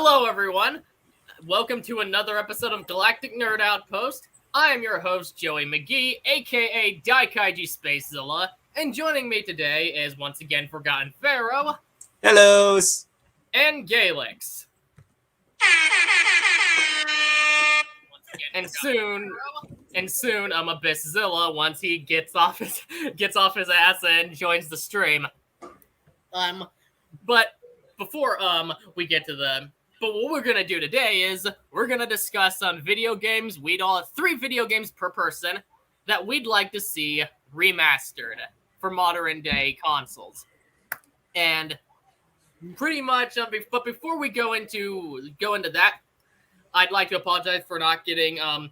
Hello, everyone. Welcome to another episode of Galactic Nerd Outpost. I am your host, Joey McGee, aka Daikaiji Spacezilla, and joining me today is once again Forgotten Pharaoh. Hello. And Galix. And soon, Abysszilla once he gets off his ass and joins the stream. But before we get to but what we're gonna do today is we're gonna discuss some video games. We'd all have 3 video games per person that we'd like to see remastered for modern day consoles. And pretty much, but before we go into that, I'd like to apologize for not getting a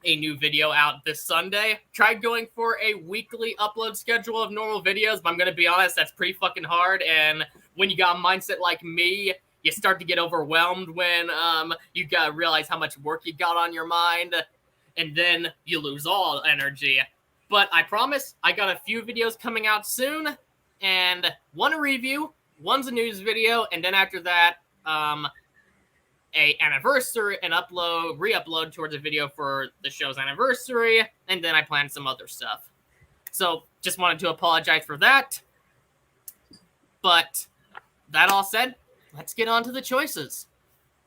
new video out this Sunday. Tried going for a weekly upload schedule of normal videos, but I'm gonna be honest, that's pretty fucking hard. And when you got a mindset like me, you start to get overwhelmed when you gotta realize how much work you got on your mind, and then you lose all energy. But I promise, I got a few videos coming out soon, and one a review, one's a news video, and then after that, an anniversary, re-upload towards a video for the show's anniversary, and then I plan some other stuff. So just wanted to apologize for that. But that all said, let's get on to the choices.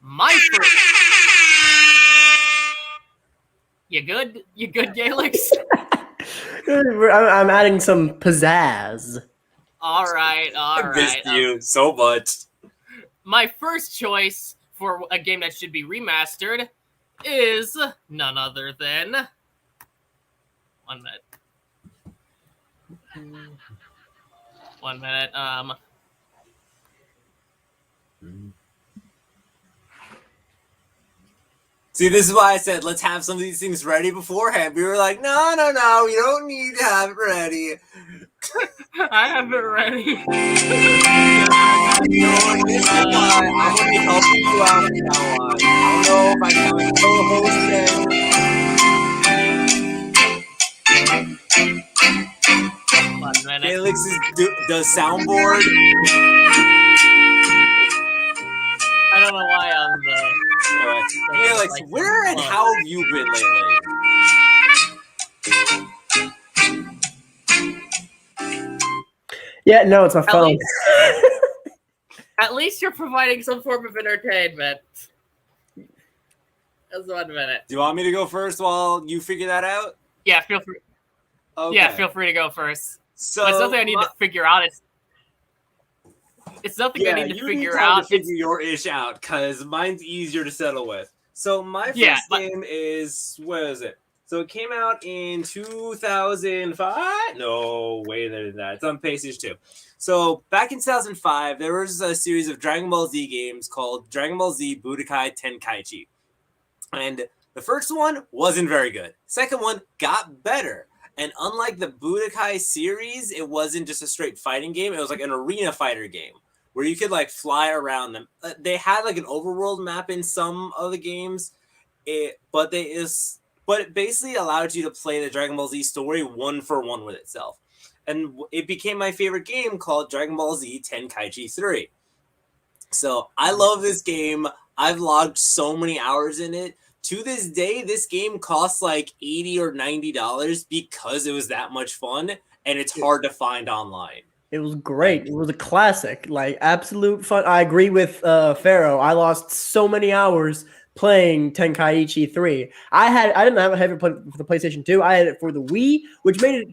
My first... You good? You good, Galix? I'm adding some pizzazz. All right. I missed you so much. My first choice for a game that should be remastered is none other than... 1 minute. 1 minute. See, this is why I said let's have some of these things ready beforehand. We were like, no, you don't need to have it ready. I have it ready. This is why I'm going to be helping you out from now on. I don't know if I can co-host it. 1 minute. Felix is the soundboard. I don't know why I'm Felix, where and how have you been lately? Yeah, no, it's my phone. At least you're providing some form of entertainment. Just 1 minute. Do you want me to go first while you figure that out? Yeah, feel free. Okay. Yeah, feel free to go first. So but it's nothing I need to figure out. It's nothing I need to figure out. To figure your ish out, because mine's easier to settle with. So my first game is, what is it? So it came out in 2005? No, way later than that. It's on PlayStation 2. So back in 2005, there was a series of Dragon Ball Z games called Dragon Ball Z Budokai Tenkaichi. And the first one wasn't very good. Second one got better. And unlike the Budokai series, it wasn't just a straight fighting game. It was like an arena fighter game where you could like fly around them. They had like an overworld map in some of the games, but it basically allowed you to play the Dragon Ball Z story 1-for-1 with itself. And it became my favorite game called Dragon Ball Z Tenkaichi 3. So I love this game. I've logged so many hours in it. To this day, this game costs like $80 or $90 because it was that much fun, and it's hard to find online. It was great. It was a classic, like absolute fun. I agree with Pharaoh. I lost so many hours playing Tenkaichi 3. I didn't have it for the PlayStation 2. I had it for the Wii, which made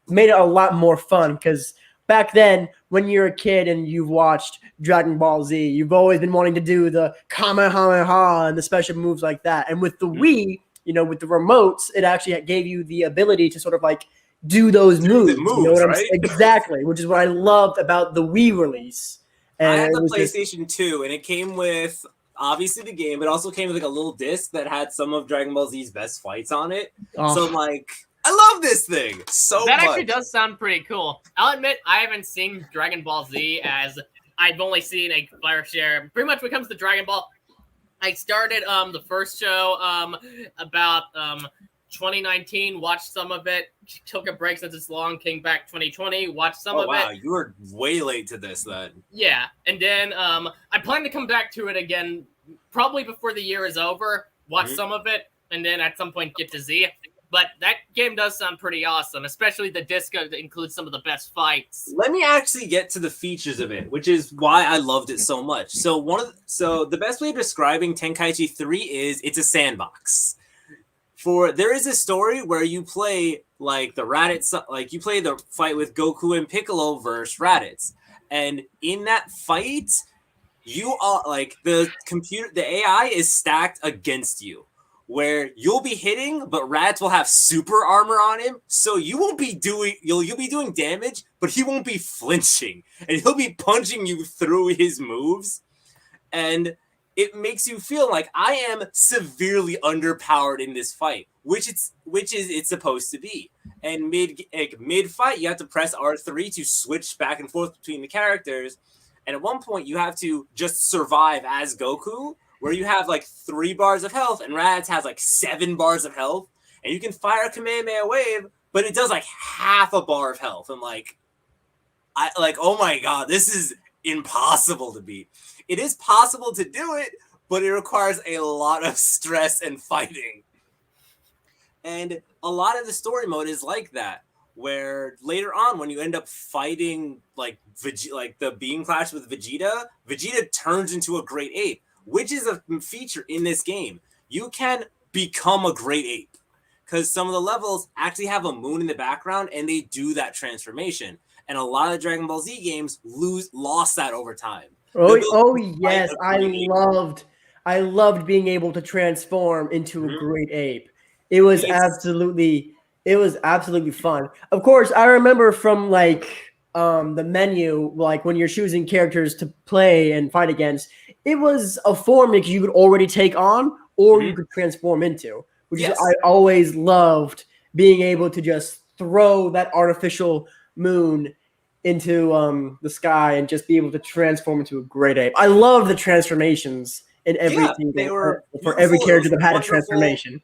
it a lot more fun because back then, when you're a kid and you've watched Dragon Ball Z, you've always been wanting to do the Kamehameha and the special moves like that. And with the Wii, with the remotes, it actually gave you the ability to sort of like do those moves. You know what I'm saying? Exactly, which is what I loved about the Wii release. And I had the PlayStation 2, and it came with obviously the game, but also came with like a little disc that had some of Dragon Ball Z's best fights on it. Oh. So I'm like, I love this thing so much. That actually does sound pretty cool. I'll admit I haven't seen Dragon Ball Z, as I've only seen a fair share. Pretty much when it comes to Dragon Ball, I started the first show about 2019, watched some of it, took a break since it's long, came back 2020, watched some of it. Wow, you were way late to this then. Yeah, and then I plan to come back to it again probably before the year is over, watch some of it, and then at some point get to Z. But that game does sound pretty awesome, especially the disco that includes some of the best fights. Let me actually get to the features of it, which is why I loved it so much. So the best way of describing Tenkaichi 3 is it's a sandbox. There is a story where you play like the Raditz, like you play the fight with Goku and Piccolo versus Raditz, and in that fight, you are like the AI is stacked against you, where you'll be hitting, but Raditz will have super armor on him, so you'll be doing damage, but he won't be flinching, and he'll be punching you through his moves, and it makes you feel like I am severely underpowered in this fight, which it's supposed to be. And mid fight, you have to press R3 to switch back and forth between the characters. And at one point, you have to just survive as Goku, where you have like 3 bars of health, and Raditz has like 7 bars of health, and you can fire a Kamehameha wave, but it does like half a bar of health. I'm like, oh my god, this is impossible to beat. It is possible to do it, but it requires a lot of stress and fighting. And a lot of the story mode is like that, where later on when you end up fighting like the Beam Clash with Vegeta turns into a great ape, which is a feature in this game. You can become a great ape because some of the levels actually have a moon in the background and they do that transformation. And a lot of the Dragon Ball Z games lost that over time. Oh yes, I loved being able to transform into a great ape. It was absolutely fun. Of course, I remember from like the menu, like when you're choosing characters to play and fight against, it was a form that you could already take on or you could transform into, which is I always loved being able to just throw that artificial moon into the sky and just be able to transform into a great ape. I love the transformations in every for every character that had a transformation.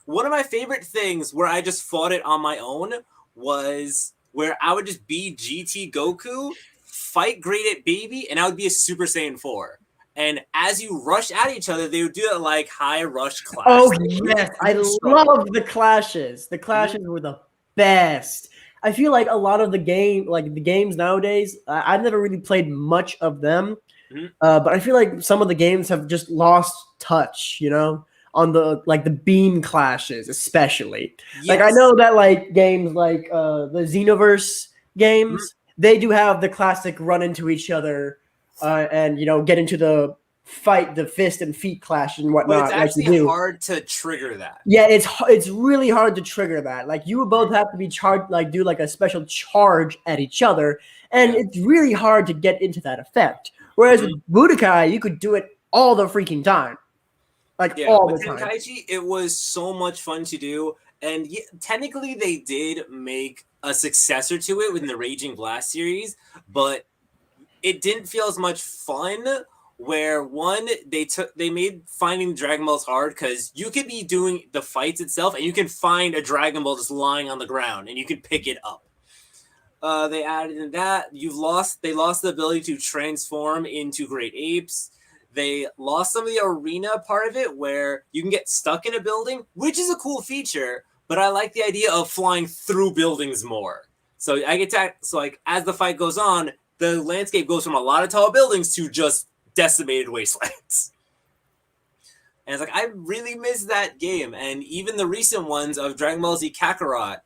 One of my favorite things where I just fought it on my own was where I would just be GT Goku, fight Great Ape Baby, and I would be a Super Saiyan 4. And as you rush at each other, they would do that like high rush clash. Oh yes, I love the clashes. The clashes were the best. I feel like a lot of the games nowadays, I've never really played much of them, but I feel like some of the games have just lost touch, you know, on the beam clashes, especially. Yes. Like I know that like games like the Xenoverse games, they do have the classic run into each other and get into the fight, the fist and feet clash and whatnot. But it's actually hard to trigger that. Yeah, it's really hard to trigger that. Like you would both have to be charged, like do like a special charge at each other, and it's really hard to get into that effect. Whereas with Budokai, you could do it all the freaking time, all the time. Tenkaichi, it was so much fun to do, and technically they did make a successor to it within the Raging Blast series, but it didn't feel as much fun. Where they made finding Dragon Balls hard because you could be doing the fights itself and you can find a Dragon Ball just lying on the ground and you can pick it up. They added in that they lost the ability to transform into great apes. They lost some of the arena part of it where you can get stuck in a building, which is a cool feature, but I like the idea of flying through buildings more. So as the fight goes on, the landscape goes from a lot of tall buildings to just decimated wastelands. And it's like, I really miss that game. And even the recent ones of Dragon Ball Z Kakarot,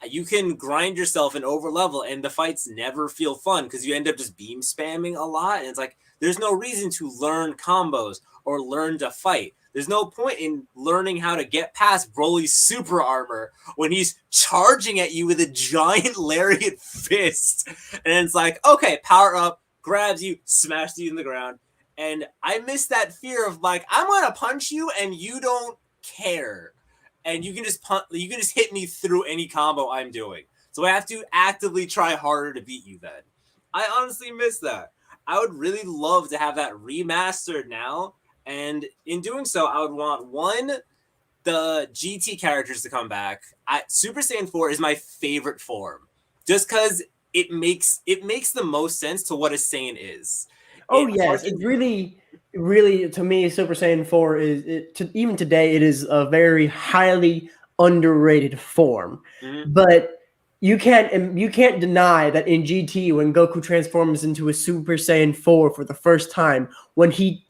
you can grind yourself and over level and the fights never feel fun because you end up just beam spamming a lot. And it's like, there's no reason to learn combos or learn to fight. There's no point in learning how to get past Broly's super armor when he's charging at you with a giant lariat fist. And it's like, okay, power up, grabs you, smashes you in the ground. And I miss that fear of like, I'm going to punch you and you don't care. And you can just hit me through any combo I'm doing. So I have to actively try harder to beat you then. I honestly miss that. I would really love to have that remastered now. And in doing so, I would want the GT characters to come back, Super Saiyan 4 is my favorite form, just because it makes the most sense to what a Saiyan is. Oh yes, it's really to me, Super Saiyan 4 even today it is a very highly underrated form. Mm-hmm. But you can't deny that in GT, when Goku transforms into a Super Saiyan 4 for the first time, when he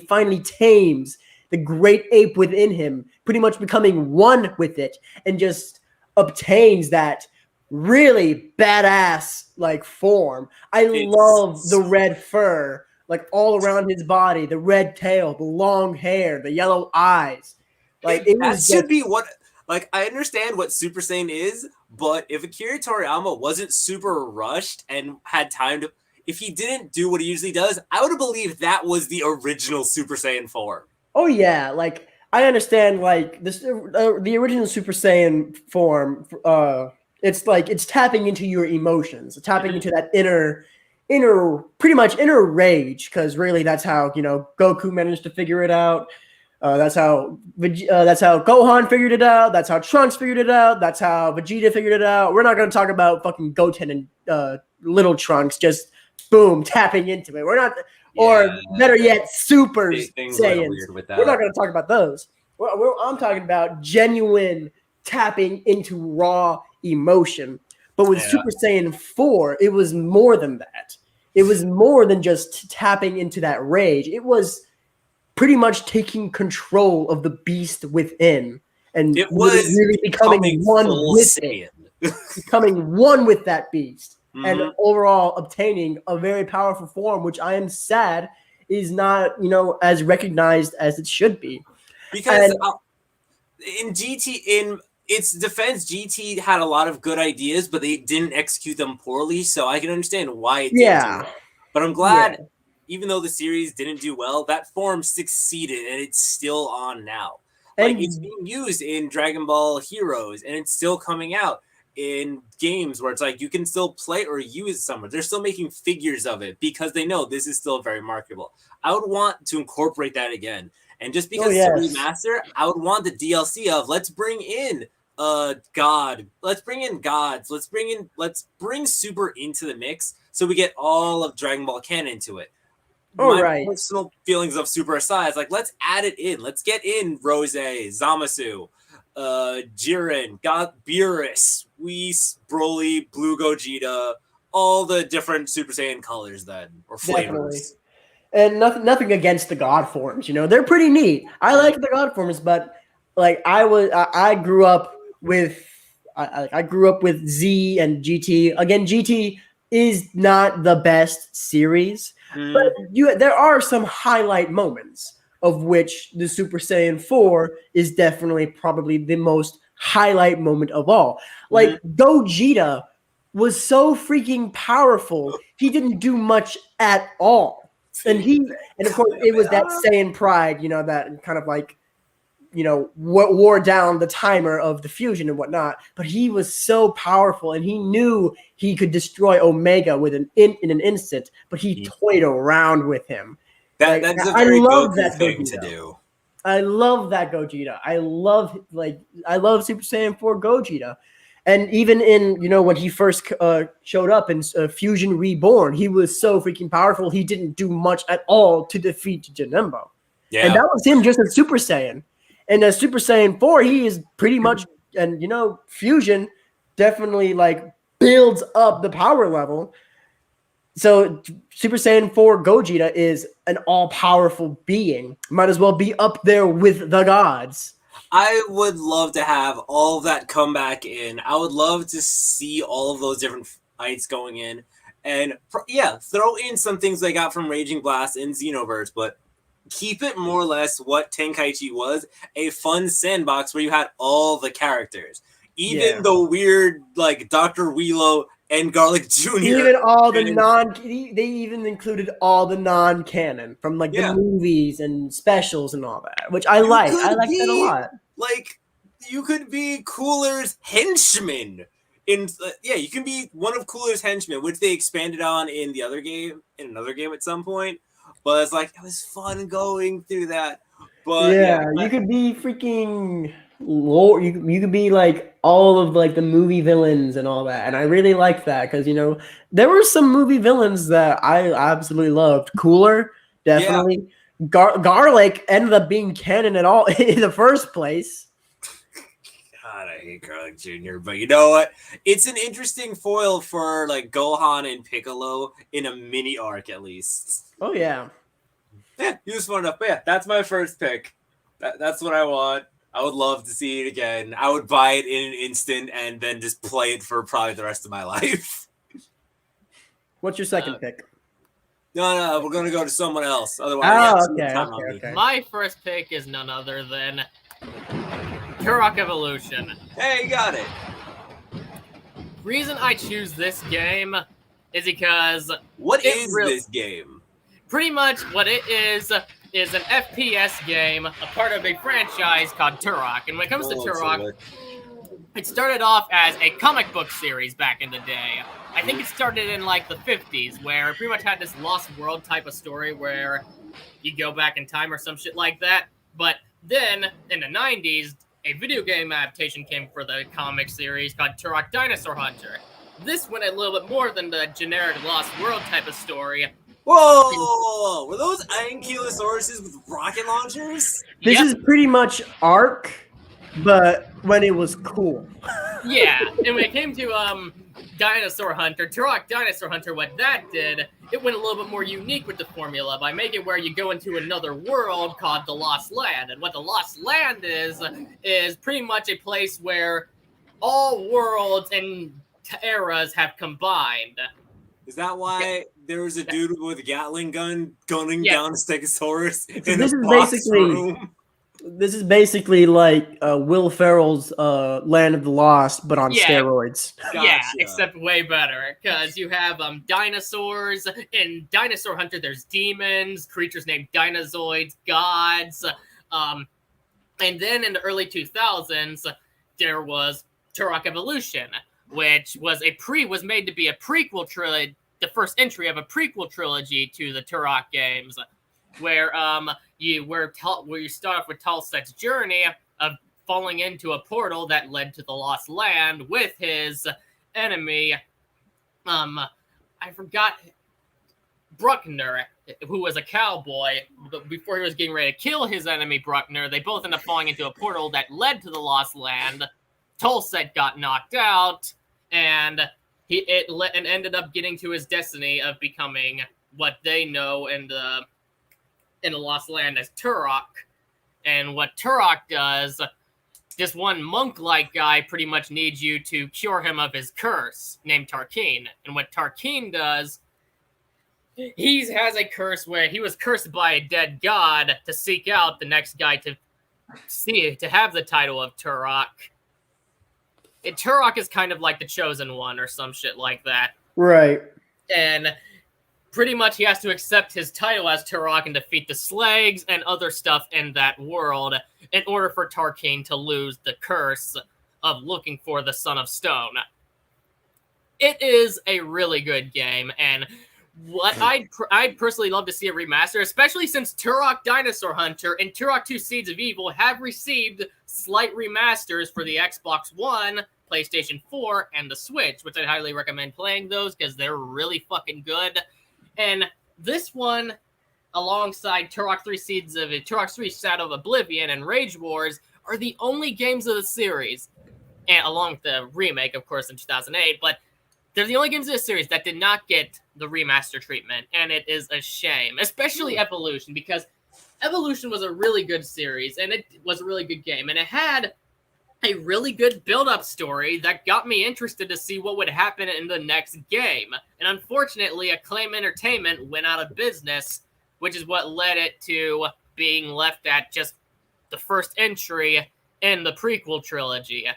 finally tames the great ape within him, pretty much becoming one with it, and just obtains that really badass like form. I love the red fur, like all around his body, the red tail, the long hair, the yellow eyes. Like I understand what Super Saiyan is, but if Akira Toriyama wasn't super rushed and had time to, if he didn't do what he usually does, I would have believed that was the original Super Saiyan form. Oh yeah, like I understand, like this, the original Super Saiyan form. It's like it's tapping into your emotions, tapping into that inner rage, because really that's how Goku managed to figure it out. That's how Gohan figured it out. That's how Trunks figured it out. That's how Vegeta figured it out. We're not going to talk about fucking Goten and little Trunks just boom tapping into it. We're not, or better yet, Super Saiyans. We're not going to talk about those. I'm talking about genuine tapping into raw emotion. But with Super Saiyan 4, it was more than that. It was more than just tapping into that rage. It was pretty much taking control of the beast within, and it was really becoming one with it, becoming one with that beast, and overall obtaining a very powerful form, which I am sad is not as recognized as it should be. Because in its defense, GT had a lot of good ideas, but they didn't execute them poorly, so I can understand why it didn't do well. But I'm glad, even though the series didn't do well, that form succeeded, and it's still on now. Like, it's being used in Dragon Ball Heroes, and it's still coming out in games where it's like you can still play or use it somewhere. They're still making figures of it because they know this is still very marketable. I would want to incorporate that again. And just because it's a remaster, I would want the DLC of let's bring in God. Let's bring in gods. Let's bring Super into the mix so we get all of Dragon Ball canon into it. My personal feelings of Super aside, like let's add it in. Let's get in Rose, Zamasu, Jiren, God, Beerus, Whis, Broly, Blue Gogeta, all the different Super Saiyan colors then, or flavors. And nothing against the God forms, they're pretty neat. I like the God forms, but like I grew up with Z and GT. Again, GT is not the best series, but there are some highlight moments, of which the Super Saiyan 4 is definitely probably the most highlight moment of all. Like Gogeta was so freaking powerful, he didn't do much at all. And of course it was that Saiyan pride, that kind of like, wore down the timer of the fusion and whatnot. But he was so powerful, and he knew he could destroy Omega in an instant. But he toyed around with him. That's a very Goku thing to do. I love that Gogeta. I love Super Saiyan 4 Gogeta. And even in, when he first showed up in Fusion Reborn, he was so freaking powerful, he didn't do much at all to defeat Janemba. Yeah. And that was him just as Super Saiyan. And as Super Saiyan 4, he is pretty much, and Fusion definitely like builds up the power level. So Super Saiyan 4 Gogeta is an all-powerful being. Might as well be up there with the gods. I would love to have all of that come back in. I would love to see all of those different fights going in. And throw in some things they got from Raging Blast and Xenoverse, but keep it more or less what Tenkaichi was, a fun sandbox where you had all the characters. Even the weird, like, Dr. Wheelo and Garlic Jr. Even all the they even included all the non-canon from like the movies and specials and all that, which I like. I like that a lot. Like, you could be Cooler's henchman. You can be one of Cooler's henchmen, which they expanded on in another game at some point. But it's like, it was fun going through that. But you could be freaking lore. You could be like all of like the movie villains and all that, and I really liked that because there were some movie villains that I absolutely loved. Cooler, definitely. Garlic ended up being canon at all in the first place. God, I hate Garlic Jr., but you know what? It's an interesting foil for like Gohan and Piccolo in a mini arc, at least. Oh yeah. Yeah, he was fun enough. But yeah, that's my first pick. That's what I want. I would love to see it again. I would buy it in an instant and then just play it for probably the rest of my life. What's your second pick? No, we're gonna go to someone else. Otherwise, okay. My first pick is none other than Turok Evolution. Hey, you got it. Reason I choose this game is because what is this game? Pretty much what it is an FPS game, a part of a franchise called Turok. And when it comes to Turok, it started off as a comic book series back in the day. I think it started in like the 50s, where it pretty much had this Lost World type of story where you go back in time or some shit like that. But then in the 90s, a video game adaptation came for the comic series called Turok Dinosaur Hunter. This went a little bit more than the generic Lost World type of story. Whoa! Were those ankylosauruses with rocket launchers? This is pretty much Ark, but when it was cool. Yeah, and when it came to Dinosaur Hunter, Turok Dinosaur Hunter, what that did, it went a little bit more unique with the formula by making it where you go into another world called the Lost Land. And what the Lost Land is pretty much a place where all worlds and eras have combined. Is that why there was a dude with a Gatling gun gunning down a Stegosaurus in the box room? This is basically like Will Ferrell's Land of the Lost, but on steroids. Gotcha. Yeah, except way better, because you have dinosaurs. In Dinosaur Hunter, there's demons, creatures named Dinozoids, gods. And then in the early 2000s, there was Turok Evolution, which was was made to be a prequel trilogy, the first entry of a prequel trilogy to the Turok games, where you start off with Talset's journey of falling into a portal that led to the Lost Land with his enemy, I forgot, Bruckner, who was a cowboy. But before he was getting ready to kill his enemy, Bruckner, they both ended up falling into a portal that led to the Lost Land. Talset got knocked out, and ended up getting to his destiny of becoming what they know in the Lost Land as Turok. And what Turok does, this one monk-like guy pretty much needs you to cure him of his curse, named Tarkeen. And what Tarkeen does, he has a curse where he was cursed by a dead god to seek out the next guy to have the title of Turok. Turok is kind of like the chosen one or some shit like that. Right. And pretty much he has to accept his title as Turok and defeat the Slags and other stuff in that world in order for Tarkeen to lose the curse of looking for the Son of Stone. It is a really good game, and what I'd personally love to see a remaster, especially since Turok Dinosaur Hunter and Turok 2 Seeds of Evil have received slight remasters for the Xbox One, PlayStation 4, and the Switch, which I highly recommend playing those because they're really fucking good. And this one, alongside Turok 3 Turok 3 Shadow of Oblivion and Rage Wars, are the only games of the series, and along with the remake, of course, in 2008, but they're the only games of the series that did not get the remaster treatment, and it is a shame, especially Evolution, because Evolution was a really good series, and it was a really good game, and it had a really good build-up story that got me interested to see what would happen in the next game. And unfortunately, Acclaim Entertainment went out of business, which is what led it to being left at just the first entry in the prequel trilogy.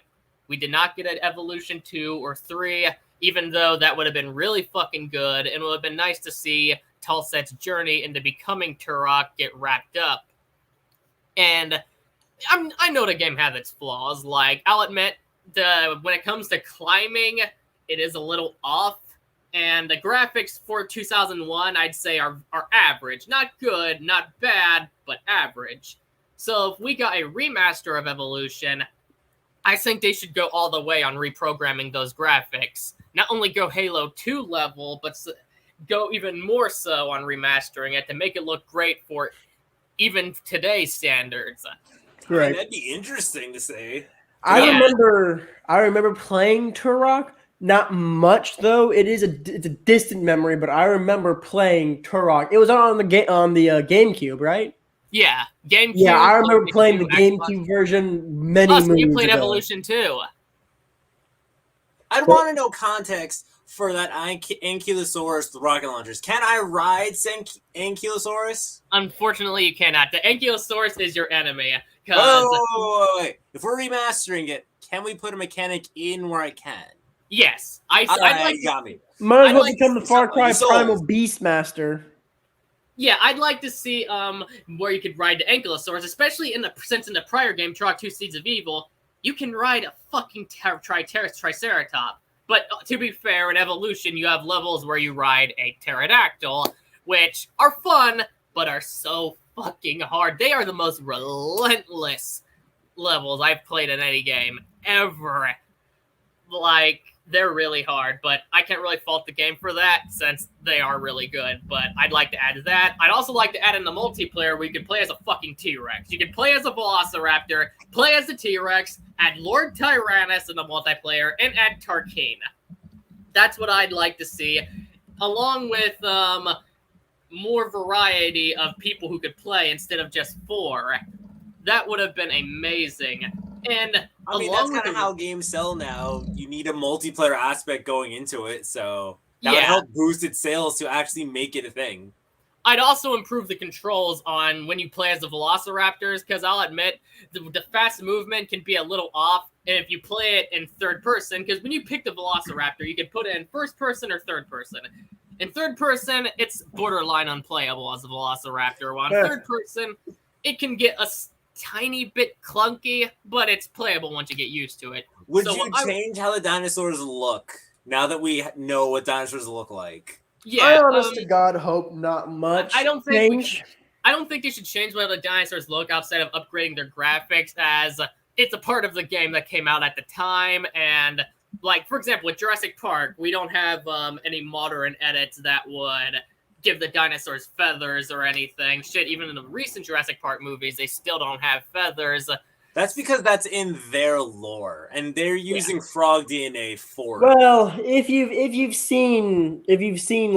We did not get an Evolution 2 or 3, even though that would have been really fucking good, and it would have been nice to see Talset's journey into becoming Turok get wrapped up. And I know the game has its flaws. Like, I'll admit, when it comes to climbing, it is a little off. And the graphics for 2001, I'd say, are average. Not good, not bad, but average. So if we got a remaster of Evolution, I think they should go all the way on reprogramming those graphics. Not only go Halo 2 level, but go even more so on remastering it to make it look great for even today's standards. Right. I mean, that'd be interesting to say. I remember playing Turok. Not much though. It's a distant memory, but I remember playing Turok. It was on the GameCube, right? Yeah, GameCube. Yeah, I remember playing the GameCube version many moons ago. You played Evolution too. I'd want to know context for that Ankylosaurus, the rocket launchers. Can I ride Ankylosaurus? Unfortunately, you cannot. The Ankylosaurus is your enemy. Wait. If we're remastering it, can we put a mechanic in where I can? Yes. You got me. Might as well become the Far Cry Primal Beastmaster. Yeah, I'd like to see where you could ride the Ankylosaurus, especially since in the prior game, Turok 2 Seeds of Evil, you can ride a fucking Triceratops. But to be fair, in Evolution, you have levels where you ride a pterodactyl, which are fun, but are so fucking hard. They are the most relentless levels I've played in any game ever. Like, they're really hard, but I can't really fault the game for that since they are really good. But I'd like to add that. I'd also like to add in the multiplayer where you can play as a fucking T-Rex. You can play as a Velociraptor, play as a T-Rex, add Lord Tyrannus in the multiplayer, and add Tarkine. That's what I'd like to see, along with more variety of people who could play instead of just 4. That would have been amazing. And I mean, that's kind of how games sell now. You need a multiplayer aspect going into it, so that would help boost its sales to actually make it a thing. I'd also improve the controls on when you play as the Velociraptors, because I'll admit the fast movement can be a little off if you play it in third person, because when you pick the Velociraptor, you can put it in first person or third person. In third person, it's borderline unplayable as a Velociraptor. While in third person, it can get a tiny bit clunky, but it's playable once you get used to it. Would you change how the dinosaurs look now that we know what dinosaurs look like? Yeah, I honest to God hope not much. I don't think they should change how the dinosaurs look outside of upgrading their graphics, as it's a part of the game that came out at the time. And like, for example, with Jurassic Park, we don't have any modern edits that would give the dinosaurs feathers or anything. Shit, even in the recent Jurassic Park movies, they still don't have feathers. That's because that's in their lore, and they're using frog DNA for it. Well, if you've seen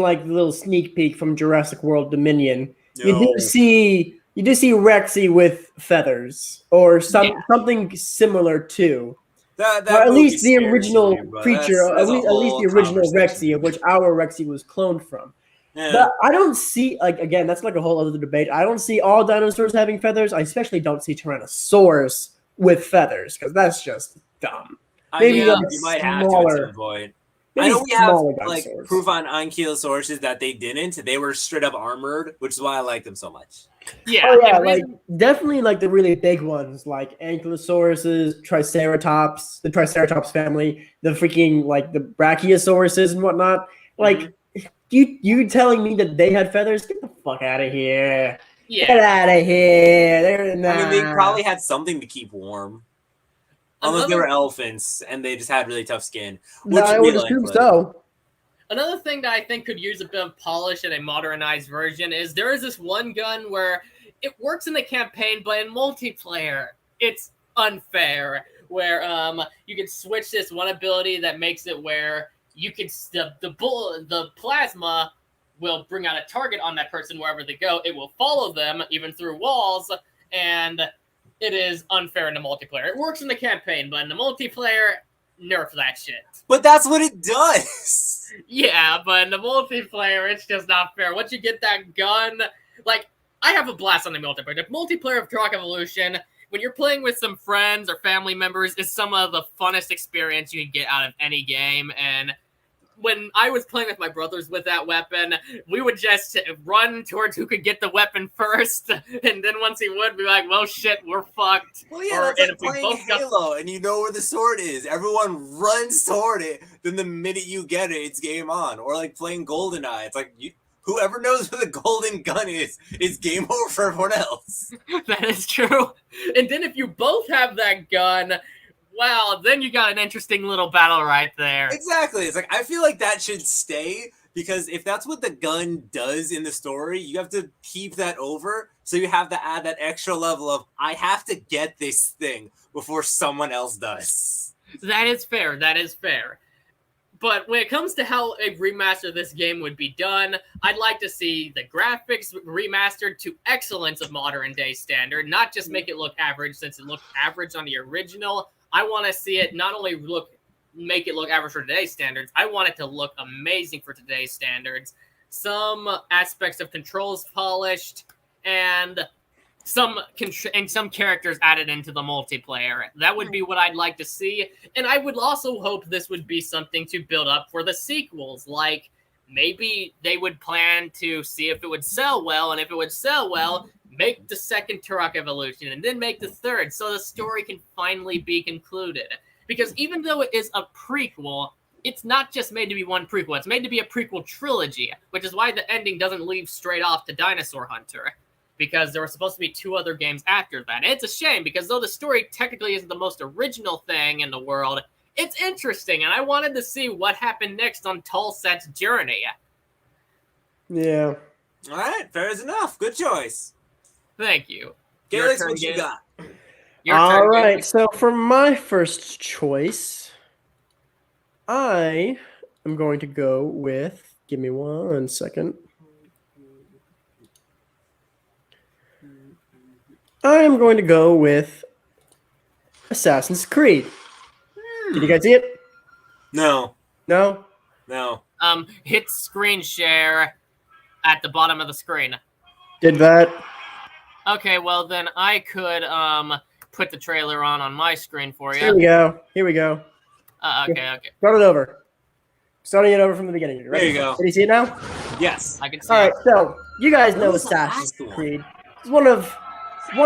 like the little sneak peek from Jurassic World Dominion, you do see Rexy with feathers or something similar to. That or at least the original creature, that's at least the original Rexy, of which our Rexy was cloned from. Yeah. But I don't see, like, again, that's like a whole other debate. I don't see all dinosaurs having feathers. I especially don't see Tyrannosaurus with feathers, because that's just dumb. Maybe you might have to at some point. I know we have like proof on Ankylosaurus that they didn't. They were straight up armored, which is why I like them so much. Yeah, like definitely like the really big ones, like Ankylosauruses, Triceratops, the Triceratops family, the freaking like the Brachiosauruses and whatnot. Like you telling me that they had feathers? Get the fuck out of here! Yeah. Get out of here! I mean, they probably had something to keep warm. Unless they were elephants and they just had really tough skin. I would assume so. Another thing that I think could use a bit of polish in a modernized version is there is this one gun where it works in the campaign, but in multiplayer, it's unfair. Where you can switch this one ability that makes it where you can the plasma will bring out a target on that person wherever they go. It will follow them even through walls, and it is unfair in the multiplayer. It works in the campaign, but in the multiplayer, nerf that shit. But that's what it does. Yeah, but in the multiplayer, it's just not fair. Once you get that gun, like, I have a blast on the multiplayer. The multiplayer of Turok Evolution, when you're playing with some friends or family members, is some of the funnest experience you can get out of any game. And when I was playing with my brothers with that weapon, we would just run towards who could get the weapon first, and then once he would, be like, well, shit, we're fucked. Well, yeah, that's like playing Halo, and you know where the sword is. Everyone runs toward it, then the minute you get it, it's game on. Or like playing GoldenEye. It's like, whoever knows where the golden gun is game over for everyone else. That is true. And then if you both have that gun, wow, then you got an interesting little battle right there. Exactly. It's like, I feel like that should stay, because if that's what the gun does in the story, you have to keep that over. So you have to add that extra level of, I have to get this thing before someone else does. That is fair. That is fair. But when it comes to how a remaster of this game would be done, I'd like to see the graphics remastered to excellence of modern day standard, not just make it look average since it looked average on the original. I want to see it not only make it look average for today's standards, I want it to look amazing for today's standards. Some aspects of controls polished, and some characters added into the multiplayer. That would be what I'd like to see. And I would also hope this would be something to build up for the sequels. Like, maybe they would plan to see if it would sell well, and if it would sell well, make the second Turok Evolution, and then make the third, so the story can finally be concluded. Because even though it is a prequel, it's not just made to be one prequel. It's made to be a prequel trilogy, which is why the ending doesn't leave straight off to Dinosaur Hunter, because there were supposed to be 2 other games after that. And it's a shame, because though the story technically isn't the most original thing in the world, it's interesting, and I wanted to see what happened next on Tulset's journey. Yeah. All right, fair enough. Good choice. Thank you. Galax, what you got? All right, so for my first choice, I am going to go with, give me 1 second. I am going to go with Assassin's Creed. Did you guys see it? No. No? No. Hit screen share at the bottom of the screen. Did that? Okay, well then I could put the trailer on my screen for you. Here we go. Here we go. Okay. Start it over. Starting it over from the beginning. Right? There you go. Did you see it now? Yes. I can see All it. right, so you guys know What was the Assassin's last one? Creed. It's one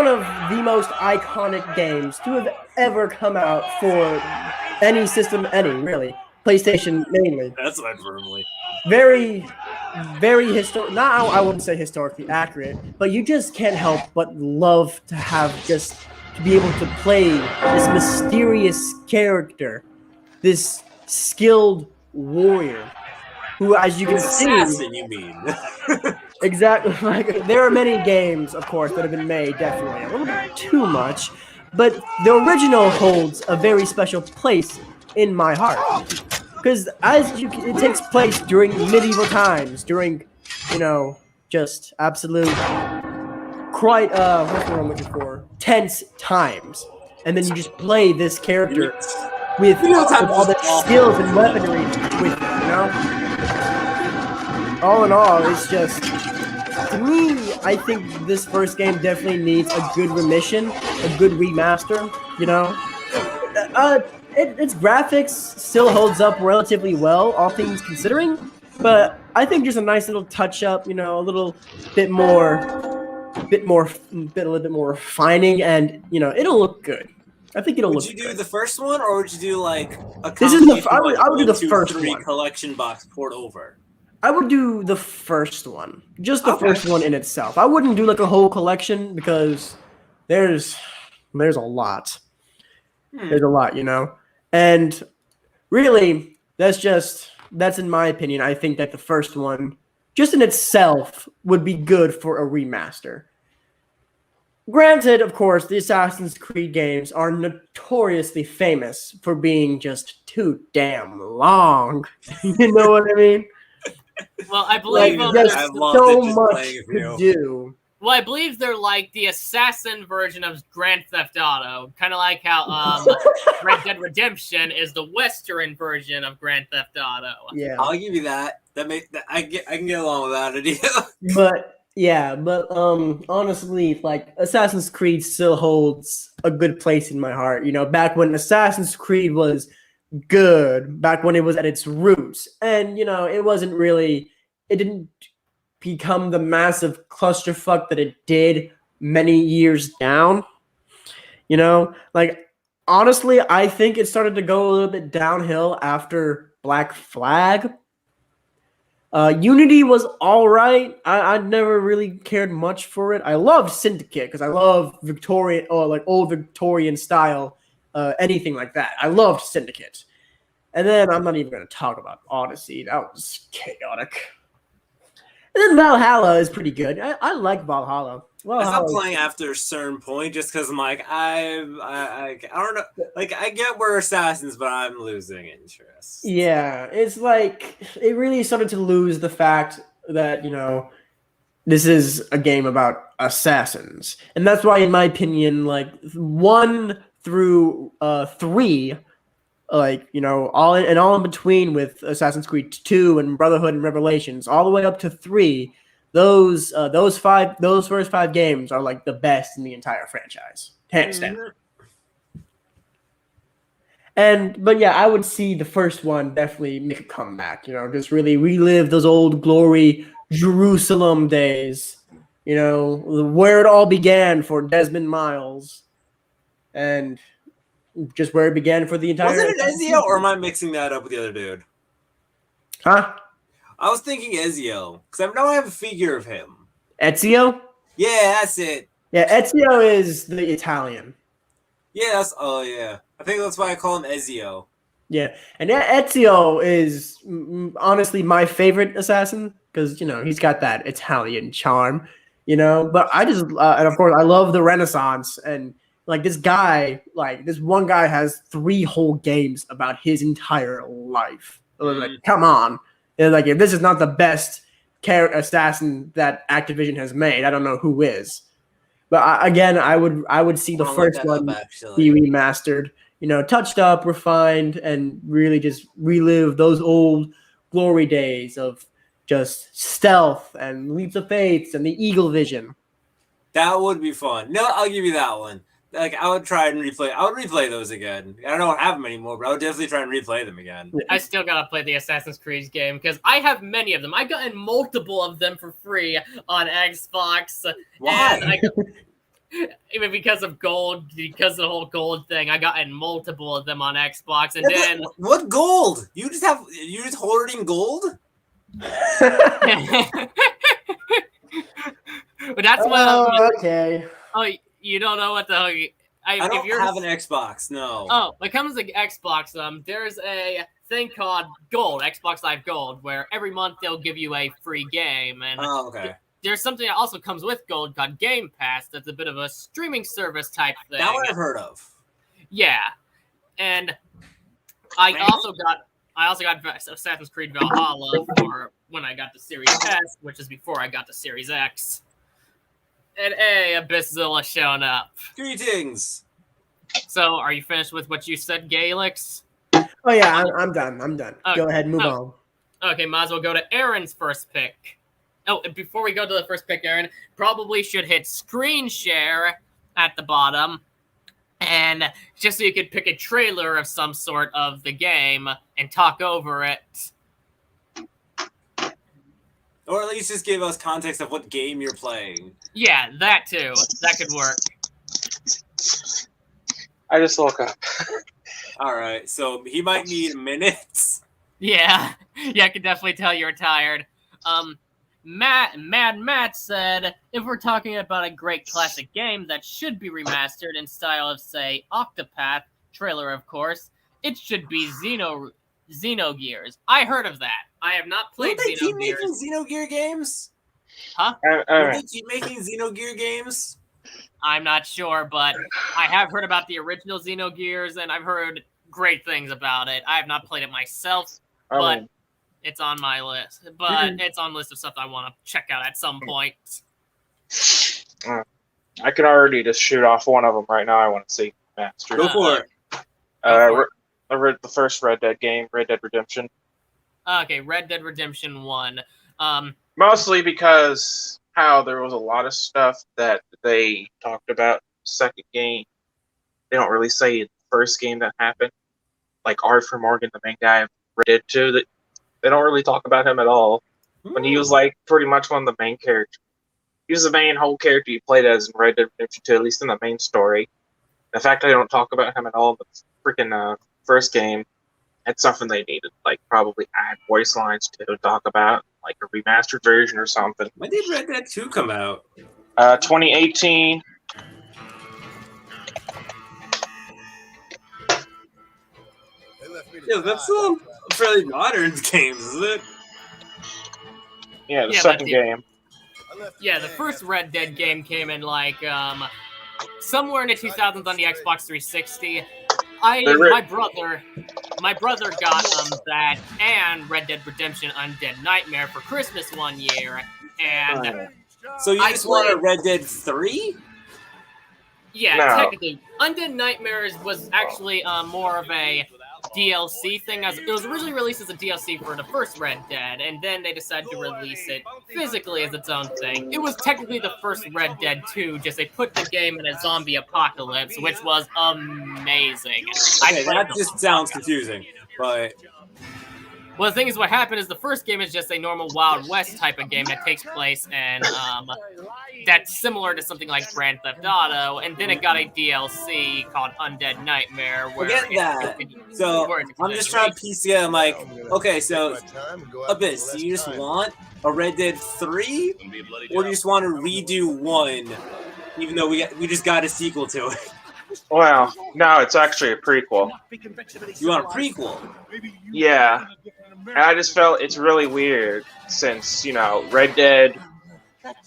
of the most iconic games to have ever come out for any system, really. PlayStation mainly. That's what firmly. Very historic. Not, I wouldn't say historically accurate, but you just can't help but love to have just to be able to play this mysterious character, this skilled warrior, who, as you can see, Assassin, you mean? exactly. Like, there are many games, of course, that have been made. Definitely a little bit too much, but the original holds a very special place in my heart. Because it takes place during medieval times, during, just absolute, quite, what's the word I'm looking for? Tense times. And then you just play this character with all the skills and weaponry with it, All in all, it's just, to me, I think this first game definitely needs a good remission, a good remaster, Its graphics still holds up relatively well, all things considering. But I think just a nice little touch up, a little bit more refining, and it'll look good. I think it'll look good. Would you do the first one, or would you do like a This is I would do the first one. Collection box port over? I would do the first one, just the first one in itself. I wouldn't do like a whole collection, because there's a lot. There's a lot, And really, that's in my opinion. I think that the first one, just in itself, would be good for a remaster. Granted, of course, the Assassin's Creed games are notoriously famous for being just too damn long. You know what I mean? Well, I believe there's so much to do. Well, I believe they're like the assassin version of Grand Theft Auto, kind of like how Red Dead Redemption is the Western version of Grand Theft Auto. Yeah, I'll give you that. I can get along with that idea. But honestly, like, Assassin's Creed still holds a good place in my heart. Back when Assassin's Creed was good, back when it was at its roots, and it didn't become the massive clusterfuck that it did many years down. Like, honestly, I think it started to go a little bit downhill after Black Flag. Unity was all right. I never really cared much for it. I loved Syndicate because I love Victorian or like old Victorian style, anything like that. I loved Syndicate. And then I'm not even going to talk about Odyssey. That was chaotic. And then Valhalla is pretty good. I like Valhalla. I stopped playing after a certain point just because I'm like, I don't know. Like, I get we're assassins, but I'm losing interest. Yeah, it's like it really started to lose the fact that, this is a game about assassins. And that's why, in my opinion, like 1 through 3, like, all in between with Assassin's Creed 2 and Brotherhood and Revelations, all the way up to 3, those first 5 games are like the best in the entire franchise, hands down. But yeah, I would see the first one definitely make a comeback. Just really relive those old glory Jerusalem days. Where it all began for Desmond Miles, and just where it began for the entire. Was it Ezio, or am I mixing that up with the other dude? Huh? I was thinking Ezio because I have a figure of him. Ezio? Yeah, that's it. Yeah, Ezio is the Italian. Yeah, yeah. I think that's why I call him Ezio. Yeah, and Ezio is honestly my favorite assassin because he's got that Italian charm. But I just and of course I love the Renaissance, and like this one guy has 3 whole games about his entire life. Like, come on. And like, if this is not the best assassin that Activision has made, I don't know who is. But I would see the first one be remastered, touched up, refined, and really just relive those old glory days of just stealth and leaps of faith and the eagle vision. That would be fun. No, I'll give you that one. Like, I would try and replay. I would replay those again. I don't have them anymore, but I would definitely try and replay them again. I still gotta play the Assassin's Creed game because I have many of them. I gotten multiple of them for free on Xbox. Why? Even because of gold, because of the whole gold thing, I gotten multiple of them on Xbox. And then what gold? You're just hoarding gold? But that's what. Okay. Oh, you don't know what the hell? I don't have an Xbox. No. Oh, when it comes to Xbox, there's a thing called Gold, Xbox Live Gold, where every month they'll give you a free game, and okay. There's something that also comes with Gold called Game Pass. That's a bit of a streaming service type thing. That one I've heard of. Yeah, and I also got Assassin's Creed Valhalla for when I got the Series S, which is before I got the Series X. And Abysszilla shown up. Greetings. So, are you finished with what you said, Galix? Oh yeah, I'm done. Okay. Go ahead, move on. Okay, might as well go to Aaron's first pick. Oh, and before we go to the first pick, Aaron, probably should hit screen share at the bottom, and just so you could pick a trailer of some sort of the game and talk over it. Or at least just give us context of what game you're playing. Yeah, that too. That could work. I just woke up. All right, so he might need minutes. Yeah, I can definitely tell you're tired. Matt said, if we're talking about a great classic game that should be remastered in style of, say, Octopath, trailer of course, it should be Xenogears. I heard of that. I have not played Xenogears. Don't they keep making Xenogear games? Huh? Don't they keep making Xenogear games? I'm not sure, but I have heard about the original Xenogears, and I've heard great things about it. I have not played it myself, but it's on my list. But it's on the list of stuff I want to check out at some point. I can already just shoot off one of them right now. I want to see. Master. Go for it. I read the first Red Dead game, Red Dead Redemption. Okay, Red Dead Redemption 1. Mostly because how there was a lot of stuff that they talked about in the second game. They don't really say in the first game that happened. Like Arthur Morgan, the main guy of Red Dead 2, that they don't really talk about him at all. When he was like pretty much one of the main characters. He was the main whole character you played as in Red Dead Redemption 2, at least in the main story. The fact that they don't talk about him at all in the freaking first game, it's something they needed, like probably add voice lines to talk about. like a remastered version or something. When did Red Dead 2 come out? 2018. Yeah, that's still a fairly modern game, isn't it? Yeah, the second game. Yeah, the first Red Dead game came in like somewhere in the 2000s on the Xbox 360. My brother got that and Red Dead Redemption Undead Nightmare for Christmas one year, and so you just want a Red Dead 3? Yeah, No. Technically, Undead Nightmares was actually more of a DLC thing. As it was originally released as a DLC for the first Red Dead, and then they decided to release it physically as its own thing. It was technically the first Red Dead 2, just they put the game in a zombie apocalypse, which was amazing. Okay, that just sounds confusing, but... Well, the thing is, what happened is the first game is just a normal Wild West type of game that takes place in, that's similar to something like Grand Theft Auto, and then it got a DLC called Undead Nightmare. Where Forget that. So, I'm just trying to piece together, I'm like, okay, so, Abyss, do you just want a Red Dead 3? Or do you just want to redo 1, even though we just got a sequel to it? Well, no, it's actually a prequel. You want a prequel? Yeah. And I just felt it's really weird since, you know, Red Dead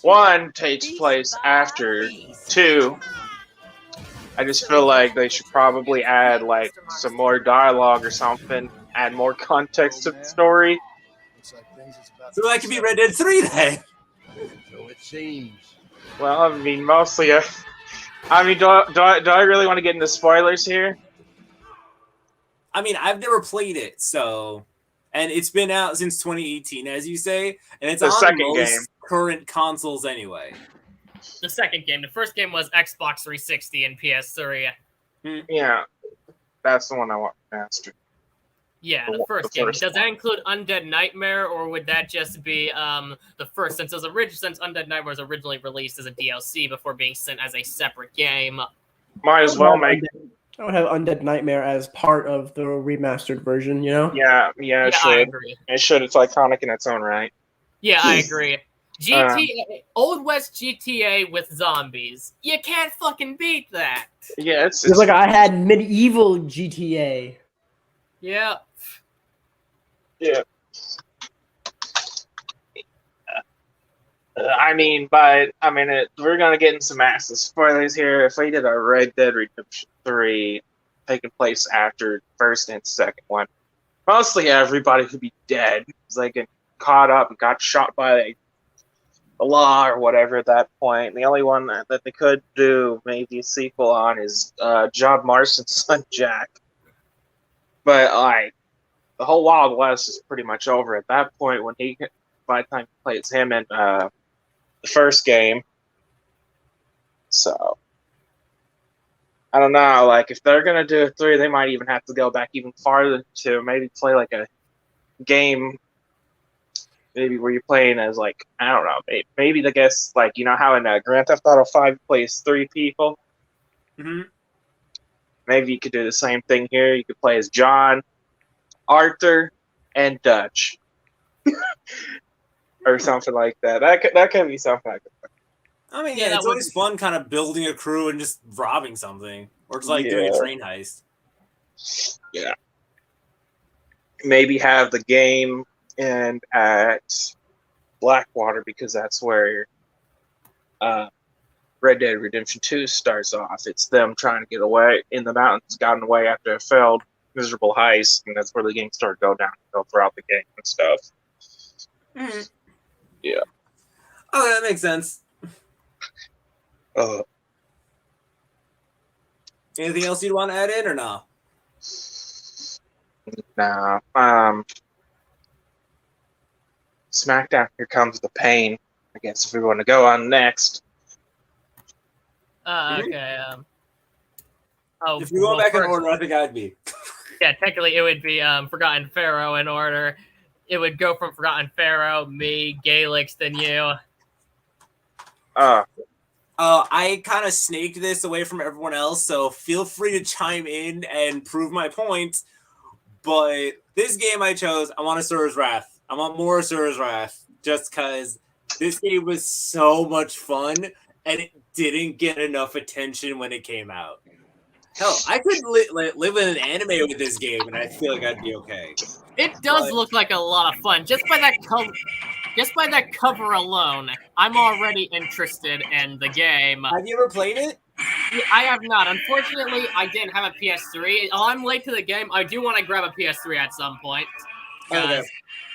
1 takes place after 2. I just feel like they should probably add, like, some more dialogue or something, add more context to the story. So that could be Red Dead 3 then! Well, I mean, mostly... I mean, do I really want to get into spoilers here? I mean, I've never played it, so... And it's been out since 2018, as you say, and it's The on second most game. current consoles anyway. The second game. The first game was Xbox 360 and PS3. Yeah. That's the one I want mastered. Yeah, the first game. Does that include Undead Nightmare, or would that just be the first? Since Undead Nightmare was originally released as a DLC before being sent as a separate game. Might as well make... I would have Undead Nightmare as part of the remastered version, you know? Yeah, it should. I agree. It should. It's iconic in its own right. Yeah, I agree. GTA, Old West GTA with zombies. You can't fucking beat that. Yeah, It's like I had medieval GTA. Yeah. Yeah. I mean, we're gonna get into some massive spoilers here. If we did a Red Dead Redemption 3 taking place after the first and second one, mostly everybody could be dead because they get caught up and got shot by the law or whatever at that point. And the only one that they could do maybe a sequel on is John Marston's son Jack. But like the whole Wild West is pretty much over at that point by the time he plays him in the first game. So I don't know, like if they're gonna do a 3, they might even have to go back even farther to maybe play like a game maybe where you're playing as like, I don't know, maybe I guess like, you know how in Grand Theft Auto 5 plays 3 people? Mm-hmm. Maybe you could do the same thing here. You could play as John, Arthur, and Dutch. Or something like that. That could be something like that. I mean, yeah, it's always fun kind of building a crew and just robbing something. Or just like doing a train heist. Yeah. Maybe have the game end at Blackwater because that's where Red Dead Redemption 2 starts off. It's them trying to get away in the mountains, gotten away after a failed, miserable heist, and that's where the game started to go downhill throughout the game and stuff. Mm-hmm. Yeah. Oh, that makes sense. Anything else you'd want to add in or no? Nah. SmackDown, Here Comes the Pain. I guess if we want to go on next. Okay. If you're going back in order, I think I'd be. Yeah, technically it would be Forgotten Pharaoh in order. It would go from Forgotten Pharaoh, me, Galix, then you. I kind of snaked this away from everyone else, so feel free to chime in and prove my point. But this game I chose, I want Asura's Wrath. I'm on more Asura's Wrath just because this game was so much fun and it didn't get enough attention when it came out. Hell, I could live in an anime with this game and I feel like I'd be okay. It does look like a lot of fun. Just by that cover alone, I'm already interested in the game. Have you ever played it? I have not. Unfortunately, I didn't have a PS3. I'm late to the game. I do want to grab a PS3 at some point. Because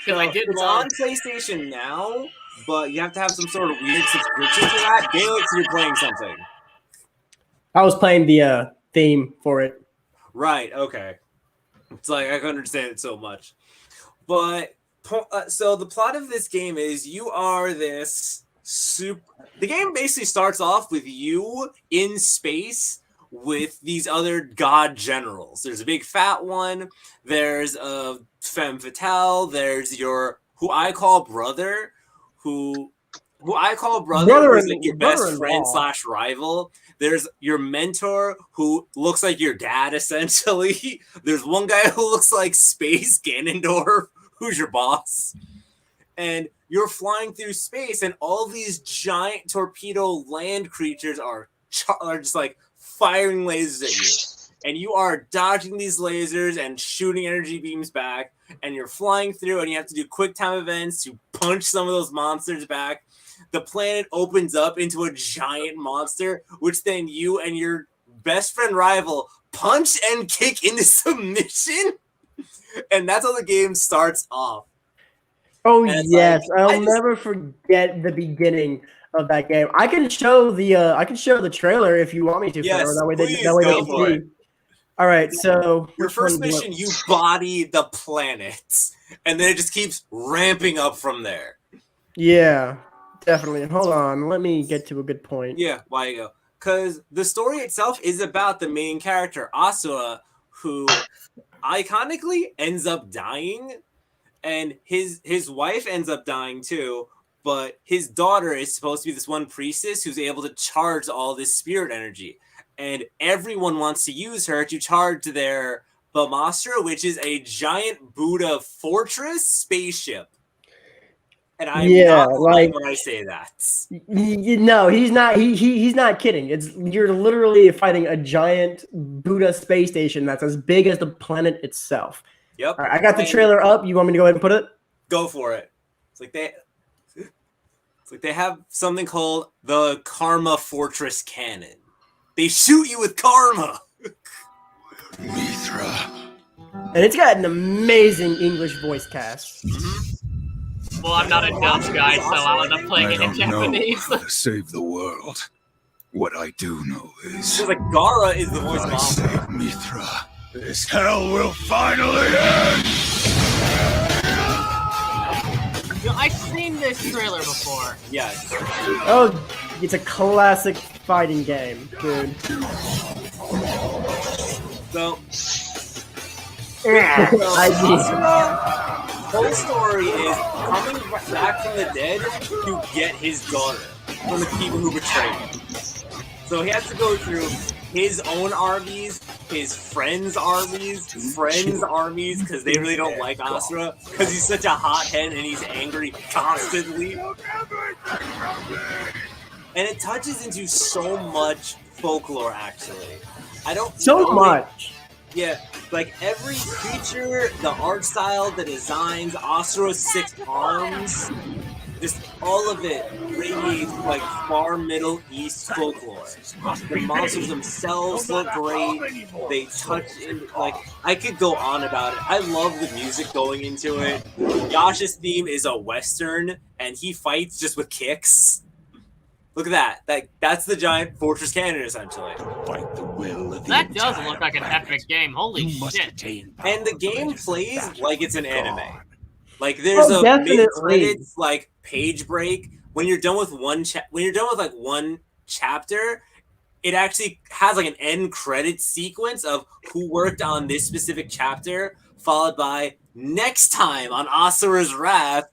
I did it's on PlayStation now, but you have to have some sort of weird subscription for that. Galix, you're playing something. I was playing the theme for it. Right, okay. It's like I can understand it so much. But so the plot of this game is you are this the game basically starts off with you in space with these other god generals. There's a big fat one, there's a femme fatale, there's your who I call brother who's like your best friend / rival. There's your mentor who looks like your dad, essentially. There's one guy who looks like Space Ganondorf, who's your boss. And you're flying through space, and all these giant torpedo land creatures are just like firing lasers at you. And you are dodging these lasers and shooting energy beams back, and you're flying through, and you have to do quick time events to punch some of those monsters back. The planet opens up into a giant monster, which then you and your best friend rival punch and kick into submission. And that's how the game starts off. Oh, yes. I'll never forget the beginning of that game. I can show the trailer if you want me to. Yes, that way they please, can see. All right, so your first mission, you body the planet, and then it just keeps ramping up from there. Yeah. Definitely. Hold on. Let me get to a good point. Yeah, why you go? Because the story itself is about the main character, Asura, who iconically ends up dying, and his wife ends up dying too, but his daughter is supposed to be this one priestess who's able to charge all this spirit energy. And everyone wants to use her to charge their Remaster, which is a giant Buddha fortress spaceship. And I'm not lying when I say that. No, he's not. He's not kidding. You're literally fighting a giant Buddha space station that's as big as the planet itself. Yep. All right, I got the trailer up. You want me to go ahead and put it? Go for it. It's like they have something called the Karma Fortress Cannon. They shoot you with karma. Mithra. And it's got an amazing English voice cast. Mm-hmm. Well, I'm not a Dutch guy, so I'll end up playing it in Japanese. How to save the world. What I do know is... So like Gara is the voice of I save Mithra, this hell will finally end! You know, I've seen this trailer before. Yes. Oh, it's a classic fighting game, dude. So... whole story is coming back from the dead to get his daughter from the people who betrayed him. So he has to go through his own armies, his friends' armies, because they really don't like Asura, because he's such a hothead and he's angry constantly. And it touches into so much folklore, actually. So much. Yeah, like every creature, the art style, the designs, Asura's 6 arms, just all of it radiates like far Middle East folklore. The monsters themselves look great. They touch in, like, I could go on about it. I love the music going into it. Yasha's theme is a Western, and he fights just with kicks. Look at that. That's the giant fortress cannon, essentially. Fight the will of the That does look like an epic game. Holy shit. And the game plays like it's an anime. Like there's a mid-credits like page break. When you're done with one chapter, it actually has like an end credit sequence of who worked on this specific chapter, followed by next time on Asura's Wrath.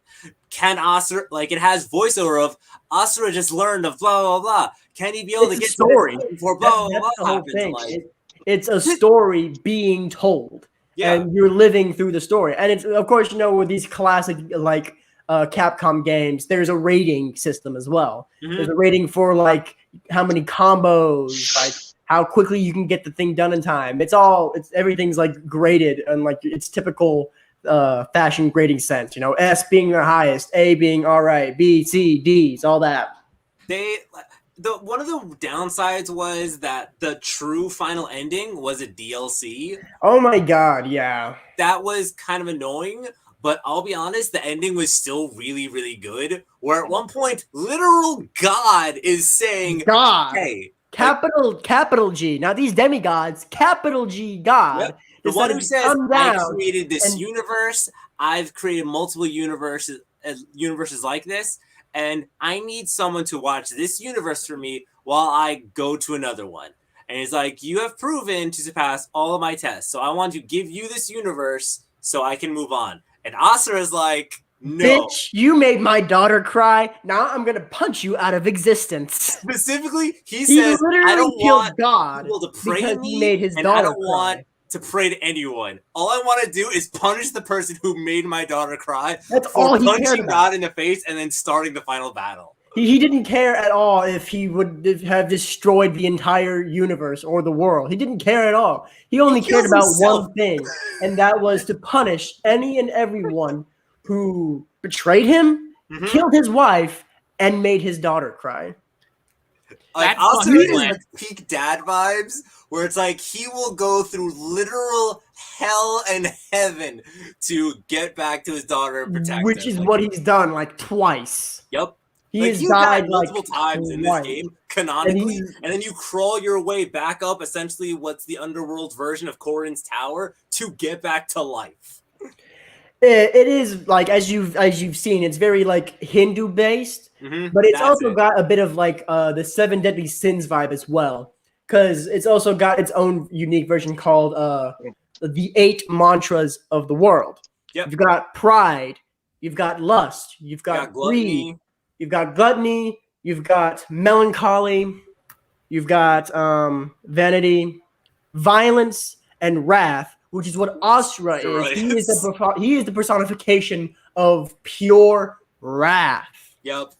Can Asura, like it has voiceover of Asura just learned of blah blah blah. Can he be able to get story before blah blah blah happens? It's a story being told. and you're living through the story. And it's, of course, with these classic like Capcom games, there's a rating system as well. There's a rating for like how many combos, like how quickly you can get the thing done in time. Everything's like graded and like it's typical fashion grading sense. S being the highest, A being all right, B, C, D's, all that. One of the downsides was that the true final ending was a DLC. Oh my god, yeah. That was kind of annoying, but I'll be honest, the ending was still really, really good. Where at one point, literal God is saying, God. Hey. Capital G. Now these demigods, capital G God. Yep. The one who says, I created this universe, I've created multiple universes like this, and I need someone to watch this universe for me while I go to another one. And he's like, you have proven to surpass all of my tests, so I want to give you this universe so I can move on. And Asura's like, no. Bitch, you made my daughter cry. Now I'm going to punch you out of existence. Specifically, he says, I don't want God people to pray to me, he made his and daughter I don't cry. want to pray to anyone. All I want to do is punish the person who made my daughter cry. That's for all he cared punching about. God in the face and then starting the final battle. He didn't care at all if he would have destroyed the entire universe or the world. He didn't care at all. He only cared about one thing, and that was to punish any and everyone who betrayed him, killed his wife, and made his daughter cry. Like, also like peak dad vibes, where it's like he will go through literal hell and heaven to get back to his daughter and protect her. Which is what he's done like twice. Yep. He has died multiple times in this game, canonically, and then you crawl your way back up, essentially what's the underworld version of Corrin's Tower, to get back to life. It is like, as you've seen, it's very like Hindu based, but it's also got a bit of like the 7 Deadly Sins vibe as well, because it's also got its own unique version called the 8 Mantras of the World. Yep. You've got pride, you've got lust, you've got greed, you've got gluttony, you've got melancholy, you've got vanity, violence, and wrath, which is what Asura is. He is the personification of pure wrath. Yep.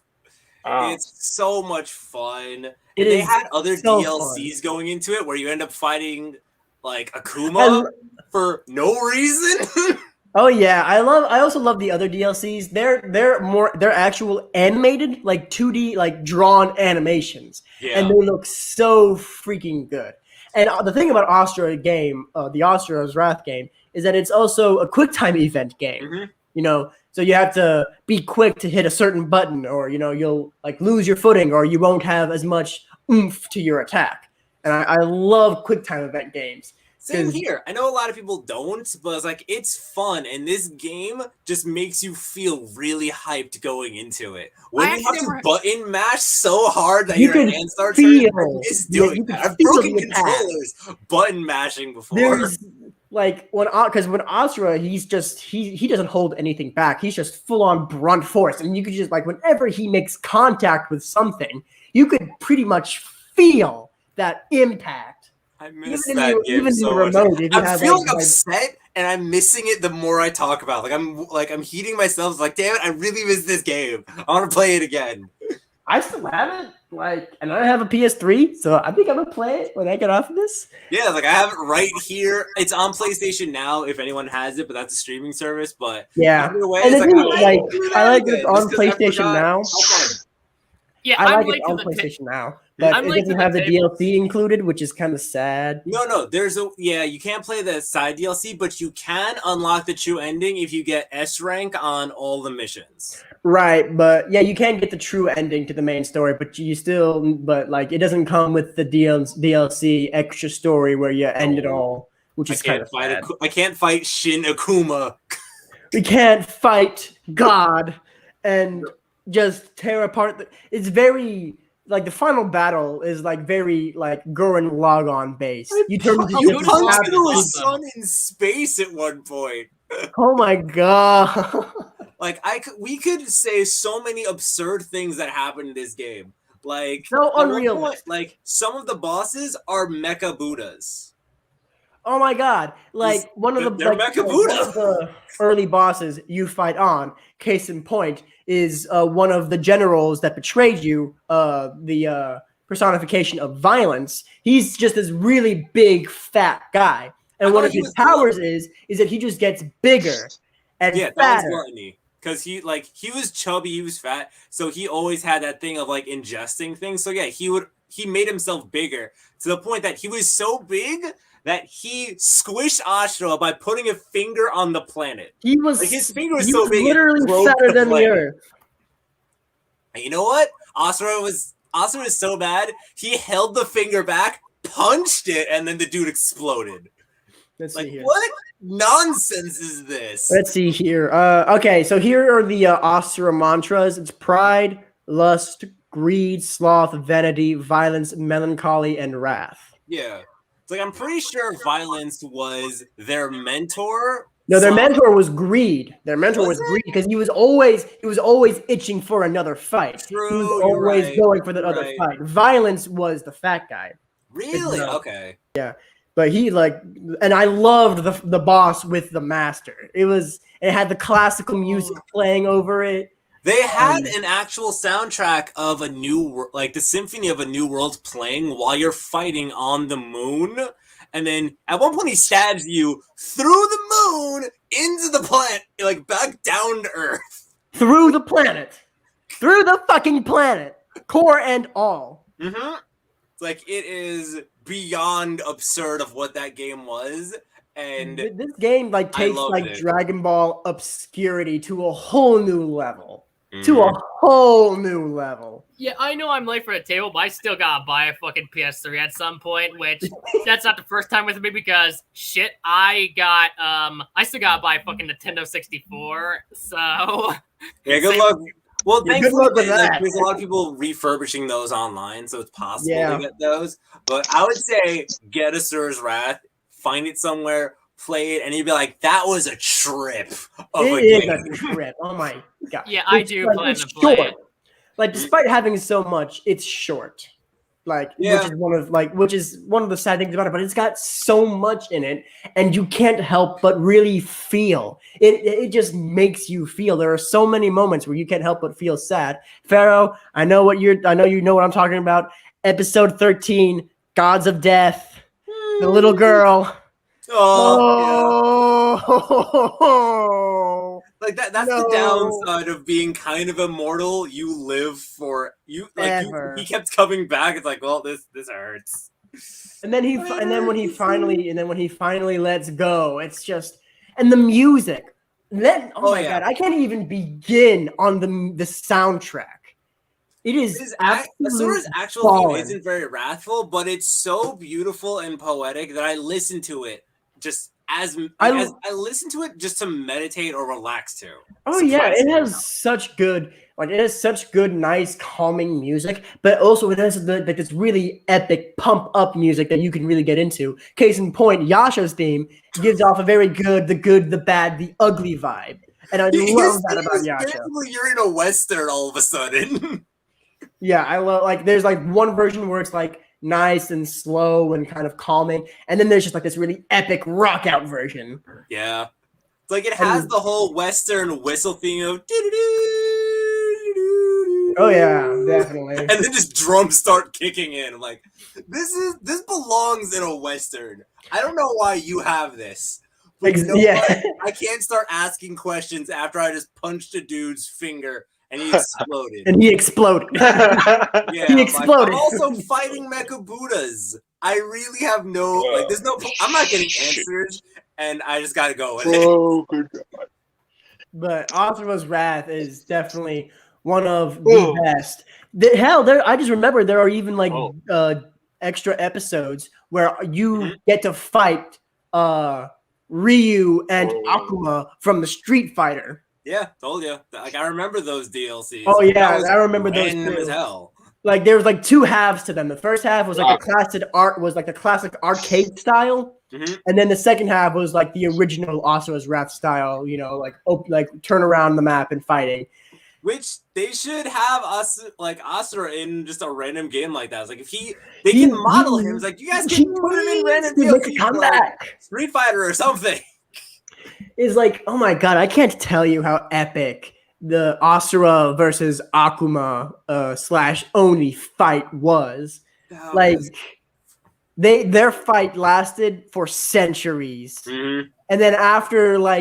It's so much fun. They had other DLCs going into it where you end up fighting like Akuma for no reason. Oh yeah, I also love the other DLCs. They're actual animated, like 2D, like drawn animations, and they look so freaking good. And the thing about Asura game, the Asura's Wrath game, is that it's also a QuickTime event game. So you have to be quick to hit a certain button, or you'll like lose your footing, or you won't have as much oomph to your attack. And I love QuickTime event games. Same here. I know a lot of people don't, but it's like, it's fun, and this game just makes you feel really hyped going into it. When you have to button mash so hard that your hands start turning, it's doing that. I've broken controllers button mashing before. There's like when Asura, he doesn't hold anything back. He's just full on brunt force, and you could just like whenever he makes contact with something, you could pretty much feel that impact. I miss that game so much. I'm feeling upset, and I'm missing it the more I talk about it. I'm heating myself. Like, damn it, I really miss this game. I want to play it again. I still have it, and I have a PS3, so I think I'm gonna play it when I get off of this. Yeah, like I have it right here. It's on PlayStation Now if anyone has it, but that's a streaming service. But yeah, either way, and I like it on PlayStation Now. Yeah, I like it on PlayStation Now. But it doesn't have the DLC included, which is kind of sad. No. You can't play the side DLC, but you can unlock the true ending if you get S rank on all the missions. Right, but yeah, you can get the true ending to the main story, but it doesn't come with the DLC extra story where you end it all, which is kind of sad. I can't fight Shin Akuma. We can't fight God and just tear apart. It's very. Like the final battle is like very like Gurren Lagann based. You punched into a sun in space at one point. Oh my god! Like we could say so many absurd things that happen in this game. Like so unreal. Like some of the bosses are mecha Buddhas. Oh my god! Like one of They're one Mecha of the early bosses you fight on. Case in point is one of the generals that betrayed you. The personification of violence. He's just this really big, fat guy, and one of his powers is that he just gets bigger and fatter. That was gluttony. Because he was chubby, he was fat, so he always had that thing of like ingesting things. So yeah, he made himself bigger to the point that he was so big that he squished Ashura by putting a finger on the planet. He was his finger was so big, literally fatter than the Earth. And you know what? Ashura was so bad, he held the finger back, punched it, and then the dude exploded. Let's see here. What nonsense is this? Let's see here. Okay, so here are the Asura mantras. It's pride, lust, greed, sloth, vanity, violence, melancholy, and wrath. Yeah. It's like I'm pretty sure violence was their mentor. No, their mentor was greed. Their mentor was greed because he was always itching for another fight. True, he was always going for the other fight. Violence was the fat guy. Really? Okay. Yeah. But he and I loved the boss with the master. It had the classical music playing over it. They had an actual soundtrack of the Symphony of a New World playing while you're fighting on the moon. And then at one point he stabs you through the moon into the planet, like back down to Earth. Through the planet. Through the fucking planet. Core and all. Mm-hmm. It's like it is beyond absurd of what that game was, and this game takes Dragon Ball obscurity to a whole new level. To a whole new level. Yeah, I know I'm late for the table, but I still gotta buy a fucking PS3 at some point, which that's not the first time with me because shit, I still gotta buy a fucking Nintendo 64, so yeah, good luck. Well, thankfully, there's a lot of people refurbishing those online, so it's possible to get those. But I would say get Asura's Wrath, find it somewhere, play it, and you'd be like, that was a trip of a game. It is a trip. Oh my god. Yeah, I do plan to play it. Like, despite having so much, it's short. Which is one of the sad things about it, but it's got so much in it, and you can't help but really feel. It just makes you feel. There are so many moments where you can't help but feel sad. Pharaoh, I know you know what I'm talking about. Episode 13, Gods of Death. The little girl. Oh. Like that's the downside of being kind of immortal. You live for you. Like he kept coming back. It's like, well, this hurts. And then when he finally lets go, it's just the music. Then my god, I can't even begin on the soundtrack. Asura's actual theme isn't very wrathful, but it's so beautiful and poetic that I listen to it just as I listen to it just to meditate or relax to. Oh yeah, it has such good nice calming music, but also it has this really epic pump up music that you can really get into. Case in point, Yasha's theme gives off a very good, the good, the bad, the ugly vibe, and I love that about Yasha. You're in a western all of a sudden. Yeah, I love there's one version where it's nice and slow and kind of calming, and then there's just this really epic rock out version. Yeah, it's it has the whole western whistle theme of oh yeah, definitely, and then just drums start kicking in. I'm like, this belongs in a western. I don't know why you have this. But you know what? I can't start asking questions after I just punched a dude's finger. And he exploded. He exploded. I'm also fighting Mecha Buddhas. I really have there's no. I'm not getting answers, and I just got to go with it. Oh, good God. But Asura's Wrath is definitely one of the best. I just remember there are even extra episodes where you get to fight Ryu and Akuma from the Street Fighter. Yeah, told you. I remember those DLCs. Oh yeah, I remember those too. As hell. There was two halves to them. The first half was the classic arcade style, and then the second half was the original Asura's Wrath style. Turn around the map and fighting. Which they should have us like Asura in just a random game like that. It's like if they can model him. It's like you guys can put him in random DLC, like Street Fighter or something. Is like, oh my god, I can't tell you how epic the Asura versus Akuma / Oni fight was. Like their fight lasted for centuries. Mm-hmm. And then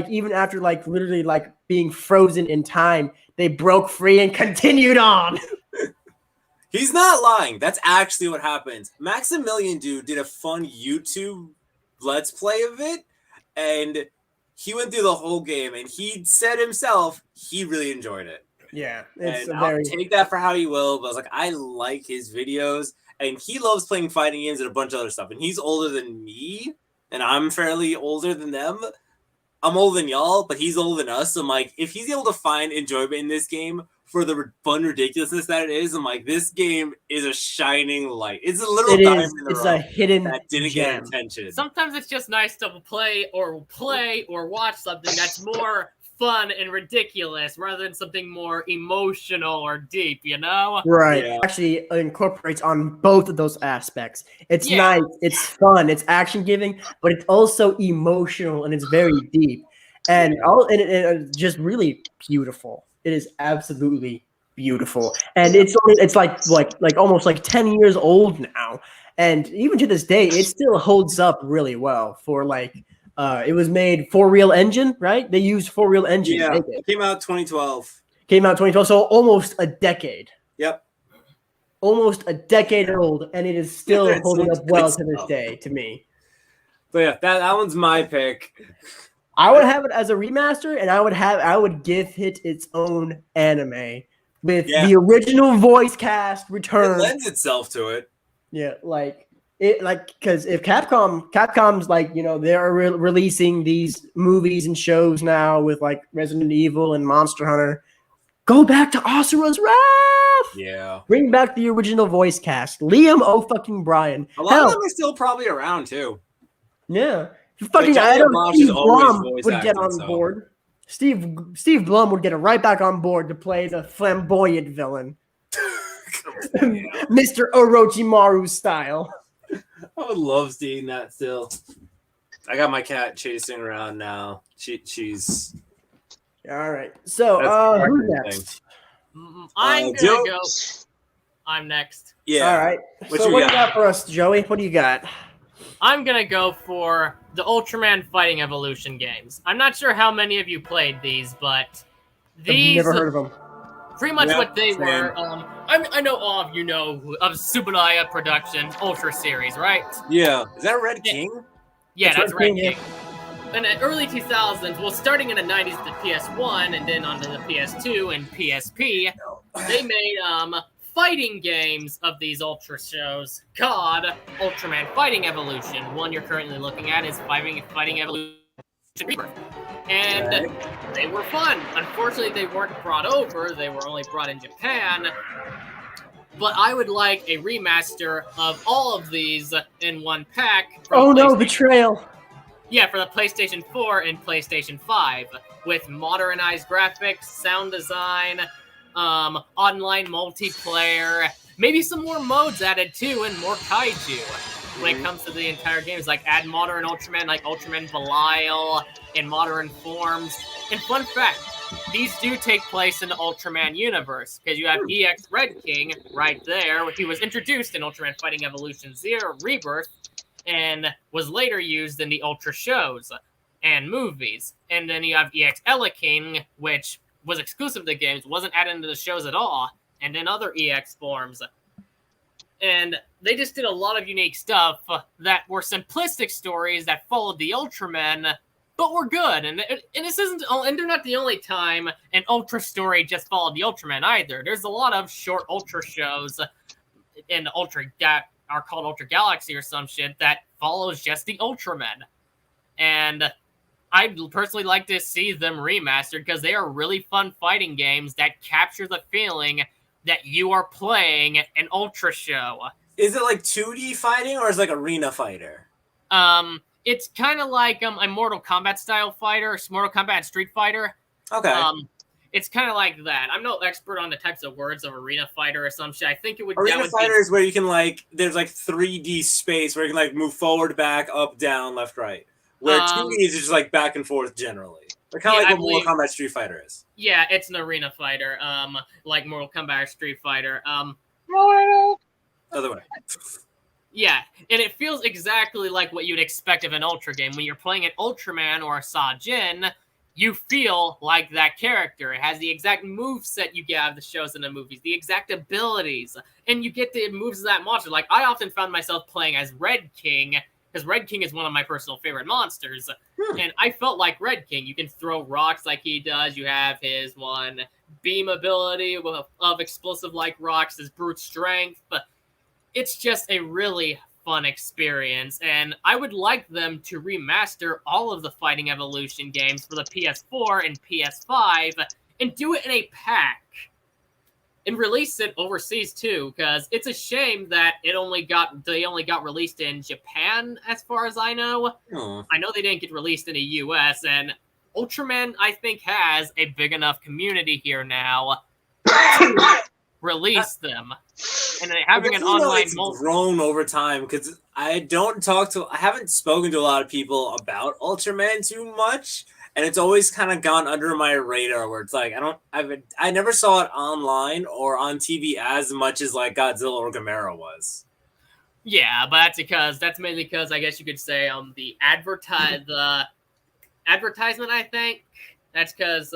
even after literally being frozen in time, they broke free and continued on. He's not lying. That's actually what happens. Maximilian Dude did a fun YouTube Let's Play of it, and he went through the whole game, and he said himself he really enjoyed it. Yeah, I'll take that for how he will, but I was like, I like his videos, and he loves playing fighting games and a bunch of other stuff, and he's older than me, and I'm fairly older than them. I'm older than y'all, but he's older than us. So I'm like, if he's able to find enjoyment in this game for the fun ridiculousness that it is, I'm like, this game is a shining light. It's a literal diamond in the rough. It's a hidden that didn't gem. get attention. Sometimes it's just nice to play or watch something that's more fun and ridiculous rather than something more emotional or deep, you know? Right. Yeah. Actually incorporates on both of those aspects. It's nice, it's fun, it's action giving, but it's also emotional and it's very deep. And it's just really beautiful. It is absolutely beautiful. And it's almost like 10 years old now. And even to this day, it still holds up really well for it was made for Real Engine, right? They used for Real Engine. Yeah, it came out 2012. So almost a decade. Yep. Almost a decade old, and it is still holding up well to this day to me. But yeah, that one's my pick. I would have it as a remaster, and I would give it its own anime with the original voice cast return. It lends itself to it. Yeah, because if Capcom's they're releasing these movies and shows now with Resident Evil and Monster Hunter, go back to Asura's Wrath. Yeah, bring back the original voice cast. Liam O'Brien. A lot of them are still probably around too. Yeah, I know Steve Blum would get on board. Steve Blum would get right back on board to play the flamboyant villain, Mr. Orochimaru style. I would love seeing that still. I got my cat chasing around now. She's all right. So who's next? I'm gonna go. I'm next. Yeah. All right. What do you got for us, Joey? What do you got? I'm gonna go for the Ultraman Fighting Evolution games. I'm not sure how many of you played these, but these I've never heard of them. Pretty much what they were. I know all of you know of Subanaya Production Ultra Series, right? Yeah. Is that Red King? Yeah, that's Red King. In the early 2000s, well, starting in the 90s, the PS1, and then onto the PS2 and PSP, they made fighting games of these Ultra shows called Ultraman Fighting Evolution. One you're currently looking at is Fighting Evolution Rebirth. And they were fun. Unfortunately, they weren't brought over. They were only brought in Japan. But I would like a remaster of all of these in one pack. Oh no, betrayal. Yeah, for the PlayStation 4 and PlayStation 5. With modernized graphics, sound design, online multiplayer, maybe some more modes added too, and more kaiju. When it comes to the entire game, it's add modern Ultraman, like Ultraman Belial, in modern forms. And fun fact, these do take place in the Ultraman universe, because you have EX Red King right there. He was introduced in Ultraman Fighting Evolution 0 Rebirth, and was later used in the Ultra shows and movies. And then you have EX Ella King, which was exclusive to the games, wasn't added into the shows at all, and then other EX forms. And they just did a lot of unique stuff that were simplistic stories that followed the Ultramen, but were good. And this isn't, and they're not the only time an Ultra story just followed the Ultramen either. There's a lot of short Ultra shows in are called Ultra Galaxy or some shit that follows just the Ultramen. And I'd personally like to see them remastered because they are really fun fighting games that capture the feeling that you are playing an Ultra show. Is it 2D fighting or is it arena fighter? It's kind of like a Mortal Kombat style fighter, Mortal Kombat Street Fighter. Okay. It's kind of like that. I'm no expert on the types of words of arena fighter or some shit. I think it would. Arena fighter is where you can there's 3D space where you can move forward, back, up, down, left, right. Where 2D is just back and forth generally. They're kind of like what Mortal Kombat Street Fighter is. Yeah, it's an arena fighter. Like Mortal Kombat Street Fighter. Other way. Yeah, and it feels exactly like what you'd expect of an Ultra game. When you're playing an Ultraman or a Saiyajin, you feel like that character. It has the exact moveset you get out of the shows and the movies, the exact abilities, and you get the moves of that monster. Like, I often found myself playing as Red King, because Red King is one of my personal favorite monsters, and I felt like Red King. You can throw rocks like he does. You have his one beam ability of explosive-like rocks, his brute strength, but it's just a really fun experience, and I would like them to remaster all of the Fighting Evolution games for the PS4 and PS5 and do it in a pack and release it overseas too, because it's a shame that they only got released in Japan, as far as I know. I know they didn't get released in the US, and Ultraman, I think, has a big enough community here now to release them. And then having an online grown over time, because I haven't spoken to a lot of people about Ultraman too much, and it's always kind of gone under my radar, where it's I never saw it online or on TV as much as Godzilla or Gamera was. Yeah, but that's mainly because I guess you could say the advertisement, I think. That's because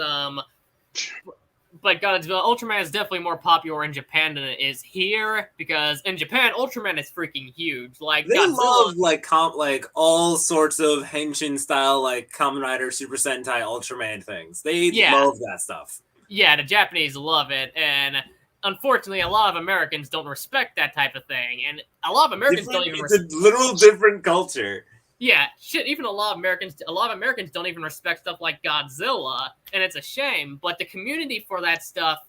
but Godzilla, Ultraman is definitely more popular in Japan than it is here, because in Japan, Ultraman is freaking huge. Like, they Godzilla, love all sorts of Henshin style, Kamen Rider, Super Sentai, Ultraman things. They love that stuff. Yeah, the Japanese love it, and unfortunately, a lot of Americans don't respect that type of thing, and a lot of Americans don't even. It's a literal different culture. Yeah, shit, even a lot of Americans don't even respect stuff like Godzilla, and it's a shame, but the community for that stuff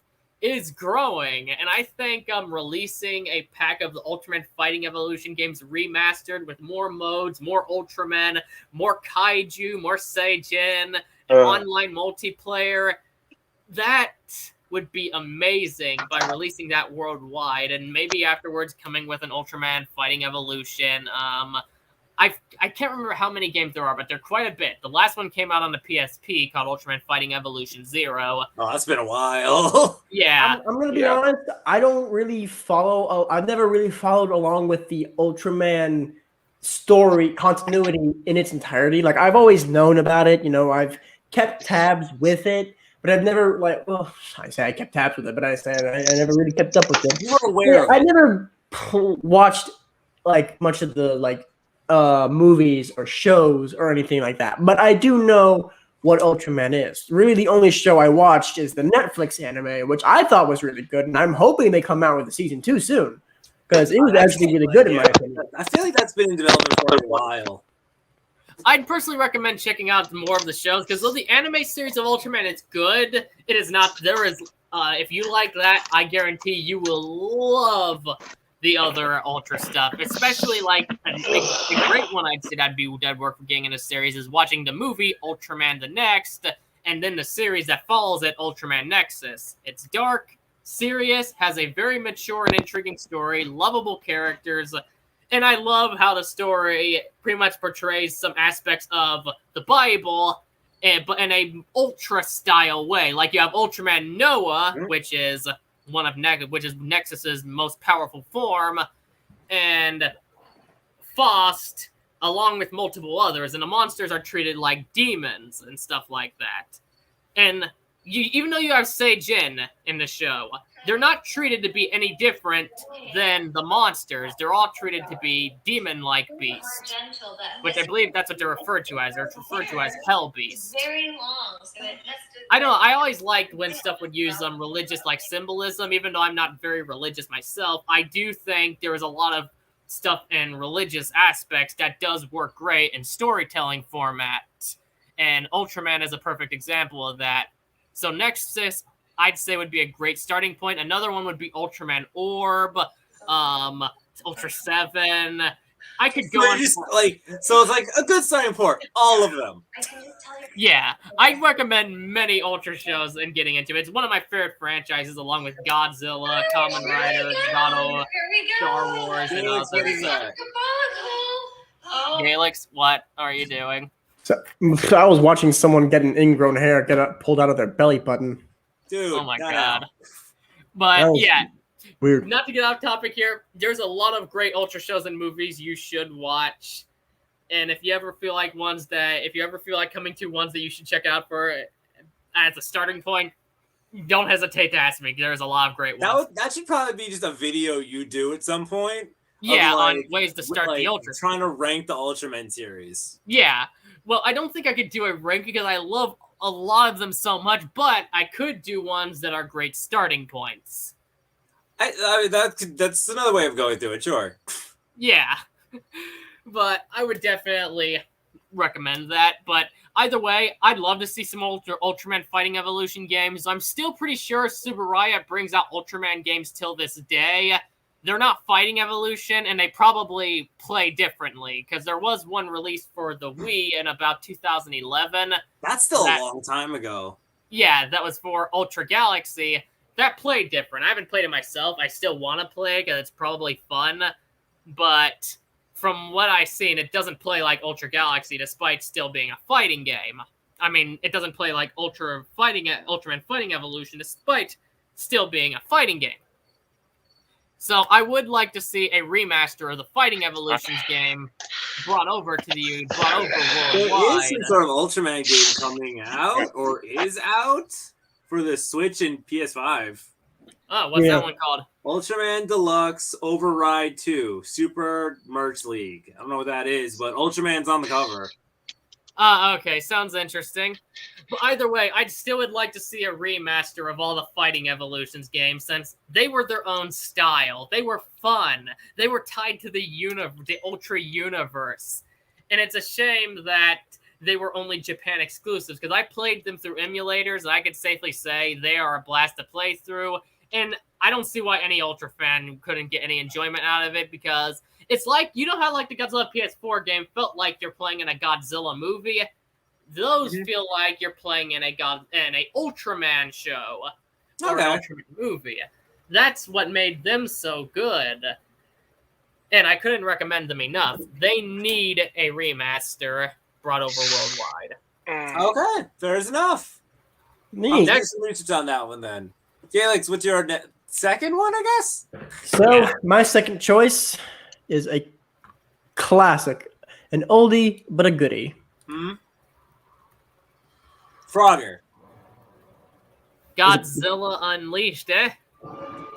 is growing, and I think releasing a pack of the Ultraman Fighting Evolution games remastered with more modes, more Ultraman, more Kaiju, more Saiyan, and online multiplayer, that would be amazing by releasing that worldwide, and maybe afterwards coming with an Ultraman Fighting Evolution. I can't remember how many games there are, but they're quite a bit. The last one came out on the PSP called Ultraman Fighting Evolution 0. Oh, that's been a while. Yeah. I'm going to be honest. I don't really follow. I've never really followed along with the Ultraman story continuity in its entirety. I've always known about it. I've kept tabs with it, but I've never I say I kept tabs with it, but I never really kept up with it. You were aware of it. I never watched much of the movies or shows or anything like that. But I do know what Ultraman is. Really, the only show I watched is the Netflix anime, which I thought was really good, and I'm hoping they come out with a season 2 soon, because it was actually really good in my opinion. I feel like that's been in development for a while. I'd personally recommend checking out more of the shows, because though the anime series of Ultraman is good, it is not. There is, if you like that, I guarantee you will love the other Ultra stuff, especially a great one I'd say that'd work for getting in a series is watching the movie Ultraman the Next, and then the series that follows it, Ultraman Nexus. It's dark, serious, has a very mature and intriguing story, lovable characters, and I love how the story pretty much portrays some aspects of the Bible, but in a Ultra style way. Like you have Ultraman Noah, which is Nexus's most powerful form, and Faust, along with multiple others, and the monsters are treated like demons and stuff like that. And even though you have Saiyan in the show, they're not treated to be any different than the monsters. They're all treated to be demon-like beasts, which I believe that's what they're referred to as. They're referred to as hell beasts. Very long, so it has to. I know. I always liked when stuff would use religious symbolism, even though I'm not very religious myself. I do think there is a lot of stuff in religious aspects that does work great in storytelling formats, and Ultraman is a perfect example of that. So Nexus, I'd say, would be a great starting point. Another one would be Ultraman Orb, Ultra 7, I could go on. So it's like a good starting point. All of them. Yeah, I recommend many Ultra shows and getting into it. It's one of my favorite franchises, along with Godzilla, Kamen Rider, God, Star Wars, and Galix, what is others. that? Galix, what are you doing? So I was watching someone get an ingrown hair pulled out of their belly button. Dude, Oh my no. god. But yeah, Weird. not to get off topic here, there's a lot of great Ultra shows and movies you should watch. And if you ever feel like coming to ones that you should check out for as a starting point, don't hesitate to ask me. There's a lot of great ones. That should probably be just a video you do at some point. Yeah, like, on ways to start the Ultra. Trying to rank the Ultraman series. Yeah. Well, I don't think I could do a rank because I love a lot of them so much, but I could do ones that are great starting points. I mean, that's another way of going through it, sure. Yeah. But I would definitely recommend that. But either way, I'd love to see some Ultraman Fighting Evolution games. I'm still pretty sure Subaraya brings out Ultraman games till this day. They're not Fighting Evolution, and they probably play differently, because there was one released for the Wii in about 2011. That's still a long time ago. Yeah, that was for Ultra Galaxy. That played different. I haven't played it myself. I still want to play, because it's probably fun. But from what I've seen, it doesn't play like Ultra Galaxy, despite still being a fighting game. I mean, it doesn't play like Ultraman Fighting Evolution, despite still being a fighting game. So I would like to see a remaster of the Fighting Evolutions game brought over worldwide. There is some sort of Ultraman game coming out, or is out, for the Switch and PS5. Oh, what's that one called? Ultraman Deluxe Override 2 Super Merch League. I don't know what that is, but Ultraman's on the cover. Okay, sounds interesting. But either way, I still would like to see a remaster of all the Fighting Evolutions games, since they were their own style. They were fun. They were tied to the Ultra universe. And it's a shame that they were only Japan exclusives, because I played them through emulators, and I could safely say they are a blast to play through. And I don't see why any Ultra fan couldn't get any enjoyment out of it, because it's like, you know how like the Godzilla PS4 game felt like you're playing in a Godzilla movie? Those feel like you're playing in a Ultraman show or an Ultraman movie. That's what made them so good. And I couldn't recommend them enough. They need a remaster brought over worldwide. Okay, fair's enough. Me. Next research on that one then. Galix, what's your second one, I guess? So my second choice is a classic, an oldie but a goodie. Frogger. Godzilla Unleashed, eh?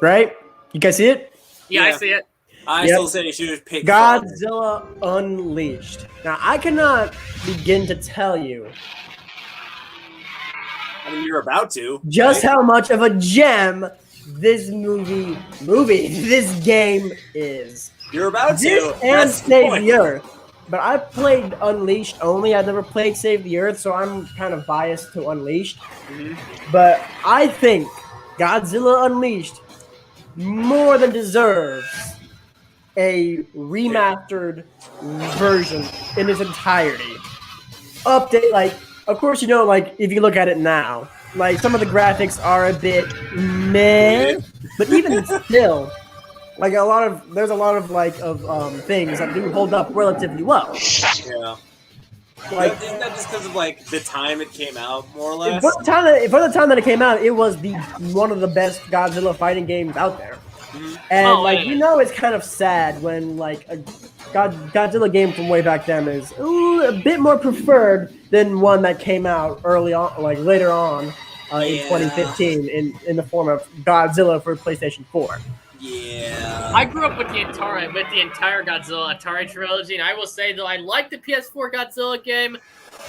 Right? You guys see it? Yeah, I see it. I still say you should have picked Godzilla Unleashed. Now, I cannot begin to tell you I mean, you're about to. just how much of a gem this this game is. You're about to. And Save the Earth. But I played Unleashed only. I never played Save the Earth, so I'm kind of biased to Unleashed. But I think Godzilla Unleashed more than deserves a remastered version in its entirety. Update, like, of course, you know, like, if you look at it now, like, some of the graphics are a bit meh, but even still, like, there's a lot of things that do hold up relatively well. Yeah. Like, isn't that just because of, like, the time it came out, more or less? For the time that it came out, it was one of the best Godzilla fighting games out there. And, you know, it's kind of sad when, like, a Godzilla game from way back then is a bit more preferred than one that came out early on, like, later on in 2015 in the form of Godzilla for PlayStation 4. Yeah. I grew up with the entire Godzilla Atari trilogy, and I will say, though, I like the PS4 Godzilla game.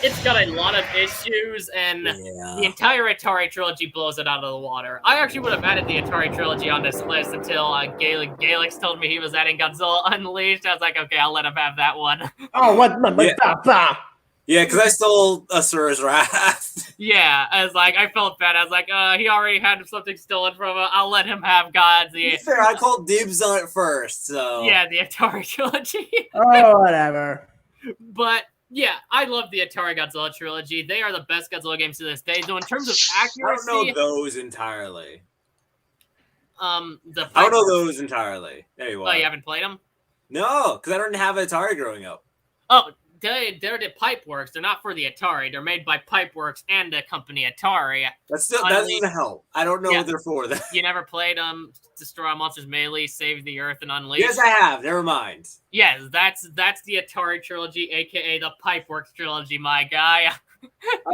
It's got a lot of issues, and the entire Atari trilogy blows it out of the water. I actually would have added the Atari trilogy on this list until Galix told me he was adding Godzilla Unleashed. I was like, okay, I'll let him have that one. Oh, what? Yeah, because I stole Asura's Wrath. Yeah, I was like, I felt bad. I was like, he already had something stolen from him. I'll let him have Gods. Fair, I called dibs on it first, so Yeah, the Atari trilogy. Oh, whatever. But yeah, I love the Atari Godzilla trilogy. They are the best Godzilla games to this day. So in terms of accuracy, I don't know those entirely. I don't know those entirely. There you Oh, are. you haven't played them? No, because I didn't have an Atari growing up. Oh, they're the Pipeworks. They're not for the Atari. They're made by Pipeworks and the company Atari. That doesn't help. I don't know what they're for. You never played Destroy All Monsters Melee, Save the Earth, and Unleash? Yes, I have. Never mind. Yes, that's the Atari trilogy, aka the Pipeworks trilogy, my guy.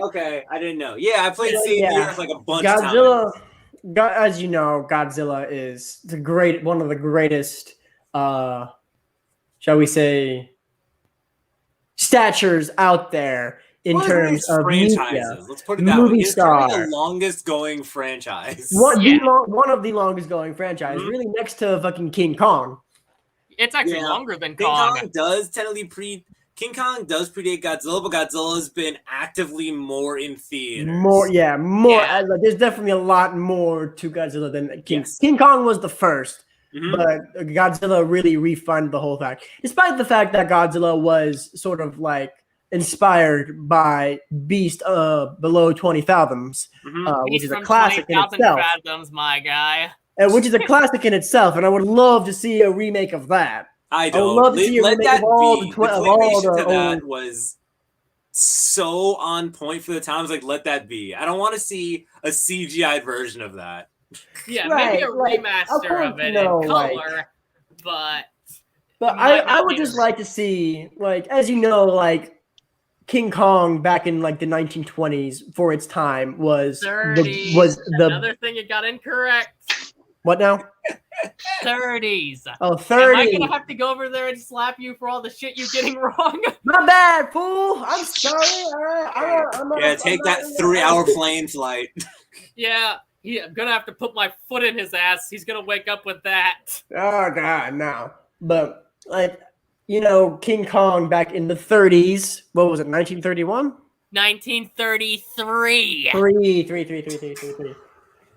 Okay, I didn't know. Yeah, I played Save the Earth like a bunch of Godzilla, times. as you know, Godzilla is one of the greatest, shall we say, statures out there in terms of franchises. media. Let's put it that way. It's star. the longest going franchise. One of the longest going franchise, really next to fucking King Kong. It's actually longer than King Kong. Kong does technically King Kong does predate Godzilla, but Godzilla's been actively more in theaters. There's definitely a lot more to Godzilla than King. Yes. King Kong was the first. But Godzilla really refined the whole fact. Despite the fact that Godzilla was sort of like inspired by Beast Below 20 Fathoms, which is a classic in itself. Fathoms, my guy. Which is a classic in itself, and I would love to see a remake of that. I don't. would love to see a remake of all the that was so on point for the times. Like, let that be. I don't want to see a CGI version of that. Yeah, maybe a remaster of it in color, but I would just like to see, like, as you know, like King Kong back in like the 1920s for its time was another thing you got incorrect. What now? 30s. Oh, 30s. Am I gonna have to go over there and slap you for all the shit you're getting wrong? My bad, fool. I'm sorry. Take that 3-hour plane flight. Yeah. I'm gonna have to put my foot in his ass. He's gonna wake up with that. Oh God, no. But like, you know, King Kong back in the 30s. What was it? 1931? 1933. Three.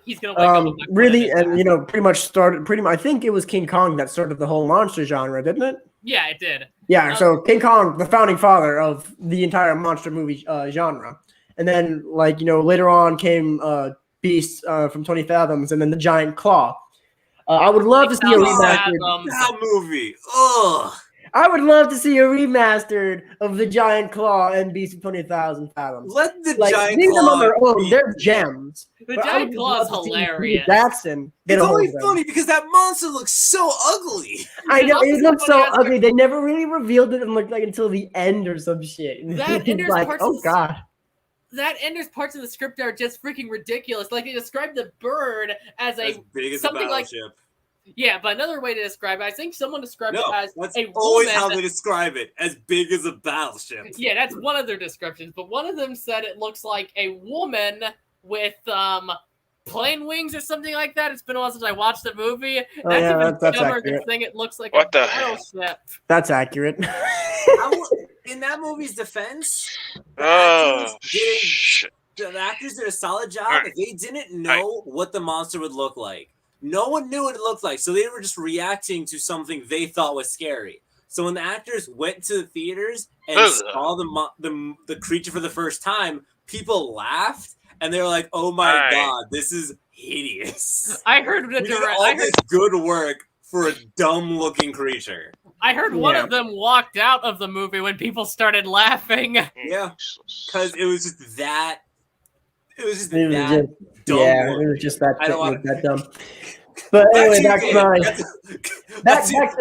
He's gonna wake up with my really, and you know, pretty much. I think it was King Kong that started the whole monster genre, didn't it? Yeah, it did. Yeah. So King Kong, the founding father of the entire monster movie genre, and then like later on came Beast from 20 Fathoms, and then the Giant Claw. I would love to see a remastered. That movie. Ugh. I would love to see a remastered of the Giant Claw and Beast of 20,000 Fathoms. Let the Giant leave Claw them on their own. They're gems. The Giant Claw is hilarious. Jackson. It's only funny because that monster looks so ugly. I know, it looks so ugly. They never really revealed it until the end or some shit. That and like, oh God. That and there's parts of the script that are just freaking ridiculous. Like they described the bird as big as something a battleship. Yeah, but another way to describe it, I think someone described it as that's a always woman. how they describe it, as big as a battleship. Yeah, that's one of their descriptions. But one of them said it looks like a woman with plane wings or something like that. It's been a while since I watched the movie. That's dumber than saying it looks like a battleship. That's accurate. In that movie's defense, Oh, the actors did a solid job. They didn't know what the monster would look like. No one knew what it looked like, so they were just reacting to something they thought was scary. So when the actors went to the theaters and saw the creature for the first time, people laughed and they were like, "Oh my God, this is hideous!" I heard this good work for a dumb-looking creature. I heard one of them walked out of the movie when people started laughing. Yeah, because it was just that. It was just dumb. Yeah, it was just that dumb. But anyway, back to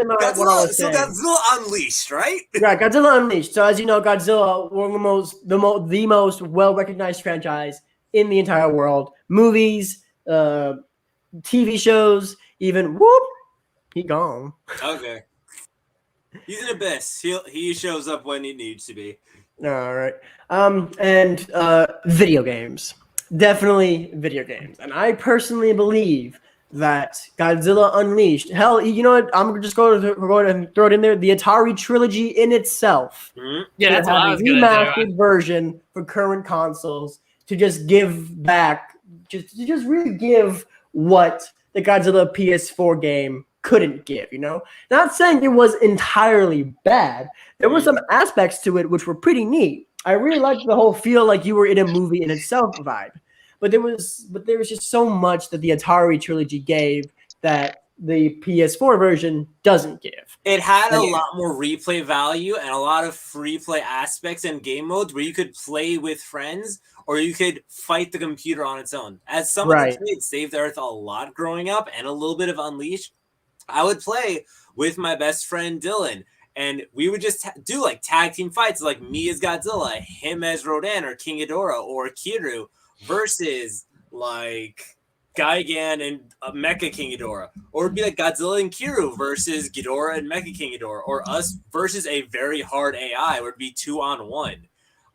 what I was saying. So Godzilla Unleashed, right? Right, Godzilla Unleashed. So as you know, Godzilla, one of the most well-recognized franchise in the entire world. Movies, TV shows, even he gone. Okay. He's an abyss. He shows up when he needs to be. All right. And video games. Definitely video games. And I personally believe that Godzilla Unleashed, hell, you know what? I'm just going to go ahead and throw it in there. The Atari trilogy in itself. Yeah, that's what I was going to do. Remastered version for current consoles to just give back, just really give what the Godzilla PS4 game couldn't give, you know? Not saying it was entirely bad. There were some aspects to it which were pretty neat. I really liked the whole feel like you were in a movie in itself vibe. But there was just so much that the Atari trilogy gave that the PS4 version doesn't give. It had a lot more replay value and a lot of free play aspects and game modes where you could play with friends or you could fight the computer on its own. As someone who played Save the Earth a lot growing up and a little bit of Unleashed, I would play with my best friend Dylan. And we would just do like tag team fights, like me as Godzilla, him as Rodan or King Ghidorah or Kiryu versus like Gigan and Mecha King Ghidorah. Or it'd be like Godzilla and Kiryu versus Ghidorah and Mecha King Ghidorah. Or us versus a very hard AI where it'd be 2-on-1.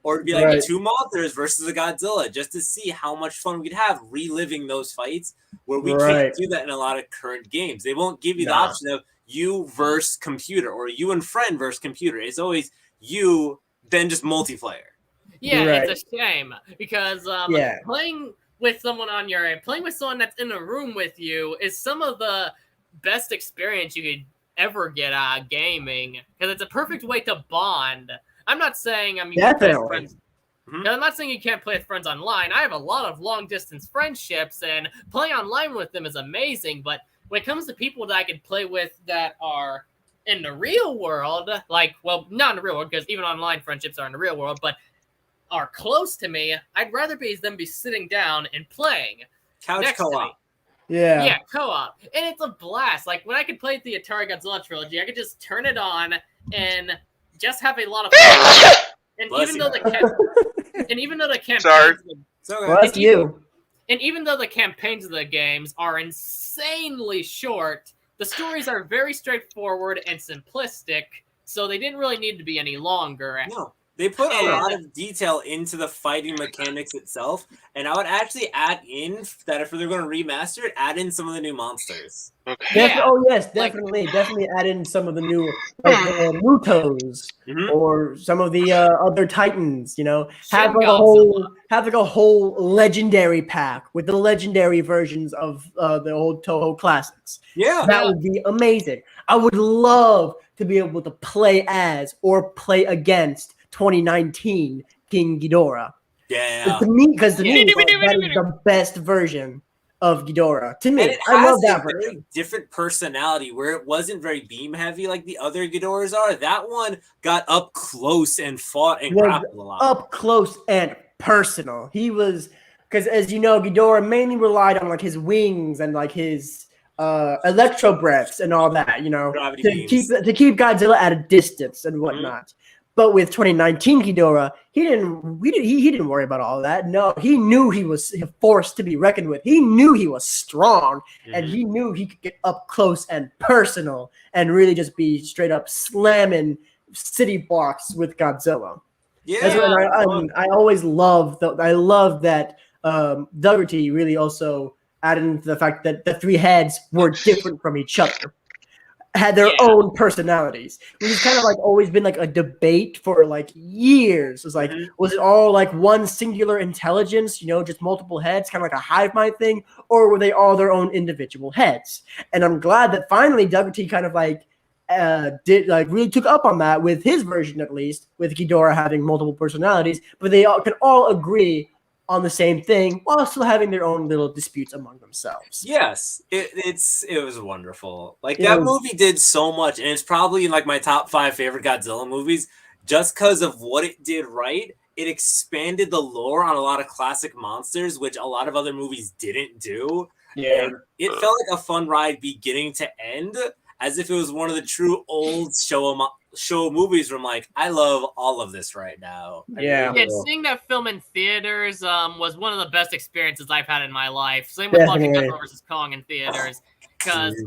Or it'd be like two monsters versus a Godzilla, just to see how much fun we could have reliving those fights where we can't do that in a lot of current games. They won't give you the option of you versus computer or you and friend versus computer. It's always you, then just multiplayer. Yeah, it's a shame because playing with someone that's in a room with you is some of the best experience you could ever get out of gaming because it's a perfect way to bond. I'm not saying I'm friends. I'm not saying you can't play with friends online. I have a lot of long distance friendships, and playing online with them is amazing. But when it comes to people that I can play with that are in the real world, like, well, not in the real world because even online friendships are in the real world, but are close to me, I'd rather be sitting down and playing. Couch co-op. Yeah, co-op. And it's a blast. Like, when I could play the Atari Godzilla trilogy, I could just turn it on and just have a lot of fun. And even though the campaigns of the games are insanely short, the stories are very straightforward and simplistic, so they didn't really need to be any longer. No. They put a lot of detail into the fighting mechanics itself, and I would actually add in that if they're going to remaster it, add in some of the new monsters. Okay. Definitely add in some of the new Mutos or some of the other Titans. You know, have like a whole legendary pack with the legendary versions of the old Toho classics. Yeah, that would be amazing. I would love to be able to play as or play against 2019 King Ghidorah. Yeah. To me, that is the best version of Ghidorah. To me, I love that version. Very different personality where it wasn't very beam heavy like the other Ghidorahs are. That one got up close and fought and grappled a lot. Up close and personal. He was, because as you know, Ghidorah mainly relied on like his wings and like his electro breaths and all that, you know, to keep Godzilla at a distance and whatnot. But with 2019 Ghidorah, he didn't worry about all that. No, he knew he was a force to be reckoned with. He knew he was strong, and he knew he could get up close and personal and really just be straight up slamming city blocks with Godzilla. Yeah, I always love that Dougherty really also added into the fact that the three heads were different from each other. Had their own personalities, which has kind of like always been like a debate for like years. It was like, was it all like one singular intelligence, you know, just multiple heads, kind of like a hive mind thing, or were they all their own individual heads? And I'm glad that finally Dougherty kind of like really took up on that with his version, at least, with Ghidorah having multiple personalities, but they can all agree on the same thing while still having their own little disputes among themselves. Yes, it was wonderful. Like that movie did so much, and it's probably in like my top 5 favorite Godzilla movies just because of what it did right. It expanded the lore on a lot of classic monsters, which a lot of other movies didn't do. Yeah, and it felt like a fun ride beginning to end, as if it was one of the true old show movies where I'm like, I love all of this right now. Yeah, seeing that film in theaters was one of the best experiences I've had in my life. Same with watching Godzilla vs. Kong in theaters, because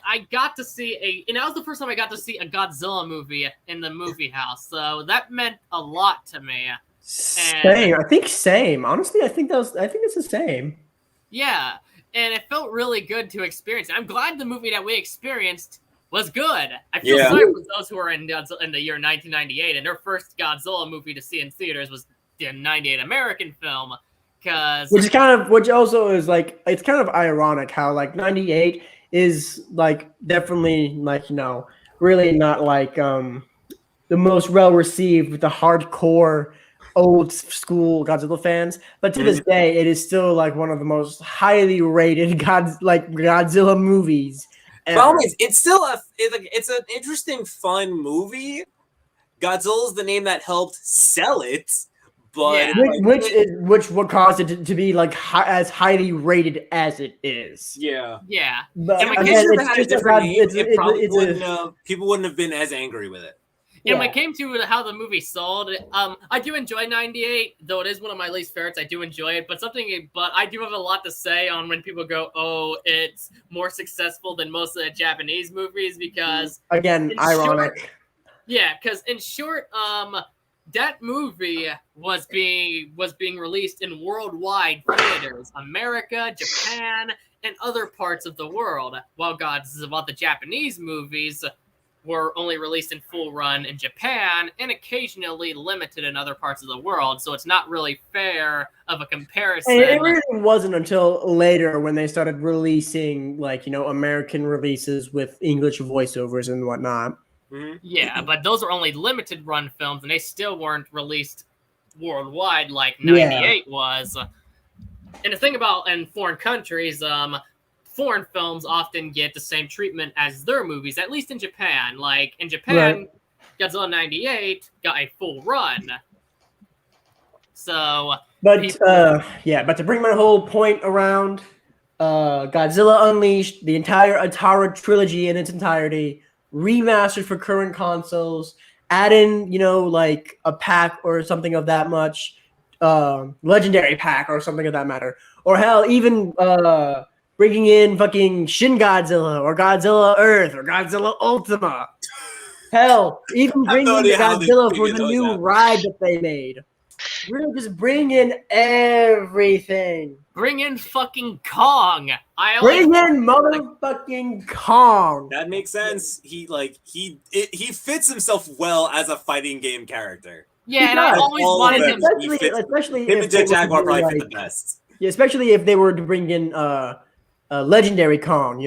I got to see and that was the first time I got to see a Godzilla movie in the movie house, so that meant a lot to me. Same. Honestly, I think it's the same. Yeah, and it felt really good to experience. I'm glad the movie that we experienced was good. I feel sorry for those who are in the year 1998 and their first Godzilla movie to see in theaters was the 98 American film. Which also is like, it's kind of ironic how like 98 is like definitely like, really not like the most well received with the hardcore old school Godzilla fans, but to this day it is still like one of the most highly rated Godzilla movies ever. Problem is, it's still it's an interesting, fun movie. Godzilla's the name that helped sell it. But which would cause it to be like as highly rated as it is. Yeah. But and again, people wouldn't have been as angry with it. And when it came to how the movie sold, I do enjoy 98, though it is one of my least favorites. I do enjoy it, but I do have a lot to say on when people go, "Oh, it's more successful than most of the Japanese movies," because again, ironic. Because in short, that movie was being released in worldwide theaters, America, Japan, and other parts of the world, while the Japanese movies were only released in full run in Japan and occasionally limited in other parts of the world. So it's not really fair of a comparison. And it really wasn't until later when they started releasing American releases with English voiceovers and whatnot. Yeah, but those are only limited run films, and they still weren't released worldwide like 98 was. And the thing about in foreign countries, foreign films often get the same treatment as their movies, at least in Japan. Like in Japan, Godzilla 98 got a full run. So, but to bring my whole point around, Godzilla Unleashed, the entire Atara trilogy in its entirety, remastered for current consoles, add in, like a pack or something of that much, legendary pack or something of that matter, or hell, even bringing in fucking Shin Godzilla or Godzilla Earth or Godzilla Ultima. Hell, even bringing in Godzilla for the new ride that they made. Really just bring in everything. Bring in fucking Kong. Bring in motherfucking Kong. That makes sense. He fits himself well as a fighting game character. Yeah, and I always wanted him. Especially him and Jet Jaguar probably fit the best. Yeah, especially if they were to bring in legendary Kong,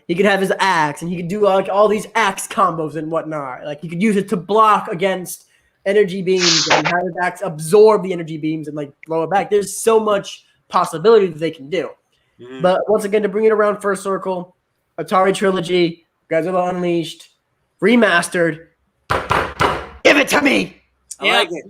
he could have his axe and he could do all these axe combos and whatnot. Like he could use it to block against energy beams and have his axe absorb the energy beams and blow it back. There's so much possibility that they can do. But once again, to bring it around first circle, Atari trilogy, Godzilla Unleashed, remastered. Give it to me. I like it.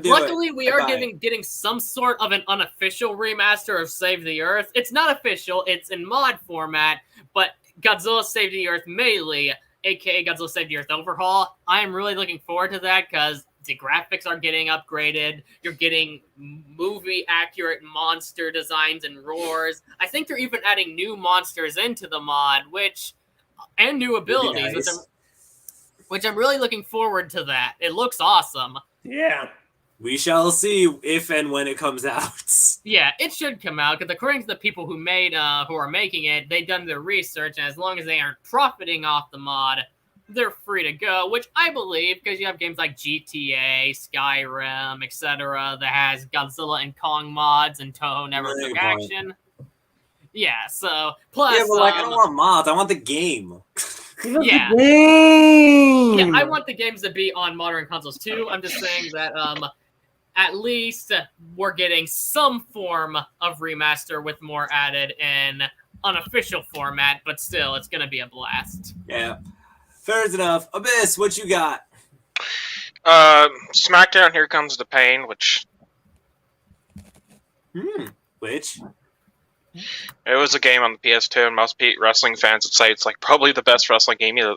Luckily, we are getting some sort of an unofficial remaster of Save the Earth. It's not official. It's in mod format, but Godzilla Save the Earth Melee, aka Godzilla Save the Earth Overhaul, I am really looking forward to that because the graphics are getting upgraded. You're getting movie-accurate monster designs and roars. I think they're even adding new monsters into the mod, and new abilities, which I'm really looking forward to that. It looks awesome. Yeah. We shall see if and when it comes out. Yeah, it should come out, because according to the people who are making it, they've done their research, and as long as they aren't profiting off the mod, they're free to go, which I believe, because you have games like GTA, Skyrim, etc., that has Godzilla and Kong mods, and Toho never took action. Yeah, so, plus... Yeah, but I don't want mods, I want the game. Yeah, I want the games to be on modern consoles, too. I'm just saying that, at least we're getting some form of remaster with more added in unofficial format, but still, it's going to be a blast. Yeah. Fair enough. Abyss, what you got? SmackDown Here Comes the Pain, which... Which? It was a game on the PS2, and most wrestling fans would say it's probably the best wrestling game you...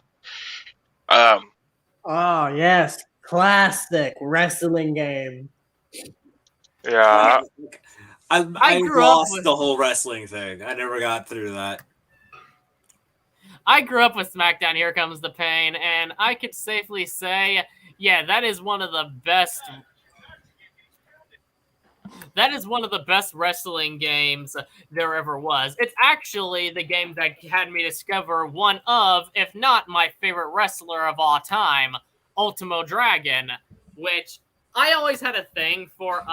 Oh, yes. Classic wrestling game. Yeah. I lost the whole wrestling thing. I never got through that. I grew up with SmackDown Here Comes the Pain, and I could safely say, that is one of the best... That is one of the best wrestling games there ever was. It's actually the game that had me discover one of, if not my favorite wrestler of all time, Ultimo Dragon, which I always had a thing for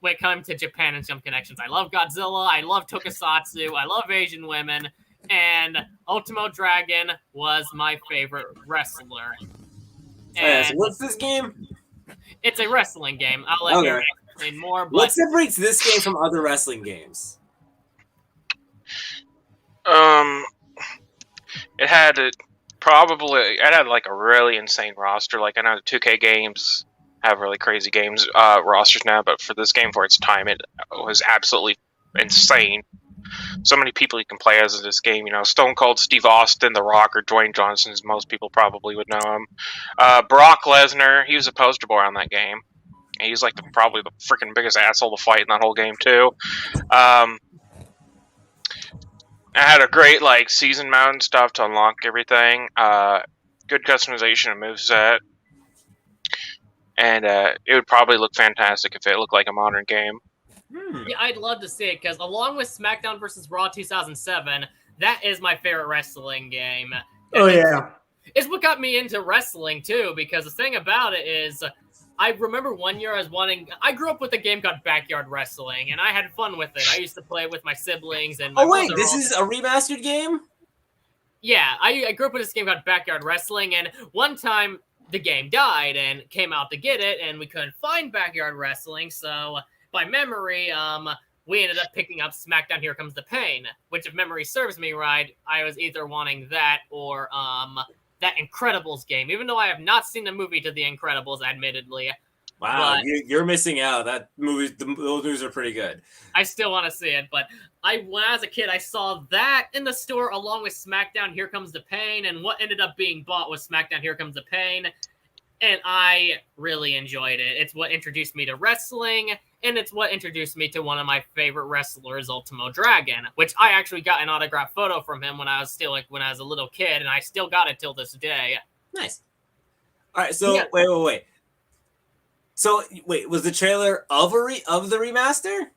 when it comes to Japan and some connections. I love Godzilla, I love Tokusatsu, I love Asian women, and Ultimo Dragon was my favorite wrestler. And so what's this game? It's a wrestling game. I'll let you explain more. But what separates this game from other wrestling games? It had like a really insane roster. Like I know the 2K games have really crazy games rosters now, but for this game, for its time, it was absolutely insane. So many people you can play as in this game. You know, Stone Cold Steve Austin, The Rock, or Dwayne Johnson, as most people probably would know him. Brock Lesnar, he was a poster boy on that game. He's like probably the freaking biggest asshole to fight in that whole game too. I had a great like season mode and stuff to unlock everything. Good customization of moveset. And it would probably look fantastic if it looked like a modern game. Yeah, I'd love to see it, because along with SmackDown vs. Raw 2007, that is my favorite wrestling game. Oh, yeah. It's what got me into wrestling, too, because the thing about it is, I remember one year I grew up with a game called Backyard Wrestling, and I had fun with it. I used to play with my siblings. And oh, wait, this is a remastered game? Yeah, I grew up with this game called Backyard Wrestling, and one time the game died and came out to get it, and we couldn't find Backyard Wrestling, so by memory, we ended up picking up SmackDown Here Comes the Pain, which, if memory serves me right, I was either wanting that or that Incredibles game, even though I have not seen the movie to The Incredibles, admittedly. Wow, you're missing out. That movie, those movies are pretty good. I still want to see it, but when I was a kid, I saw that in the store along with SmackDown Here Comes the Pain, and what ended up being bought was SmackDown Here Comes the Pain, and I really enjoyed it. It's what introduced me to wrestling, and it's what introduced me to one of my favorite wrestlers, Ultimo Dragon, which I actually got an autographed photo from him when I was a little kid, and I still got it till this day. Nice. All right, so wait. So wait, was the trailer of the remaster?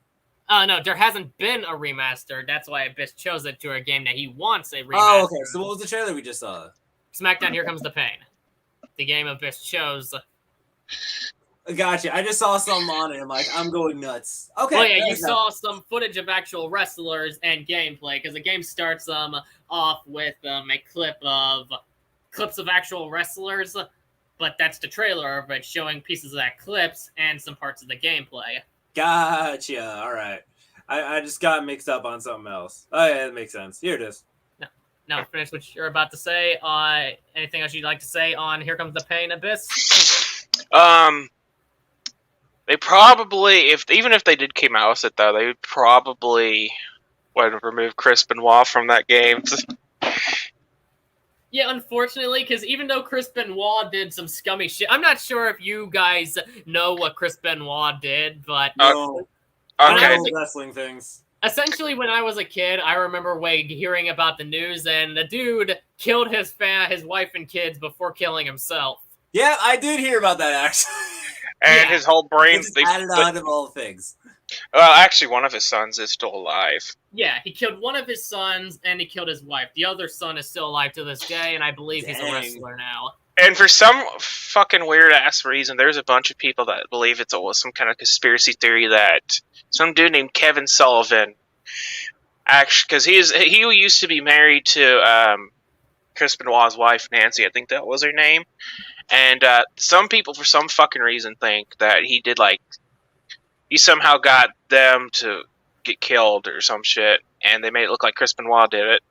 No, there hasn't been a remaster. That's why Abyss chose it to a game that he wants a remaster. Oh, okay. So what was the trailer we just saw? SmackDown Here Comes the Pain. The game Abyss chose. Gotcha. I just saw something on it. I'm like, I'm going nuts. Okay. Well, yeah, you saw some footage of actual wrestlers and gameplay, because the game starts off with a clips of actual wrestlers, but that's the trailer of it, showing pieces of that clips and some parts of the gameplay. Gotcha. All right. I just got mixed up on something else. Oh, yeah, that makes sense. Here it is. Now, finish what you're about to say. Anything else you'd like to say on Here Comes the Pain, Abyss? They probably, even if they did come out with it, though, they would probably would remove Chris Benoit from that game. Yeah, unfortunately, because even though Chris Benoit did some scummy shit, I'm not sure if you guys know what Chris Benoit did, but no. Okay. Wrestling things. Essentially, when I was a kid, I remember hearing about the news, and the dude killed his wife and kids before killing himself. Yeah, I did hear about that, actually. And his whole brain... They added on of all things. Well, actually, one of his sons is still alive. Yeah, he killed one of his sons, and he killed his wife. The other son is still alive to this day, and I believe he's a wrestler now. And for some fucking weird-ass reason, there's a bunch of people that believe it was some kind of conspiracy theory that some dude named Kevin Sullivan, actually, because he used to be married to Chris Benoit's wife, Nancy, I think that was her name. And some people, for some fucking reason, think that he somehow got them to get killed or some shit, and they made it look like Chris Benoit did it,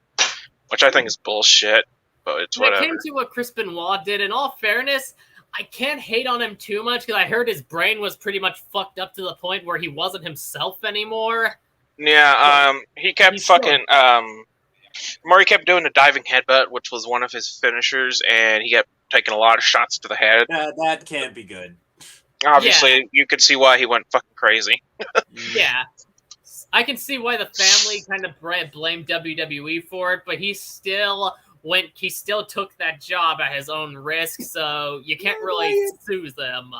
which I think is bullshit, but it's whatever. When it came to what Chris Benoit did, in all fairness, I can't hate on him too much, because I heard his brain was pretty much fucked up to the point where he wasn't himself anymore. Yeah, he kept fucking... Murray kept doing the diving headbutt, which was one of his finishers, and he kept taking a lot of shots to the head. That can't be good. Obviously, you could see why he went fucking crazy. Yeah. I can see why the family kind of blamed WWE for it, but he still took that job at his own risk, so you can't really sue them.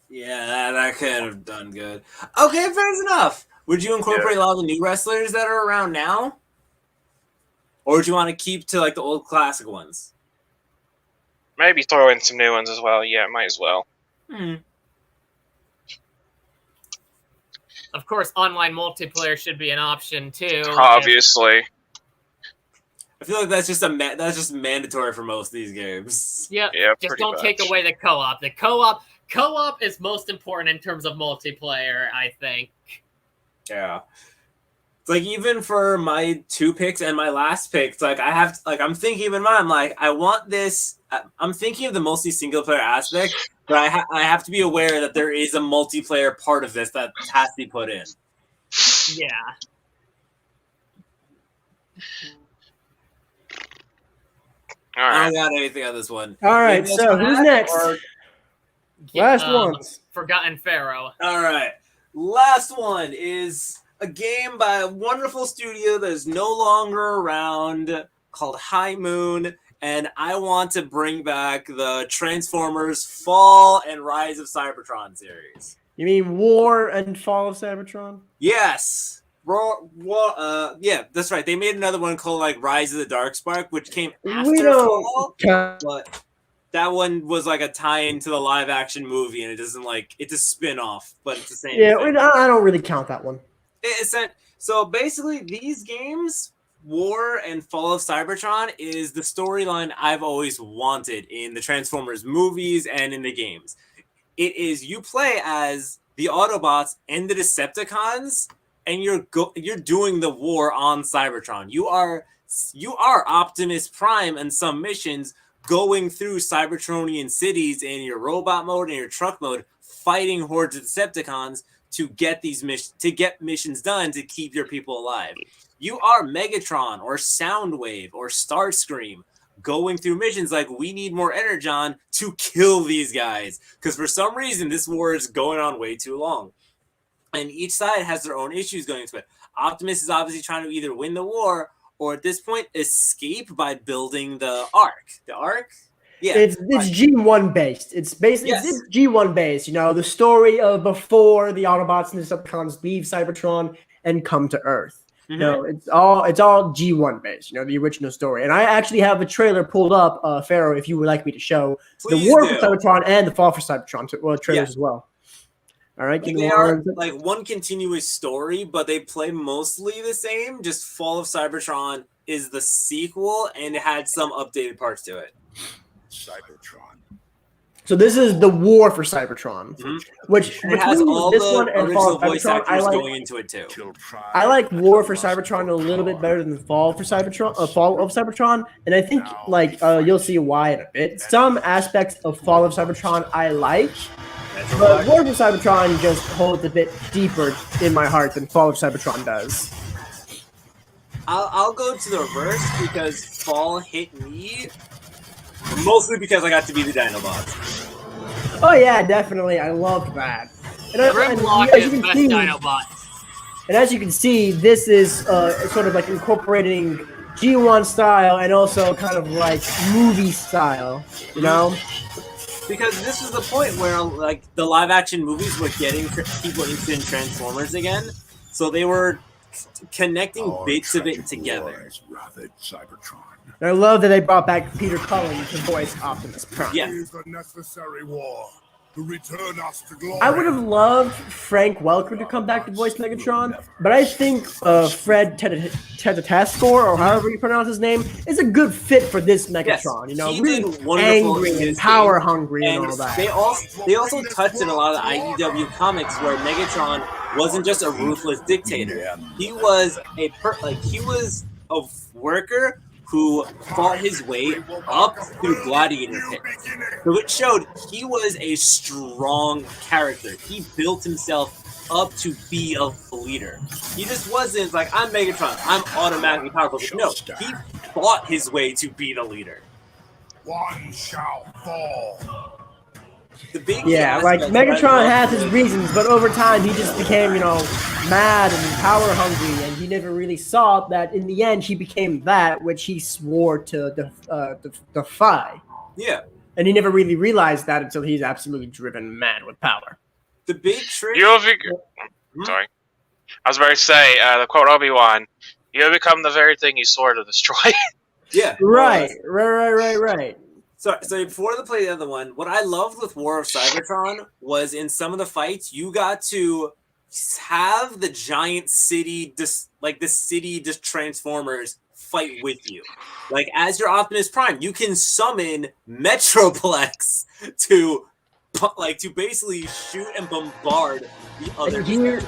Yeah, that could have done good. Okay, fair enough. Would you incorporate a lot of the new wrestlers that are around now? Or would you want to keep to like the old classic ones? Maybe throw in some new ones as well. Yeah, might as well. Of course, online multiplayer should be an option too. Obviously. I feel like that's just mandatory for most of these games. Yeah, just don't take away the co-op. The co-op is most important in terms of multiplayer, I think. Yeah. It's like even for my 2 picks and my last pick, it's like I'm thinking in mind, I'm like, I want this. I'm thinking of the mostly single player aspect, but I have to be aware that there is a multiplayer part of this that has to be put in. Yeah. All right. I don't got anything on this one. All right, so who's next? Last one. Forgotten Pharaoh. All right. Last one is a game by a wonderful studio that is no longer around called High Moon, and I want to bring back the Transformers Fall and Rise of Cybertron series. You mean War and Fall of Cybertron? Yes. Yeah, that's right. They made another one called like Rise of the Darkspark, which came after Fall, but that one was like a tie-in to the live-action movie, and it's a spin-off, but it's the same. Yeah, thing. I don't really count that one. So basically, these games, War and Fall of Cybertron, is the storyline I've always wanted in the Transformers movies and in the games. It is you play as the Autobots and the Decepticons, and you're doing the war on Cybertron. You are Optimus Prime in some missions, going through Cybertronian cities in your robot mode and your truck mode, fighting hordes of Decepticons to get missions done to keep your people alive. You are Megatron or Soundwave or Starscream, going through missions like we need more Energon to kill these guys, because for some reason this war is going on way too long. And each side has their own issues going into it. Optimus is obviously trying to either win the war or at this point escape by building the Ark. The Ark? Yeah. It's G1 based. It's basically it's G1 based. You know, the story of before the Autobots and the Decepticons leave Cybertron and come to Earth. Mm-hmm. No, it's all G1 based. You know, the original story. And I actually have a trailer pulled up, Pharaoh, if you would like me to show the War for Cybertron and the Fall for Cybertron trailers as well. All right, they are like one continuous story, but they play mostly the same. Just Fall of Cybertron is the sequel, and it had some updated parts to it. Cybertron. So this is the War for Cybertron, which it has all this the one and original Fall voice actors going into it too. I like War for Cybertron a little bit better than Fall for Cybertron, Fall of Cybertron, and I think you'll see why in a bit. Some aspects of Fall of Cybertron I like. But War for Cybertron just holds a bit deeper in my heart than Fall of Cybertron does. I'll go to the reverse because Fall hit me mostly because I got to be the Dinobots. Oh yeah, definitely. I loved that. And Grimlock is best Dinobots. And as you can see, this is sort of like incorporating G1 style and also kind of like movie style, you know? Because this is the point where like the live action movies were getting people interested in Transformers again, so they were connecting bits of it together. And I love that they brought back Peter Cullen to voice Optimus Prime. Yeah. The necessary war to return us to glory. I would have loved Frank Welker to come back to voice Megatron, but I think Fred Tetascore, or however you pronounce his name, is a good fit for this Megatron. You know, really angry and power hungry and all that. They also touched in a lot of the IDW comics where Megatron wasn't just a ruthless dictator. He was a worker who fought his way up through gladiator pits. So it showed he was a strong character. He built himself up to be a leader. He just wasn't like, I'm Megatron, I'm automatically powerful. No, he fought his way to be the leader. One shall fall. Like Megatron has his reasons, but over time he just became, mad and power hungry, and he never really saw that in the end he became that which he swore to defy. Yeah. And he never really realized that until he's absolutely driven mad with power. The big trick. Sorry. I was about to say, the quote Obi-Wan, you'll become the very thing you swore to destroy. Yeah. Right. So before the play the other one, what I loved with War of Cybertron was in some of the fights, you got to have the giant city, the city Transformers fight with you. Like, as your Optimus Prime, you can summon Metroplex to basically shoot and bombard the other. Here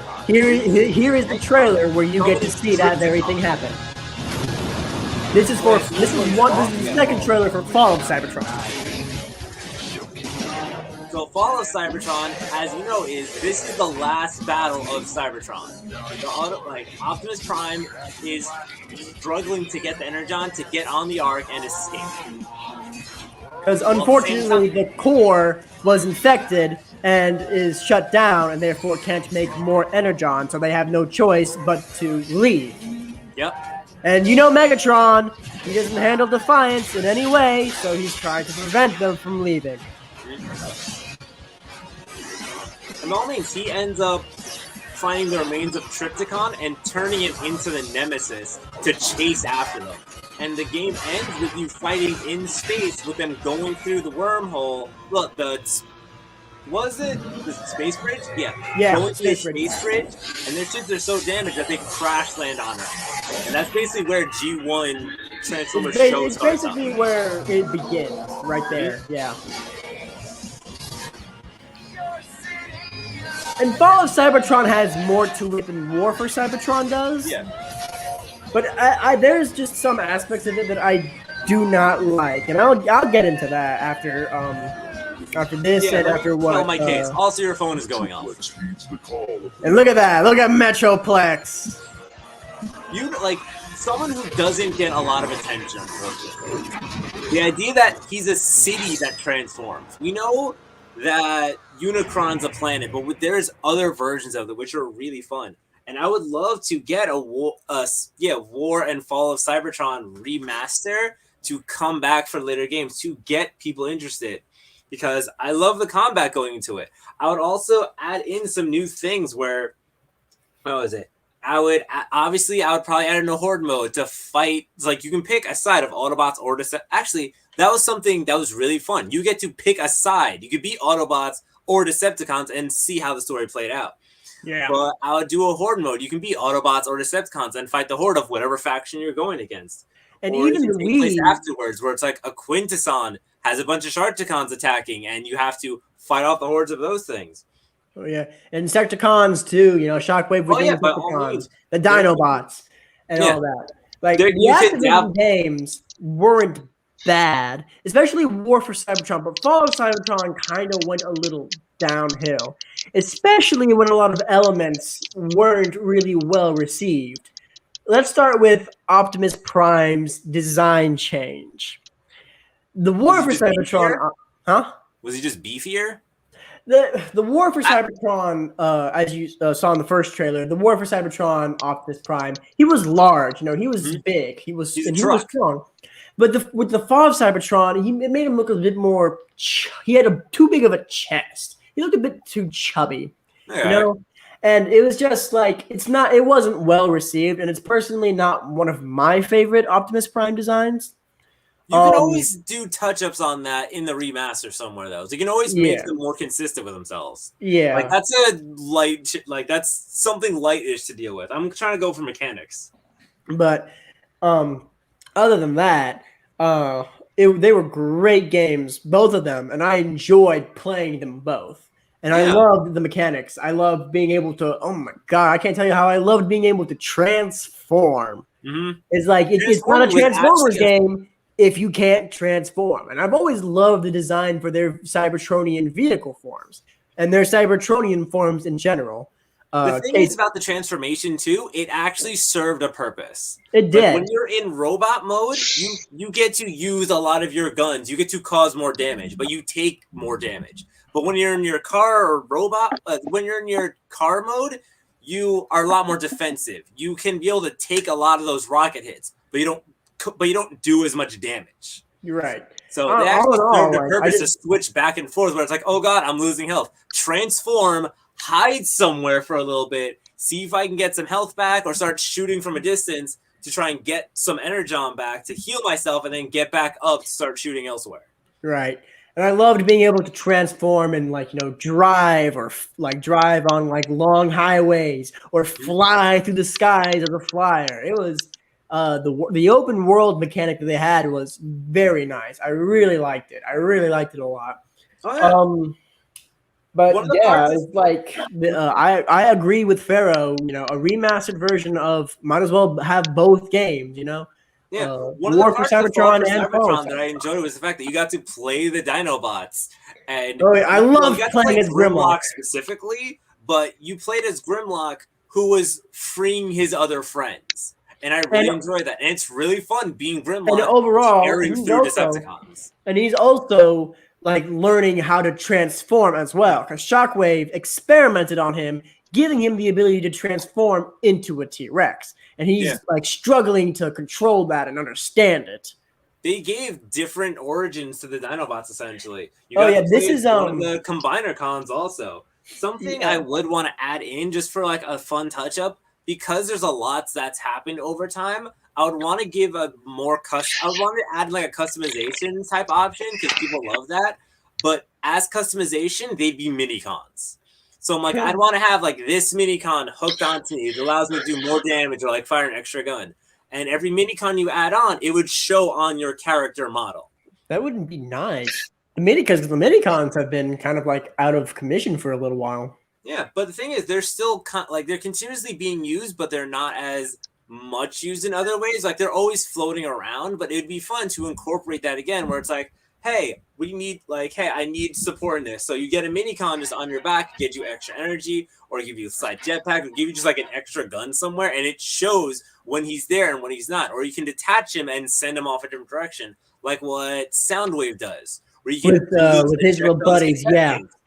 is the trailer where you get to see that very thing happen. This is the second trailer for Fall of Cybertron. So Fall of Cybertron, as you know, this is the last battle of Cybertron. Optimus Prime is struggling to get the Energon to get on the Ark and escape. Because unfortunately, the core was infected and is shut down, and therefore can't make more Energon, so they have no choice but to leave. Yep. And you know Megatron, he doesn't handle Defiance in any way, so he's trying to prevent them from leaving. And all means, he ends up finding the remains of Trypticon and turning it into the Nemesis to chase after them. And the game ends with you fighting in space with them going through the wormhole. Look, was it the space bridge? Yeah. Going through the space bridge, and their ships are so damaged that they crash land on Earth. And that's basically where G1 Transformers shows up. It's basically where it begins, right there. Yeah. And Fall of Cybertron has more to it than War for Cybertron does. Yeah. But there's just some aspects of it that I do not like, and I'll get into that after this and after what. Well, my case. Also, your phone is going off. And look at that! Look at Metroplex. You someone who doesn't get a lot of attention. The idea that he's a city that transforms. We know that Unicron's a planet, but there's other versions of it which are really fun. And I would love to get War and Fall of Cybertron remaster to come back for later games to get people interested, because I love the combat going into it. I would also add in some new things where, I would probably add in a horde mode to fight. It's like you can pick a side of Autobots or Decepticons. Actually, that was something that was really fun. You get to pick a side. You could be Autobots or Decepticons and see how the story played out. Yeah. But I would do a horde mode. You can be Autobots or Decepticons and fight the horde of whatever faction you're going against. And or even place afterwards, where it's like a Quintesson has a bunch of Sharkticons attacking, and you have to fight off the hordes of those things. Oh yeah, and Insecticons too. You know, Shockwave with Insecticons, the Dinobots, and all that. Like the Activision games weren't bad, especially War for Cybertron, but Fall of Cybertron kind of went a little downhill, especially when a lot of elements weren't really well received. Let's start with Optimus Prime's design change. The War for Cybertron, Was he just beefier? The War for Cybertron, as you saw in the first trailer, the War for Cybertron Optimus Prime, he was large. You know, he was big. He was strong. But with the Fall of Cybertron, it made him look a bit more. He had too big of a chest. He looked a bit too chubby. You know, and it was just like it wasn't well received, and it's personally not one of my favorite Optimus Prime designs. You can always do touch-ups on that in the remaster somewhere, though. So you can always make them more consistent with themselves. Yeah, like that's that's something light-ish to deal with. I'm trying to go for mechanics. But other than that, they were great games, both of them, and I enjoyed playing them both. And I loved the mechanics. I loved being able to. Oh my god, I can't tell you how I loved being able to transform. Mm-hmm. It's like it's not a Transformers game if you can't transform. And I've always loved the design for their Cybertronian vehicle forms and their Cybertronian forms in general. The thing is about the transformation too, it actually served a purpose. It did. When you're in robot mode, you get to use a lot of your guns. You get to cause more damage, but you take more damage. But when you're in your car or robot, when you're in your car mode, you are a lot more defensive. You can be able to take a lot of those rocket hits, but you don't do as much damage. You're right. So they actually served a purpose to switch back and forth where it's like, oh god, I'm losing health. Transform, hide somewhere for a little bit, see if I can get some health back, or start shooting from a distance to try and get some energon back to heal myself, and then get back up to start shooting elsewhere. Right. And I loved being able to transform and drive or drive on long highways or fly through the skies as a flyer. It was the open world mechanic that they had was very nice. I really liked it. I really liked it a lot. Oh, yeah. But One of the yeah, parts it's I agree with Pharaoh. A remastered version of might as well have both games. Yeah, one of the War for parts of Fall for Cybertron and Fall of Cybertron that I enjoyed was the fact that you got to play the Dinobots, and Oh, yeah, I you love got to playing play as Grimlock. specifically, but you played as Grimlock, who was freeing his other friends, and I really enjoyed that. And it's really fun being Grimlock And overall, tearing through Decepticons. And he's also learning how to transform as well, because Shockwave experimented on him, giving him the ability to transform into a T-Rex, and he's struggling to control that and understand it. They gave different origins to the Dinobots essentially. This is one of the Combiner Cons also. Something I would want to add in just for a fun touch up, because there's a lot that's happened over time. I would want to give I would want to add a customization type option, because people love that. But as customization, they'd be mini cons. So I'm I'd want to have this mini con hooked onto me. It allows me to do more damage or fire an extra gun. And every mini con you add on, it would show on your character model. That wouldn't be nice. Because the mini cons have been kind of out of commission for a little while. Yeah, but the thing is, they're still they're continuously being used, but they're not as much used in other ways. They're always floating around, but it'd be fun to incorporate that again, where it's hey, we need hey, I need support in this. So you get a mini con just on your back, get you extra energy, or give you a slight jetpack, or give you just an extra gun somewhere, and it shows when he's there and when he's not. Or you can detach him and send him off a different direction, like what Soundwave does. Where you can with his little buddies,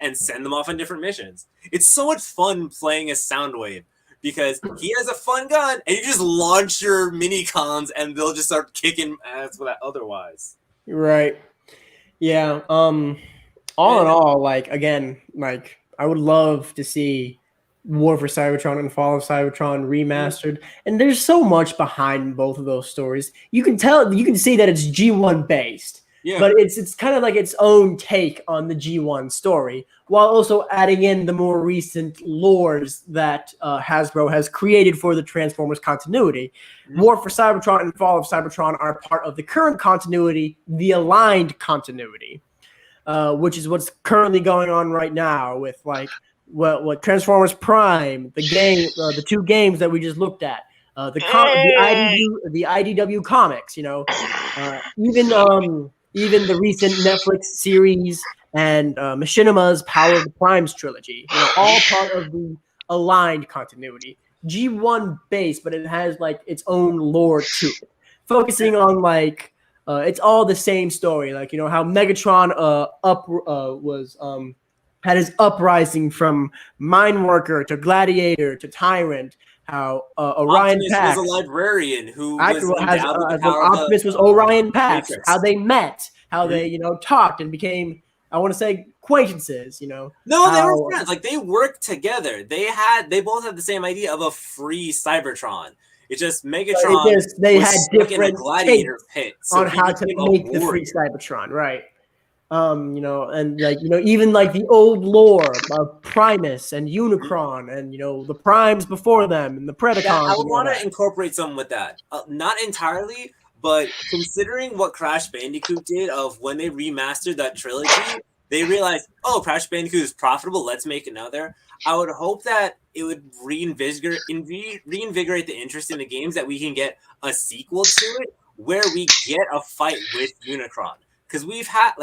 and send them off on different missions. It's so much fun playing as Soundwave, because he has a fun gun, and you just launch your mini cons, and they'll just start kicking ass with that otherwise. Right. Yeah. All in all, again, I would love to see War for Cybertron and Fall of Cybertron remastered. And there's so much behind both of those stories. You can see that it's G1 based. Yeah. But it's kind of its own take on the G1 story, while also adding in the more recent lores that Hasbro has created for the Transformers continuity. Mm-hmm. War for Cybertron and Fall of Cybertron are part of the current continuity, the aligned continuity, which is what's currently going on right now with what Transformers Prime, the game, the two games that we just looked at, the IDW comics, even the recent Netflix series and Machinima's Power of the Primes trilogy, all part of the aligned continuity. G1 base, but it has its own lore to it, focusing on it's all the same story. How Megatron had his uprising from mine worker to gladiator to tyrant. How Orion Optimus Pax was a librarian who Optimus was Orion Pax. How they met, how they talked and became, I want to say, acquaintances. No, they were friends. They worked together. They both had the same idea of a free Cybertron. It's just Megatron. They had different gladiator pit on how to make the free Cybertron, right? And even the old lore of Primus and Unicron and the Primes before them and the Predacons. Yeah, I would want to incorporate something with that. Not entirely, but considering what Crash Bandicoot did of when they remastered that trilogy, they realized, Crash Bandicoot is profitable. Let's make another. I would hope that it would reinvigorate the interest in the games, that we can get a sequel to it where we get a fight with Unicron. Because we've heard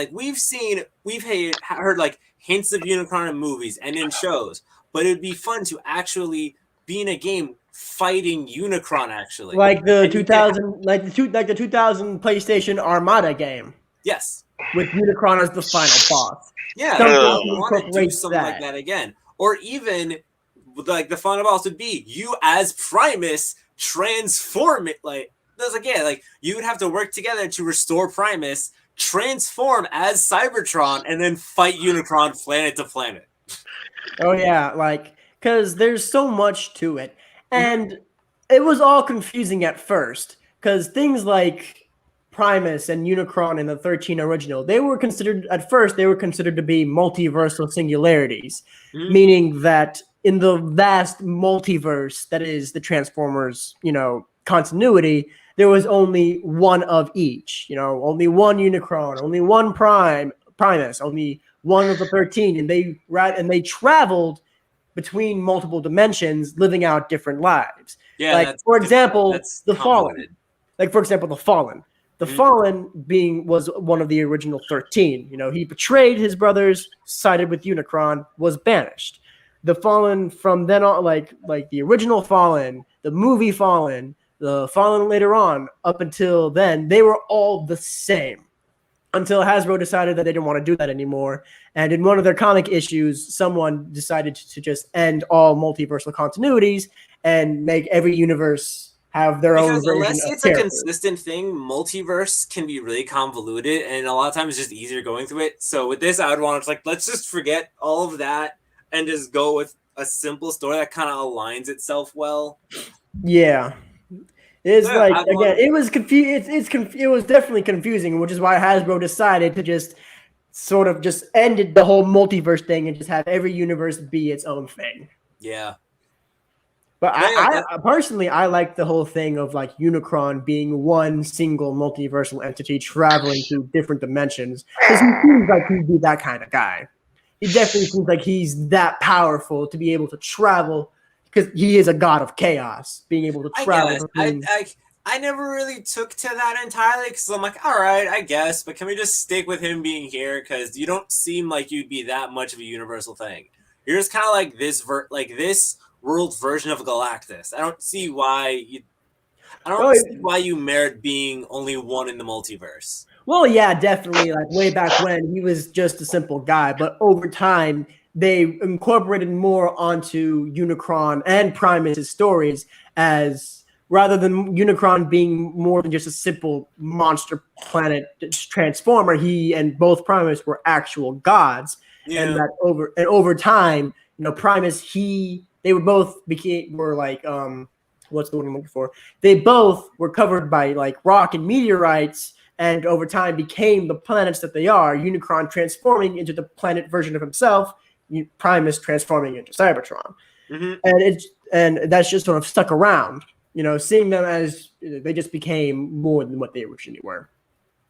hints of Unicron in movies and in shows, but it'd be fun to actually be in a game fighting Unicron, actually. The 2000 PlayStation Armada game. Yes. With Unicron as the final boss. Yeah, I want to do something like that again. Or even the final boss would be you as Primus transform it. You would have to work together to restore Primus, transform as Cybertron, and then fight Unicron planet to planet. Oh yeah, because there's so much to it, and it was all confusing at first, because things like Primus and Unicron in the 13 original, they were considered to be multiversal singularities, meaning that in the vast multiverse that is the Transformers, continuity, there was only one of each, only one Unicron, only one Primus, only one of the 13, and they traveled between multiple dimensions, living out different lives. Yeah, like for example, the Fallen. The Fallen was one of the original 13. He betrayed his brothers, sided with Unicron, was banished. The Fallen from then on, like the original Fallen, the movie Fallen, the Fallen later on, up until then, they were all the same. Until Hasbro decided that they didn't want to do that anymore. And in one of their comic issues, someone decided to just end all multiversal continuities and make every universe have their own version unless of it's characters. a consistent thing, multiverse can be really convoluted, and a lot of times it's just easier going through it. So with this, I would want to let's just forget all of that and just go with a simple story that kind of aligns itself well. Yeah. It was it was definitely confusing, which is why Hasbro decided to just sort of just ended the whole multiverse thing and just have every universe be its own thing. Yeah. But I personally, I like the whole thing of Unicron being one single multiversal entity traveling through different dimensions, because he seems like he'd be that kind of guy. He definitely seems like he's that powerful to be able to travel, because he is a god of chaos, being able to travel. I never really took to that entirely, because I'm like, all right, I guess, but can we just stick with him being here? Because you don't seem like you'd be that much of a universal thing. You're just kind of like this world's version of Galactus. I don't see why you merit being only one in the multiverse. Well, yeah, definitely. Way back when, he was just a simple guy, but over time, they incorporated more onto Unicron and Primus' stories, as rather than Unicron being more than just a simple monster planet transformer, he and both Primus were actual gods. Yeah. And that over time, Primus, they were both what's the word I'm looking for? They both were covered by rock and meteorites, and over time became the planets that they are. Unicron transforming into the planet version of himself, Primus transforming into Cybertron, and that's just sort of stuck around. Seeing them as they just became more than what they originally were.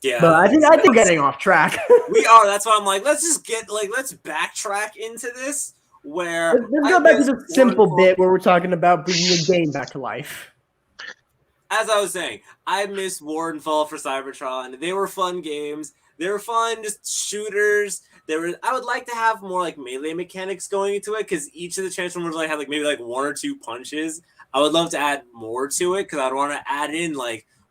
Yeah, but I think we're getting off track. We are. That's why I'm like, let's backtrack into this. Let's go back to the simple bit where we're talking about bringing a game back to life. As I was saying, I miss War and Fall for Cybertron. They were fun games. They were fun, just shooters. I would like to have more melee mechanics going into it, because each of the Transformers have maybe one or two punches. I would love to add more to it, because I'd want to add in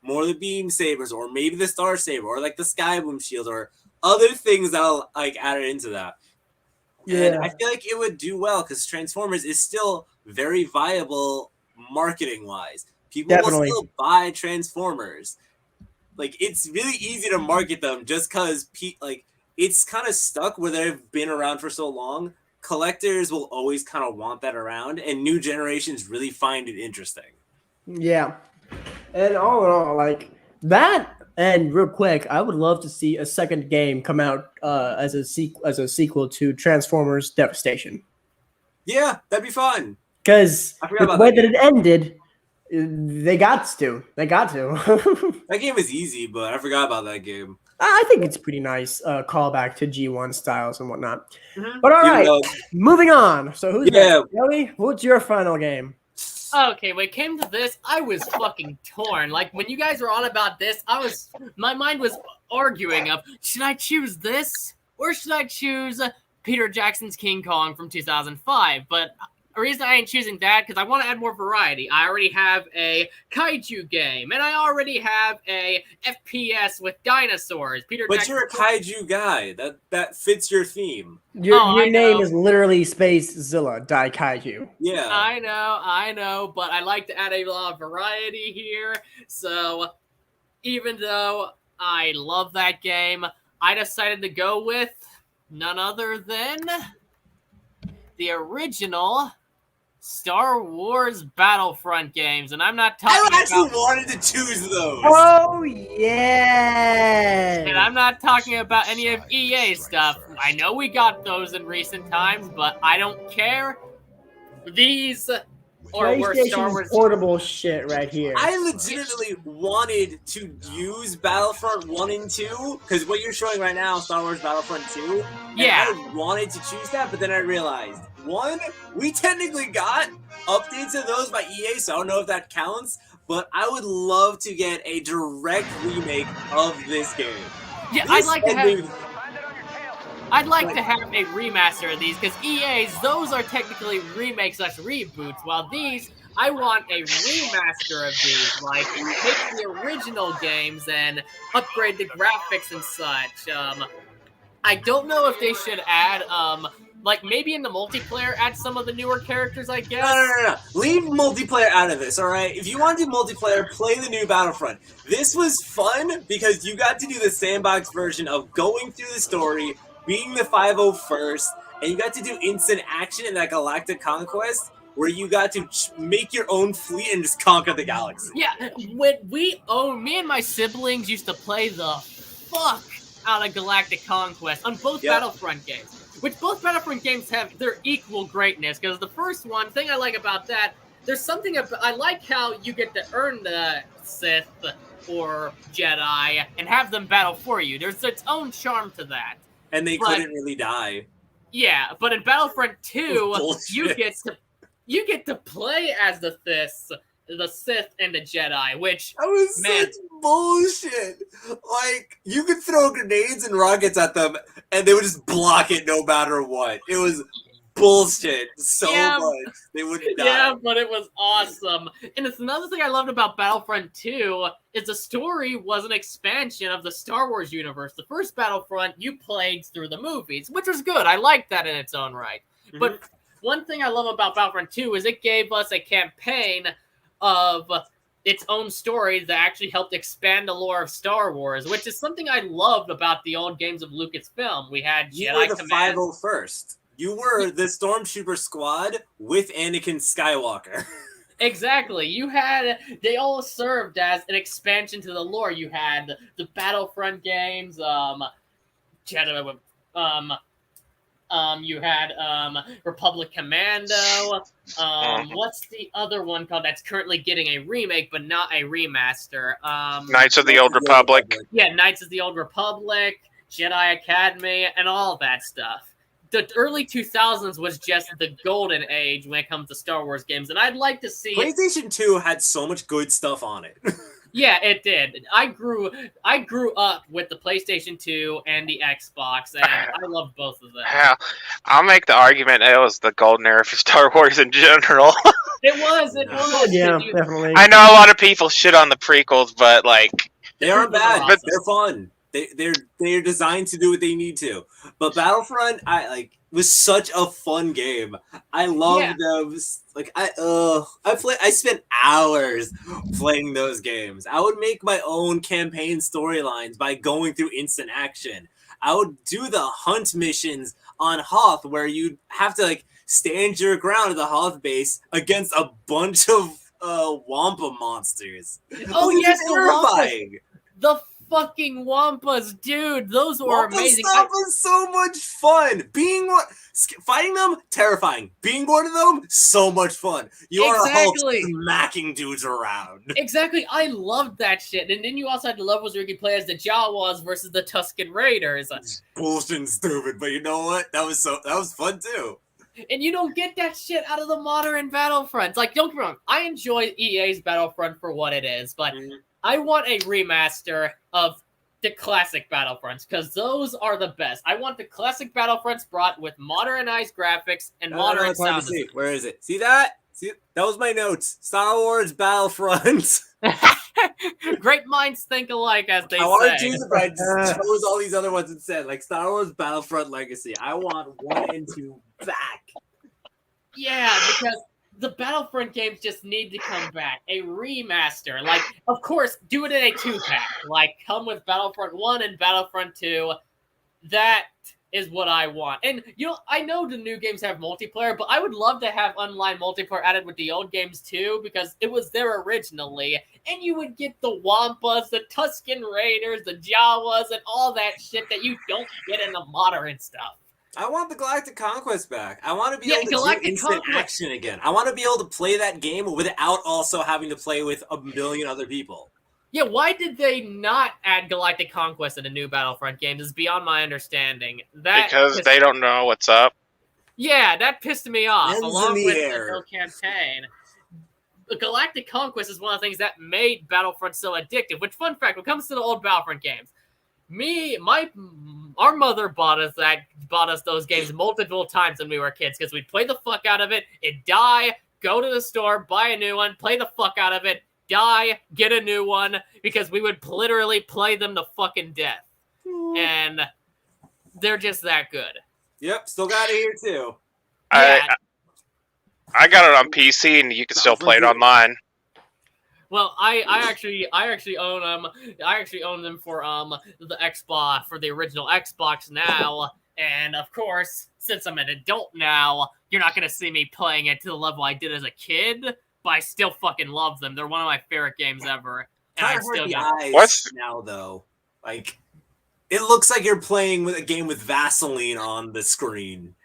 more of the beam sabers, or maybe the star saber, or the sky boom shield, or other things that'll add it into that. Yeah. And I feel like it would do well, because Transformers is still very viable marketing wise. People will still buy Transformers. It's really easy to market them just because it's kind of stuck where they've been around for so long. Collectors will always kind of want that around, and new generations really find it interesting. Yeah. And all in all, that, and real quick, I would love to see a second game come out as a sequel to Transformers Devastation. Yeah, that'd be fun. Because the way that it ended, they got to. That game is easy, but I forgot about that game. I think it's pretty nice callback to G1 styles and whatnot. Mm-hmm. But all right, moving on. So who's next? Joey, what's your final game? Okay, when it came to this, I was fucking torn. When you guys were on about this, my mind was arguing of, should I choose this or should I choose Peter Jackson's King Kong from 2005? But the reason I ain't choosing that, because I want to add more variety. I already have a kaiju game, and I already have a FPS with dinosaurs. But you're a kaiju guy. That fits your theme. Your name is literally Spacezilla Die Kaiju. Yeah. I know, but I like to add a lot of variety here. So even though I love that game, I decided to go with none other than the original Star Wars Battlefront games, and I'm not talking I actually about... wanted to choose those. Oh yeah. And I'm not talking about any of EA stuff. I know we got those in recent times, but I don't care. These or were Star PlayStation's Wars portable shit right here. I legitimately wanted to use Battlefront 1 and 2, because what you're showing right now, Star Wars Battlefront 2, Yeah. I wanted to choose that, but then I realized, one, we technically got updates of those by EA, so I don't know if that counts, but I would love to get a direct remake of this game. Yeah, I'd like to have a remaster of these, because EA's, those are technically remakes / reboots, while these, I want a remaster of these, like, take the original games and upgrade the graphics and such. I don't know if they should add, like, maybe in the multiplayer, add some of the newer characters, I guess. No. Leave multiplayer out of this, alright? If you want to do multiplayer, play the new Battlefront. This was fun because you got to do the sandbox version of going through the story, being the 501st, and you got to do instant action in that Galactic Conquest, where you got to make your own fleet and just conquer the galaxy. Yeah, when me and my siblings used to play the fuck out of Galactic Conquest on both Battlefront games. Which both Battlefront games have their equal greatness, because the first one, thing I like about that, there's something about, I like how you get to earn the Sith or Jedi and have them battle for you. There's its own charm to that. And they couldn't really die. Yeah, but in Battlefront 2, you get to play as the Sith and the Jedi, which that was such bullshit. Like, you could throw grenades and rockets at them, and they would just block it no matter what. It was bullshit so much. They wouldn't die. Yeah, but it was awesome. And it's another thing I loved about Battlefront 2 is the story was an expansion of the Star Wars universe. The first Battlefront, you played through the movies, which was good. I liked that in its own right. Mm-hmm. But one thing I love about Battlefront 2 is it gave us a campaign of its own story that actually helped expand the lore of Star Wars, which is something I loved about the old games of Lucasfilm. We had Jedi Command. You were the Command. 501st. You were the Stormtrooper squad with Anakin Skywalker. Exactly. They all served as an expansion to the lore. You had the Battlefront games, Jedi, you had Republic Commando. What's the other one called that's currently getting a remake but not a remaster? Knights of the Old Republic. Yeah, Knights of the Old Republic, Jedi Academy, and all that stuff. The early 2000s was just the golden age when it comes to Star Wars games, and I'd like to see PlayStation 2 had so much good stuff on it. Yeah, it did. I grew up with the PlayStation 2 and the Xbox, and I love both of them. Hell, I'll make the argument it was the golden era for Star Wars in general. It was. Yeah, definitely. I know a lot of people shit on the prequels, but like they aren't bad. Awesome. They're fun. They're designed to do what they need to. But Battlefront, was such a fun game. I loved those. Like I spent hours playing those games. I would make my own campaign storylines by going through instant action. I would do the hunt missions on Hoth where you'd have to stand your ground at the Hoth base against a bunch of Wampa monsters. Oh yes, terrifying. The fucking Wampas, dude, those were Wampa amazing. Stuff was so much fun. Fighting them, terrifying. Being one of them, so much fun. You are a Hulk smacking dudes around. Exactly, I loved that shit. And then you also had the levels where you could play as the Jawas versus the Tusken Raiders. It's bullshit and stupid, but you know what? That was fun too. And you don't get that shit out of the modern Battlefronts. Like, don't get me wrong, I enjoy EA's Battlefront for what it is, but I want a remaster of the classic Battlefronts, because those are the best. I want the classic Battlefronts brought with modernized graphics and modern sound design. Where is it? See that? See, that was my notes. Star Wars Battlefront. Great minds think alike, as they say. I want to do it, but I just chose all these other ones instead, like Star Wars Battlefront Legacy. I want 1 and 2 back. Yeah, because the Battlefront games just need to come back. A remaster. Like, of course, do it in a 2-pack. Like, come with Battlefront 1 and Battlefront 2. That is what I want. And, I know the new games have multiplayer, but I would love to have online multiplayer added with the old games too, because it was there originally. And you would get the Wampas, the Tusken Raiders, the Jawas, and all that shit that you don't get in the modern stuff. I want the Galactic Conquest back. I want to be able to Galactic do instant action again. I want to be able to play that game without also having to play with a million other people. Yeah, why did they not add Galactic Conquest in the new Battlefront games is beyond my understanding. Because they don't know what's up. Yeah, that pissed me off, Ends along in the with air. the no campaign. The Galactic Conquest is one of the things that made Battlefront so addictive, which, fun fact, when it comes to the old Battlefront games, our mother bought us those games multiple times when we were kids, because we'd play the fuck out of it, it'd die, go to the store, buy a new one, play the fuck out of it, die, get a new one, because we would literally play them to fucking death. And they're just that good. Yep, still got it here too. Yeah. I got it on PC, and you can still play it online. Well, I actually own them. I actually own them for the Xbox, for the original Xbox now. And of course, since I'm an adult now, you're not gonna see me playing it to the level I did as a kid. But I still fucking love them. They're one of my favorite games ever. And I still eyes now though. Like, it looks like you're playing with a game with Vaseline on the screen.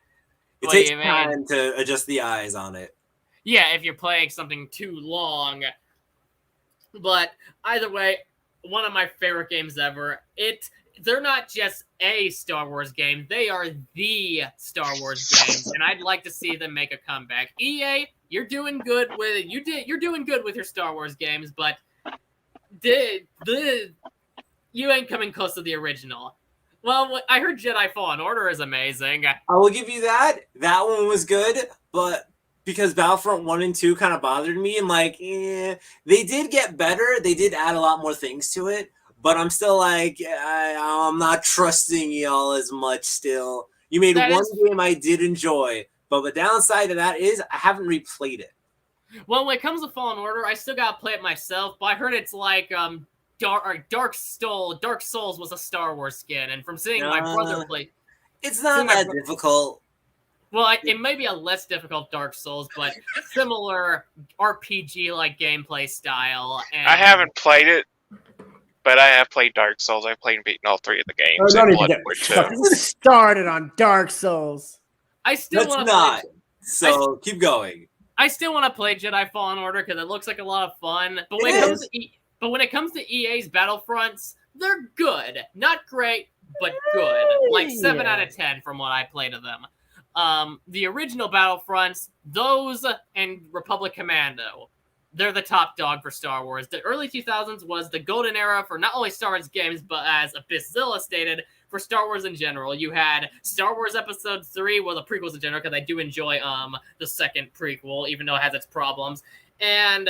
It takes time to adjust the eyes on it. Yeah, if you're playing something too long. But either way, one of my favorite games ever. They're not just a Star Wars game; they are the Star Wars games, and I'd like to see them make a comeback. EA, you're doing good with it. You're doing good with your Star Wars games, but you ain't coming close to the original. Well, I heard Jedi Fallen Order is amazing. I will give you that. That one was good, but because Battlefront 1 and 2 kind of bothered me, and they did get better. They did add a lot more things to it, but I'm still like, I'm not trusting y'all as much still. You made one game I did enjoy, but the downside to that is I haven't replayed it. Well, when it comes to Fallen Order, I still gotta play it myself, but I heard it's like Dark Souls was a Star Wars skin, and from seeing my brother play, it's not that difficult. Well, it may be a less difficult Dark Souls, but similar RPG-like gameplay style. And I haven't played it, but I have played Dark Souls. I've played and beaten all 3 of the games. Don't even get started on Dark Souls. I still want to So keep going. I still want to play Jedi Fallen Order because it looks like a lot of fun. But when it comes to EA's Battlefronts, they're good. Not great, but good. Like 7 out of 10 from what I played of them. The original Battlefronts, those and Republic Commando, they're the top dog for Star Wars. The early 2000s was the golden era for not only Star Wars games, but as Abysszilla stated, for Star Wars in general. You had Star Wars Episode 3, well, the prequels in general, because I do enjoy the second prequel, even though it has its problems. And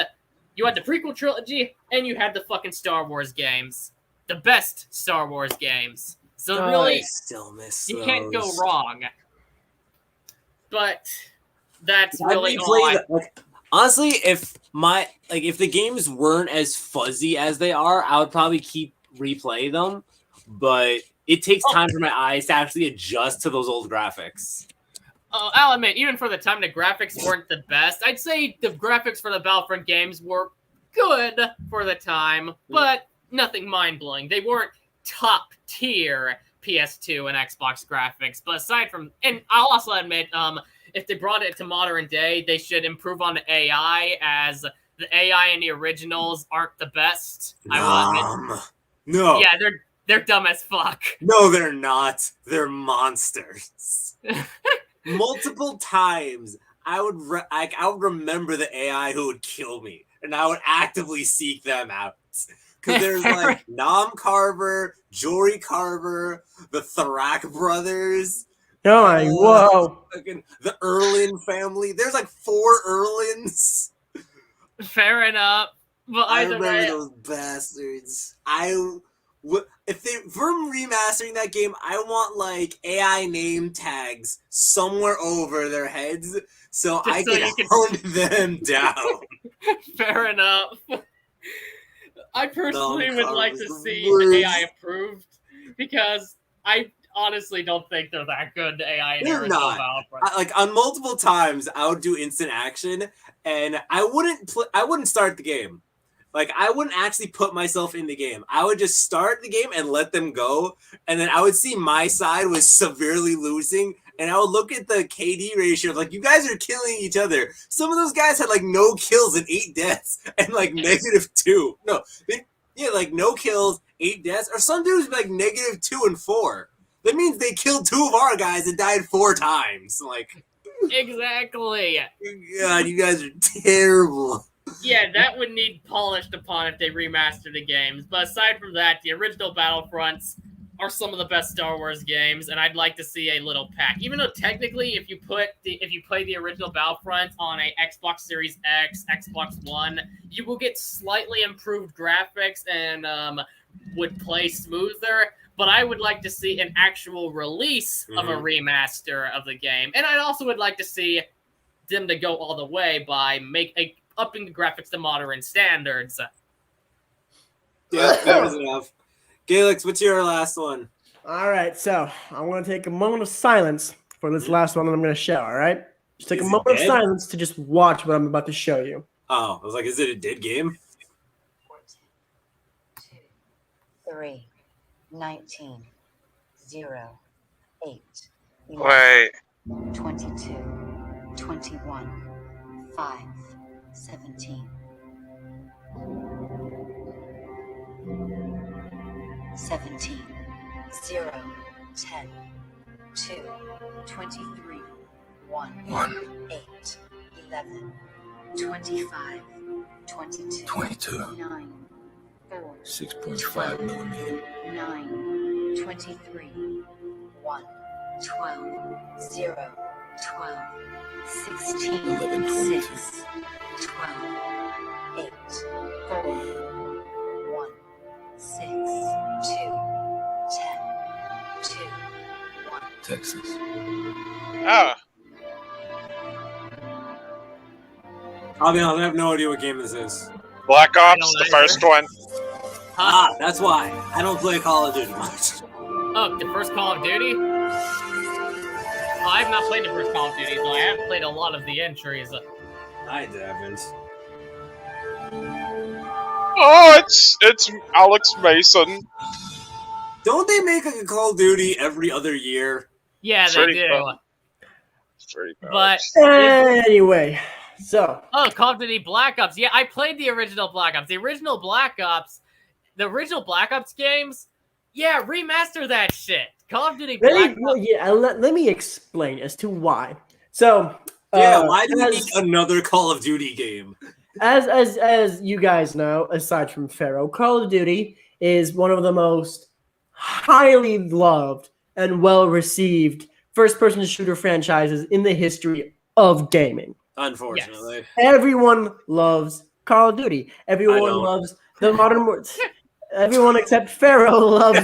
you had the prequel trilogy, and you had the fucking Star Wars games. The best Star Wars games. So really, I still miss you those. can't go wrong. But that's really all honestly, if the games weren't as fuzzy as they are, I would probably keep replay them. But it takes time for my eyes to actually adjust to those old graphics. I'll admit, even for the time, the graphics weren't the best. I'd say the graphics for the Battlefront games were good for the time, but nothing mind-blowing. They weren't top-tier PS2 and Xbox graphics. But aside from... And I'll also admit, if they brought it to modern day, they should improve on the AI, as the AI in the originals aren't the best. I will admit. No. Yeah, they're dumb as fuck. No, they're not. They're monsters. Multiple times, I would remember the AI who would kill me, and I would actively seek them out. Because there's like Nom Carver, Jory Carver, the Thrak brothers. Whoa. The Erlin family. There's like 4 Erlins. Fair enough. But I remember those bastards. If we're remastering that game, I want like AI name tags somewhere over their heads so I can hunt them down. Fair enough. I personally would like to see the AI approved, because I honestly don't think they're that good AI in They're original not. Battlefront. Like on multiple times, I would do instant action, and I wouldn't start the game. Like I wouldn't actually put myself in the game. I would just start the game and let them go, and then I would see my side was severely losing, and I would look at the KD ratio of like, you guys are killing each other. Some of those guys had like no kills and 8 deaths, and like -2. No, like no kills, 8 deaths, or some dudes like -2 and 4. That means they killed 2 of our guys and died 4 times. Like, Exactly. God, you guys are terrible. Yeah, that would need polished upon if they remaster the games. But aside from that, the original Battlefronts are some of the best Star Wars games, and I'd like to see a little pack. Even though technically, if you play the original Battlefront on a Xbox Series X, Xbox One, you will get slightly improved graphics and would play smoother. But I would like to see an actual release of a remaster of the game, and I also would like to see them to go all the way by upping the graphics to modern standards. Yeah, that was enough. Galix, what's your last one? All right, so I'm going to take a moment of silence for this last one that I'm going to show, all right? Just take a moment of silence to just watch what I'm about to show you. Oh, I was like, is it a dead game? 3, 19, 0, 8, Wait. 22, 21, 5, 17. 17, 0, 10, 2, 23, 1, 8, 11, 25, 22, 9, 4, 6.5 millimeter. 9, 23, 1, 12, 0, 12, 16, 11, 6, 12, 8, 4, 1, 6, 2, 10, 2, 1. Texas. Ah, I'll be honest, I have no idea what game this is. Black Ops, the first one. Ah, that's why. I don't play Call of Duty much. Oh, the first Call of Duty? I've not played the first Call of Duty, though I have played a lot of the entries. I haven't. Oh, it's Alex Mason. Don't they make like a Call of Duty every other year? Yeah, they Pretty do. cool. Pretty much. But Anyway, so Call of Duty Black Ops. Yeah, I played the original Black Ops. The original Black Ops games. Yeah, remaster that shit. Call of Duty Black Ops. let me explain as to why. So Why do we need another Call of Duty game? As you guys know, aside from Pharaoh, Call of Duty is one of the most highly loved and well-received first-person shooter franchises in the history of gaming. Unfortunately. Yes. Everyone loves Call of Duty. Everyone loves the modern words. Everyone except Pharaoh loves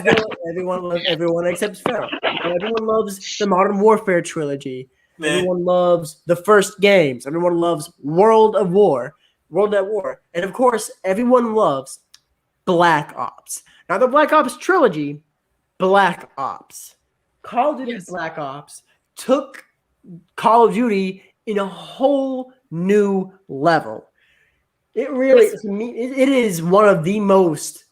everyone except Pharaoh. Everyone loves the Modern Warfare trilogy. Everyone loves the first games. Everyone loves World at War. And of course, everyone loves Black Ops. Now, the Black Ops trilogy, Black Ops. Call of Duty Black Ops took Call of Duty in a whole new level. It really, it is one of the most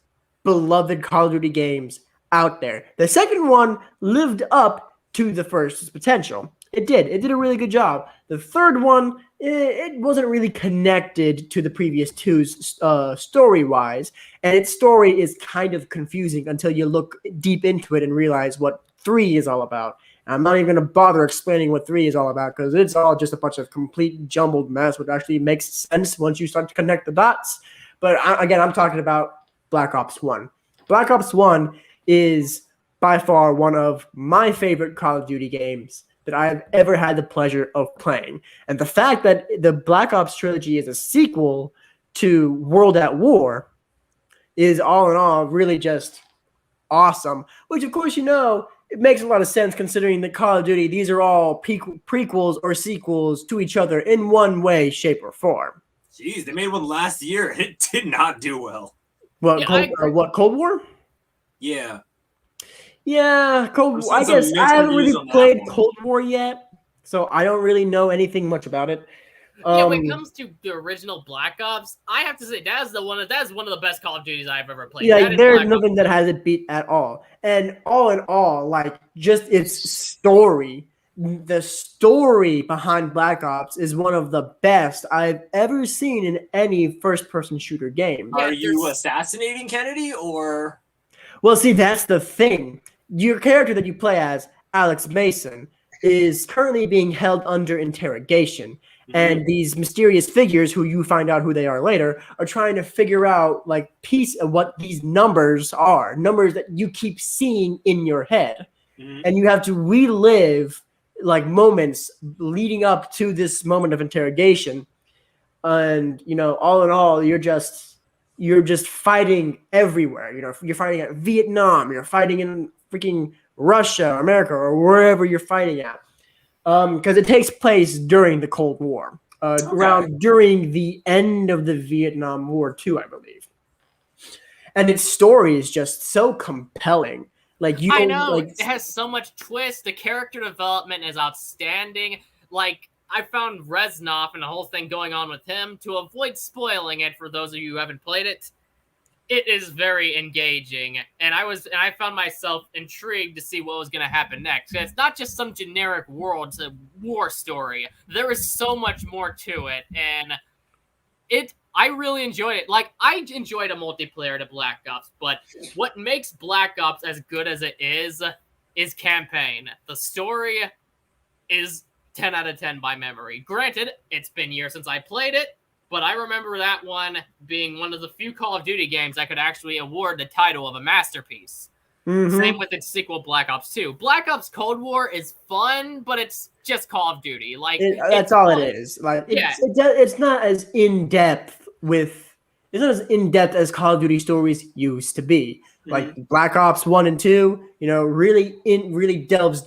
beloved Call of Duty games out there. The second one lived up to the first's potential. It did. It did a really good job. The third one, it wasn't really connected to the previous two's story-wise, and its story is kind of confusing until you look deep into it and realize what 3 is all about. And I'm not even going to bother explaining what 3 is all about because it's all just a bunch of complete jumbled mess, which actually makes sense once you start to connect the dots. But again, I'm talking about Black Ops 1. Black Ops 1 is by far one of my favorite Call of Duty games that I have ever had the pleasure of playing. And the fact that the Black Ops trilogy is a sequel to World at War is all in all really just awesome, which of course, it makes a lot of sense considering that Call of Duty, these are all prequels or sequels to each other in one way, shape, or form. Jeez, they made one last year. It did not do well. What, Cold War? Yeah. Yeah, Cold War. I I've seen some guess mixed I haven't reviews really on that played one. Cold War yet, so I don't really know anything much about it. Yeah, when it comes to the original Black Ops, I have to say that is one of the best Call of Duties I've ever played. Yeah, there's Black nothing that has it beat at all. And all in all, like just its story, the story behind Black Ops is one of the best I've ever seen in any first-person shooter game. Are you assassinating Kennedy or? Well, see, that's the thing. Your character that you play as, Alex Mason, is currently being held under interrogation. And these mysterious figures, who you find out who they are later, are trying to figure out like piece of what these numbers are, numbers that you keep seeing in your head, and you have to relive like moments leading up to this moment of interrogation. And all in all, you're just fighting everywhere. You're fighting at Vietnam, you're fighting in freaking Russia, America, or wherever you're fighting at. Because it takes place during the Cold War, around during the end of the Vietnam War too, I believe. And its story is just so compelling. Like I know it has so much twist. The character development is outstanding. Like I found Reznov and the whole thing going on with him. To avoid spoiling it for those of you who haven't played it, it is very engaging, and I found myself intrigued to see what was going to happen next. It's not just some generic war story. There is so much more to it, and I really enjoyed it. Like, I enjoyed a multiplayer to Black Ops, but what makes Black Ops as good as it is campaign. The story is 10 out of 10 by memory. Granted, it's been years since I played it, but I remember that one being one of the few Call of Duty games I could actually award the title of a masterpiece. Same with its sequel, Black Ops 2. Black Ops Cold War is fun, but it's just Call of Duty. Like that's all it is. Like it's not as in depth as Call of Duty stories used to be. Like Black Ops 1 and 2, really delves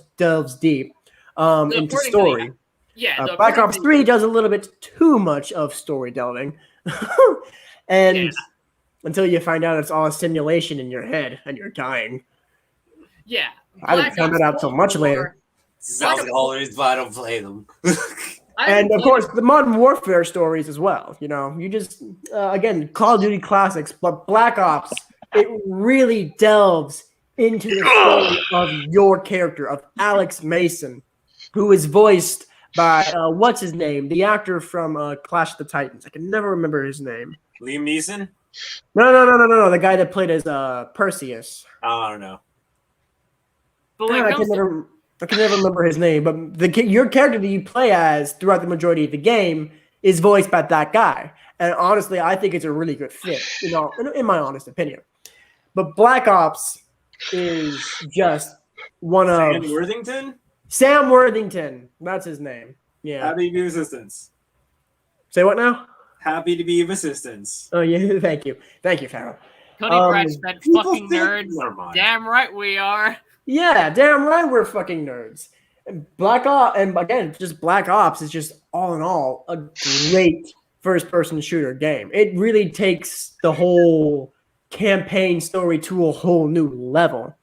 deep into story. Yeah, Black Ops 3 does a little bit too much of story delving. And until you find out it's all a simulation in your head and you're dying. Yeah. I didn't find that out till much later. Sounds like all these, but I don't play them. And of course, the Modern Warfare stories as well. You just, again, Call of Duty classics, but Black Ops, it really delves into the story of your character, of Alex Mason, who is voiced by what's his name? The actor from Clash of the Titans. I can never remember his name. Liam Neeson? No. The guy that played as Perseus. I don't know. But I can never remember his name. But your character that you play as throughout the majority of the game is voiced by that guy. And honestly, I think it's a really good fit. In my honest opinion. But Black Ops is just one of Sam Worthington? Sam Worthington. That's his name. Yeah. Happy to be of assistance. Say what now? Happy to be of assistance. Oh, yeah. Thank you. Thank you, Farrell. Cody Bratchford, fucking nerds. Damn right we are. Yeah, damn right we're fucking nerds. And Black Ops, and again, just Black Ops is just all in all a great first-person shooter game. It really takes the whole campaign story to a whole new level.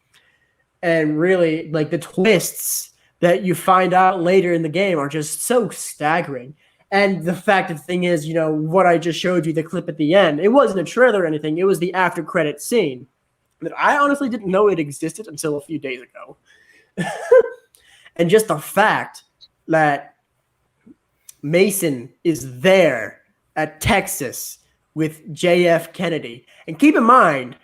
And really, like, the twists that you find out later in the game are just so staggering. And the fact of the thing is, what I just showed you, the clip at the end, it wasn't a trailer or anything. It was the after credit scene that I honestly didn't know it existed until a few days ago. And just the fact that Mason is there at Texas with JF Kennedy. And keep in mind,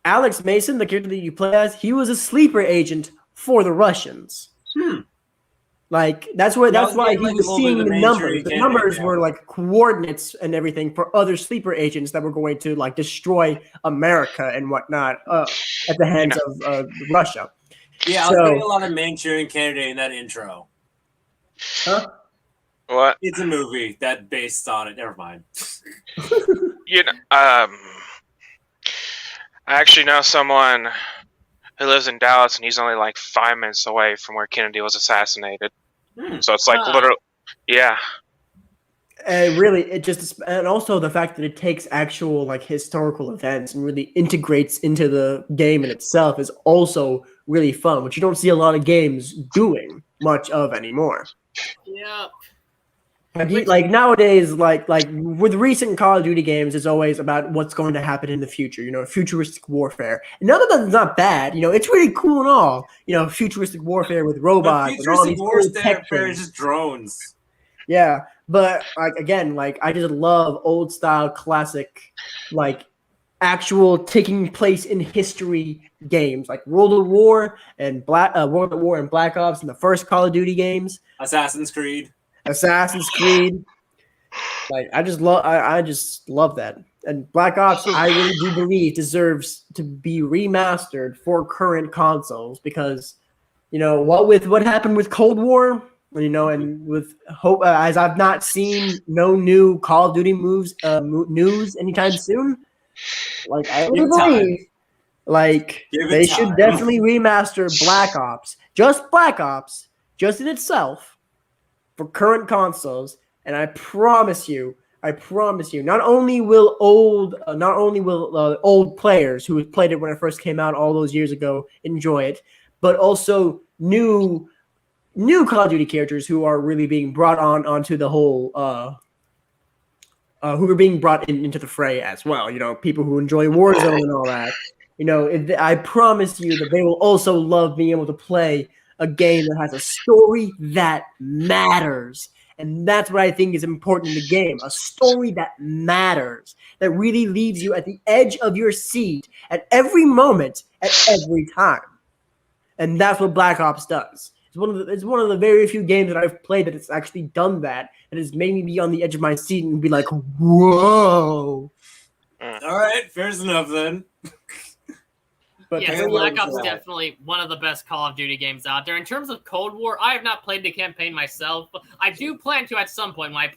Alex Mason, the character that you play as, he was a sleeper agent for the Russians. Like that's why he was seeing the numbers. The numbers were like coordinates and everything for other sleeper agents that were going to like destroy America and whatnot at the hands of Russia. Yeah, I was getting a lot of Manchurian Candidate in that intro. Huh? What? It's a movie that based on it. Never mind. I actually know someone who lives in Dallas, and he's only like 5 minutes away from where Kennedy was assassinated. So it's like literally, yeah. And really, and also the fact that it takes actual like historical events and really integrates into the game in itself is also really fun, which you don't see a lot of games doing much of anymore. Yeah. Like nowadays, like with recent Call of Duty games, it's always about what's going to happen in the future. Futuristic warfare. And none of that's not bad. It's really cool and all. Futuristic warfare with robots and all these cool tech things. Just drones. Yeah, but I just love old style classic, actual taking place in history games like World at War and Black Ops and the first Call of Duty games. Assassin's Creed. I just love that. And Black Ops, I really do believe, deserves to be remastered for current consoles because, what happened with Cold War, and with hope, as I've not seen no new Call of Duty news anytime soon. I believe, they should definitely remaster Black Ops, just in itself. For current consoles, and I promise you, not only will old players who played it when it first came out all those years ago enjoy it, but also new Call of Duty characters who are really being brought onto the whole, who are being brought into the fray as well. People who enjoy Warzone and all that. I promise you that they will also love being able to play a game that has a story that matters. And that's what I think is important in the game. A story that matters, that really leaves you at the edge of your seat at every moment, at every time. And that's what Black Ops does. It's one of the very few games that I've played that it's actually done that. And it's made me be on the edge of my seat and be like, whoa. All right, fair enough then. But yes, Black Ops is definitely one of the best Call of Duty games out there. In terms of Cold War, I have not played the campaign myself. I do plan to at some point when I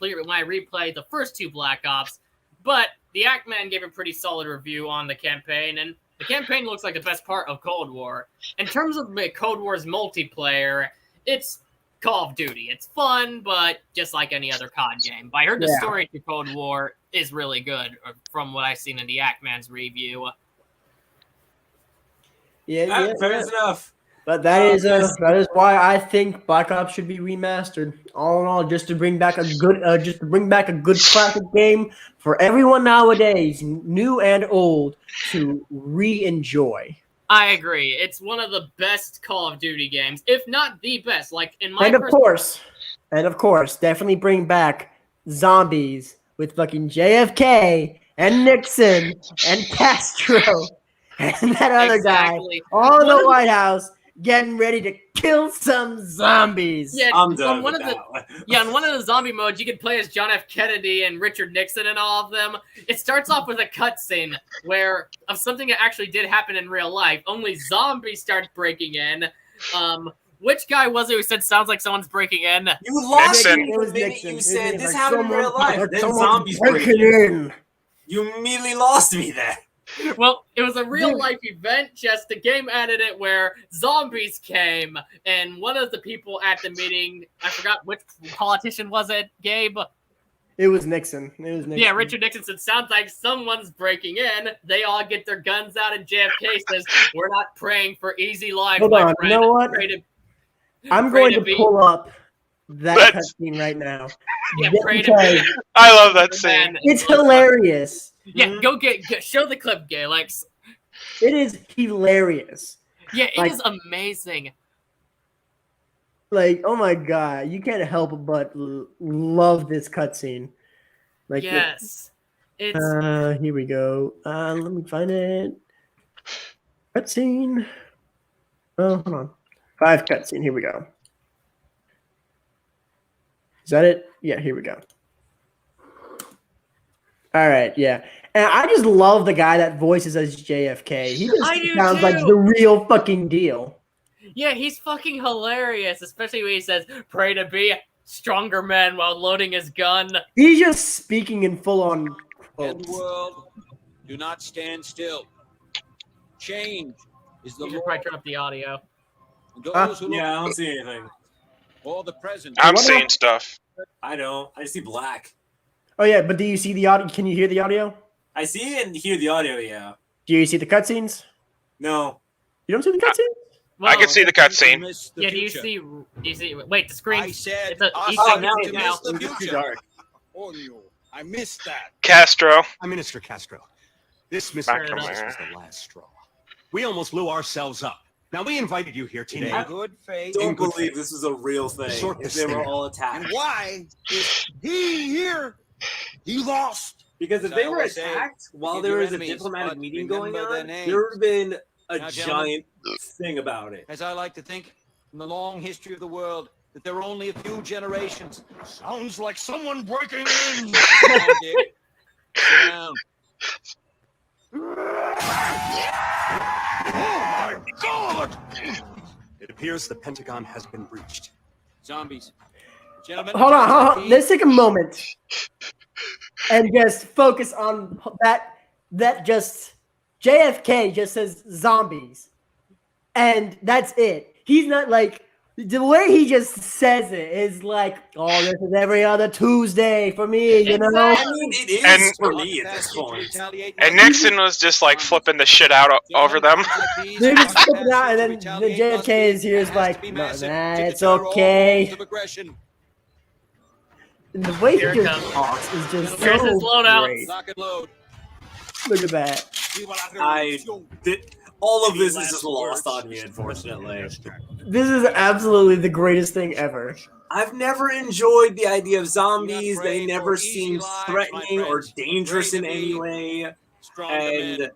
replay the first two Black Ops. But the Ackman gave a pretty solid review on the campaign, and the campaign looks like the best part of Cold War. In terms of Cold War's multiplayer, it's Call of Duty. It's fun, but just like any other COD game. But I heard the story to Cold War is really good from what I've seen in the Ackman's review. Yeah, fair enough. But that is why I think Black Ops should be remastered. All in all, just to bring back a good classic game for everyone nowadays, new and old, to re-enjoy. I agree. It's one of the best Call of Duty games, if not the best. And of course, definitely bring back zombies with fucking JFK and Nixon and Castro. And that other guy all in the White House getting ready to kill some zombies. Yeah, I'm done with that one. Yeah, in one of the zombie modes, you can play as John F. Kennedy and Richard Nixon and all of them. It starts off with a cutscene of something that actually did happen in real life. Only zombies start breaking in. Which guy was it who said sounds like someone's breaking in? You lost Nixon. me the minute you said this happened in real life. life. Then zombies breaking in. You immediately lost me there. Well, it was a real-life event, just the game added it where zombies came, and one of the people at the meeting, I forgot which politician was it, Gabe? It was Nixon. Yeah, Richard Nixon said, sounds like someone's breaking in. They all get their guns out, and JFK says, we're not praying for easy lives, Hold on, friend. You know what? I'm going to pull up that cutscene right now. Yeah, pray to be. I love that scene. It's hilarious. Yeah, go show the clip, Gay. It is hilarious. Yeah, it is amazing. Oh my god, you can't help but love this cutscene. Yes, it's. Here we go. Let me find it. Cutscene. Oh, hold on. 5 cutscene. Here we go. Is that it? Yeah, here we go. All right, yeah. And I just love the guy that voices as JFK. He just sounds like the real fucking deal. Yeah, he's fucking hilarious, especially when he says, pray to be stronger men while loading his gun. He's just speaking in full-on quotes. World, do not stand still. Change is the You should probably turn up the audio. Those who I don't see anything. For the present. I'm seeing stuff. I don't. I see black. Oh, yeah, but do you see the audio? Can you hear the audio? I see and hear the audio, yeah. Do you see the cutscenes? No. You don't see the cutscenes? Well, I can see the cutscene. Yeah, do you see? Wait, the screen. I said, It's a, I he's said thinking now it it now. the It's too future. dark. Oh, no, I missed that. Castro. I'm Minister Castro. This Back to misadventure where? was the last straw. We almost blew ourselves up. Now, we invited you here today. In good faith. Don't In good believe faith. this was a real thing. Sort If this they were thing all And attacked. why is he here? He lost. Because if As they I were always say, attacked while forgive there your was a enemies, diplomatic but meeting going remember their on, names. there would have been a Now, gentlemen, giant thing about it. As I like to think, in the long history of the world, that there are only a few generations. Sounds like someone breaking in. Come on, Dick. Sit down. Oh my God! It appears the Pentagon has been breached. Zombies. Gentlemen, Hold on. Let's take a moment and just focus on that just JFK just says zombies. And that's it. He's not like the way he just says it is like, oh, this is every other Tuesday for me, you know? I mean, it is And- for me at this point. And Nixon was just like flipping the shit out over them. They're just flipping out, and then the JFK is here is like, nah, it's okay. And the way he Here it just comes. talks is just Here's his so loadouts. great. Lock and load. Look at that. All of this is just lost on me, unfortunately. This is absolutely the greatest thing ever. I've never enjoyed the idea of zombies. They never seem threatening or dangerous in any way. And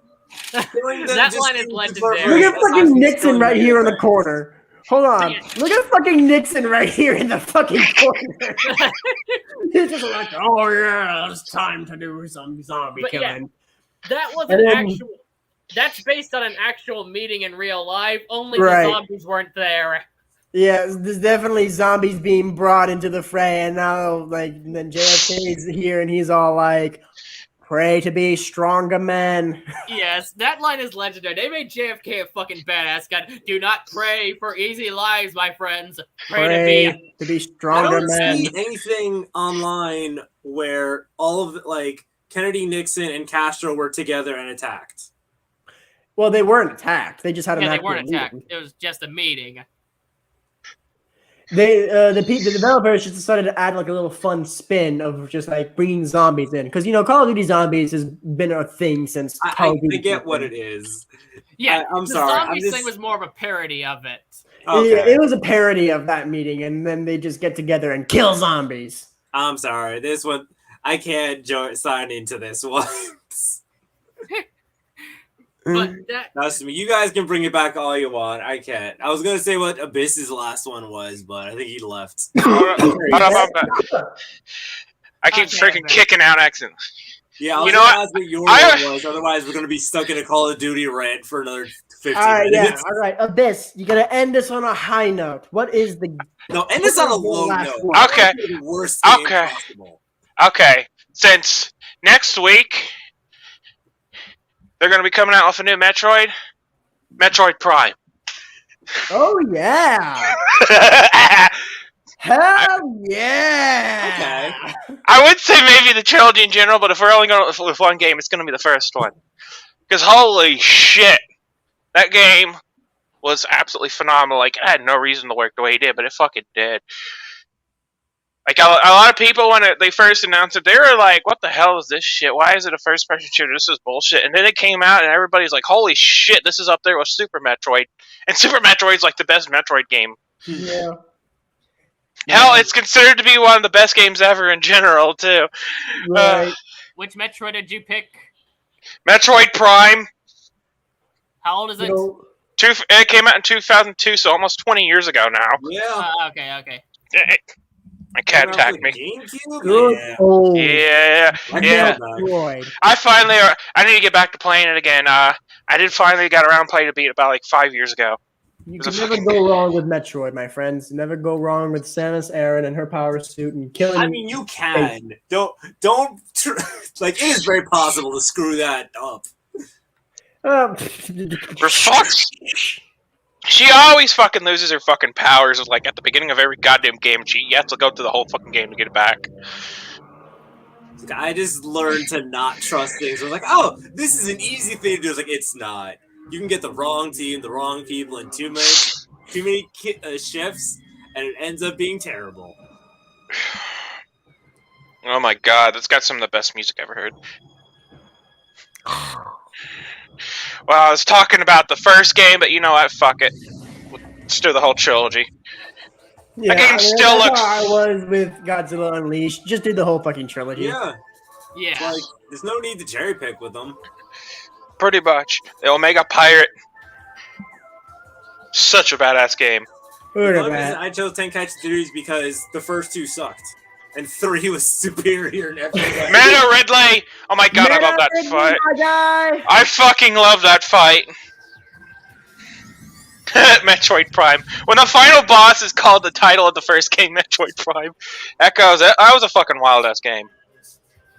That line is legendary. Look at fucking Nixon right here in the corner. Hold on. Look at fucking Nixon right here in the fucking corner. He's just like, oh yeah, it's time to do some zombie But yeah, killing. that was And an then- actual. That's based on an actual meeting in real life. Only Right. the zombies weren't there. Yeah, there's definitely zombies being brought into the fray, and now then JFK's here, and he's all like, "Pray to be stronger men." Yes, that line is legendary. They made JFK a fucking badass guy. Do not pray for easy lives, my friends. Pray to be. I stronger don't men. see anything online where all of Kennedy, Nixon, and Castro were together and attacked. Well, they weren't attacked. They just had an Yeah, they actual weren't attacked. meeting. It was just a meeting. The developers just decided to add like a little fun spin of just like bringing zombies in, because Call of Duty Zombies has been a thing since Call I of Duty. get what it is. Yeah, I'm the sorry, I'm zombies just- thing was more of a parody of it. Okay. Yeah, it was a parody of that meeting, and then they just get together and kill zombies. I'm sorry. This one, I can't sign into this one. But that Trust me, you guys can bring it back all you want. I can't. I was gonna say what Abyss's last one was, but I think he left. Hold up. I keep Okay, freaking okay. kicking out accents. Yeah, I was You know gonna what? ask what your I- one was. Otherwise, we're gonna be stuck in a Call of Duty rant for another 15 All right, yeah, minutes. all right. Abyss, you gotta end this on a high note. What is the? No, end this on a low Last note. one. Okay. The worst game Okay. possible. Okay, since next week they're going to be coming out with a new Metroid Prime. Oh yeah! Hell yeah! Okay. I would say maybe the trilogy in general, but if we're only going with one game, it's going to be the first one. Because holy shit, that game was absolutely phenomenal. Like, it had no reason to work the way it did, but it fucking did. Like, a lot of people, when they first announced it, they were like, what the hell is this shit? Why is it a first-person shooter? This is bullshit. And then it came out, and everybody's like, holy shit, this is up there with Super Metroid. And Super Metroid's like the best Metroid game. Yeah. Hell, it's considered to be one of the best games ever in general, too. Right. which Metroid did you pick? Metroid Prime. How old is it? It came out in 2002, so almost 20 years ago now. Yeah. Okay. My cat attacked me. GameCube? Good Yeah. old Yeah. Metroid. I need to get back to playing it again. I did finally got around playing to beat about like 5 years ago. You It was can a never fucking- go wrong with Metroid, my friends. Never go wrong with Samus Aran and her power suit and killing. I mean, you can. Don't. Like, it is very possible to screw that up. For fuck's She always fucking loses her fucking powers like at the beginning of every goddamn game. She has to go through the whole fucking game to get it back. I just learned to not trust things. I was like, oh, this is an easy thing to do. It's like, it's not. You can get the wrong team, the wrong people in 2 minutes. too many shifts, and it ends up being terrible. Oh my god, that's got some of the best music I've ever heard. Well, I was talking about the first game, but you know what? Fuck it. Let's do the whole trilogy. Yeah, game still that's looks- how I was with Godzilla Unleashed. Just do the whole fucking trilogy. Yeah, Yeah. like there's no need to cherry pick with them. Pretty much. The Omega Pirate. Such a badass game. Look The at only reason that. I chose Tenkaichi 3 is because the first two sucked, and 3 was superior in every way. Mana Ridley! Oh my god, I love that Ridley, fight. my guy! I fucking love that fight. Metroid Prime. When the final boss is called the title of the first game, Metroid Prime. Echoes. That was a fucking wild ass game.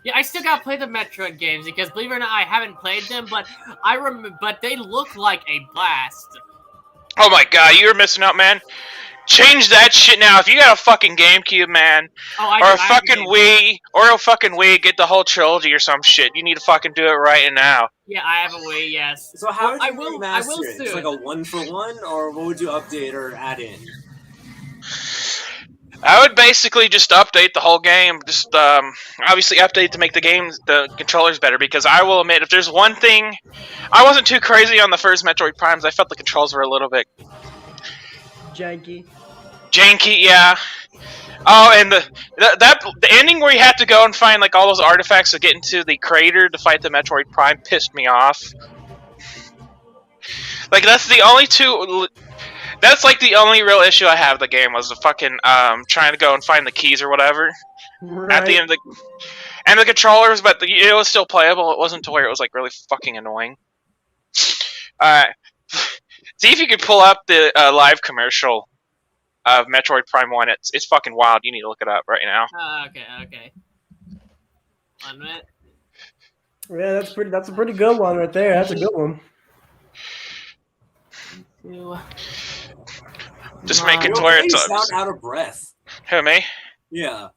Yeah, I still gotta play the Metroid games because, believe it or not, I haven't played them, but but they look like a blast. Oh my god, you were missing out, man. Change that shit now. If you got a fucking GameCube, man, Oh, I or do. a I have fucking Wii, get the whole trilogy or some shit. You need to fucking do it right now. Yeah, I have a Wii. Yes. So how would I you will remaster it? soon. It's like a 1-for-1, or what would you update or add in? I would basically just update the whole game. Just obviously update to make the controllers better. Because I will admit, if there's one thing, I wasn't too crazy on the first Metroid Primes. I felt the controls were a little bit Janky. janky. Yeah. Oh, and the ending where you have to go and find like all those artifacts to get into the crater to fight the Metroid Prime pissed me off. Like that's the only two. That's like the only real issue I have with the game was the fucking trying to go and find the keys or whatever at the end of the controllers, but it was still playable. It wasn't to where it was like really fucking annoying. See if you could pull up the live commercial of Metroid Prime 1. It's fucking wild. You need to look it up right now. Okay. 1 minute. Yeah, that's a pretty good one right there. That's a good one. Just make it to where it's sound out of breath. Who, me? Yeah.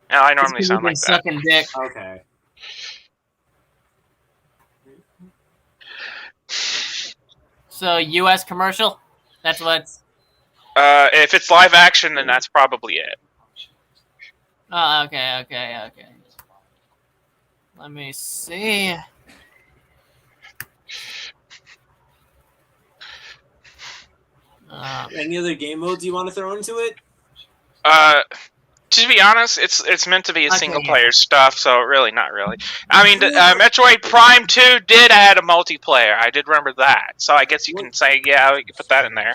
Yeah, I normally sound like that. Sucking dick. Okay. So U.S. commercial. That's what's. If it's live action, then that's probably it. Oh, okay. Let me see. Any other game modes you want to throw into it? To be honest, it's meant to be a Okay, single player stuff, so really not really. I mean, Metroid Prime 2 did add a multiplayer. I did remember that, so I guess you can say, yeah, we can put that in there.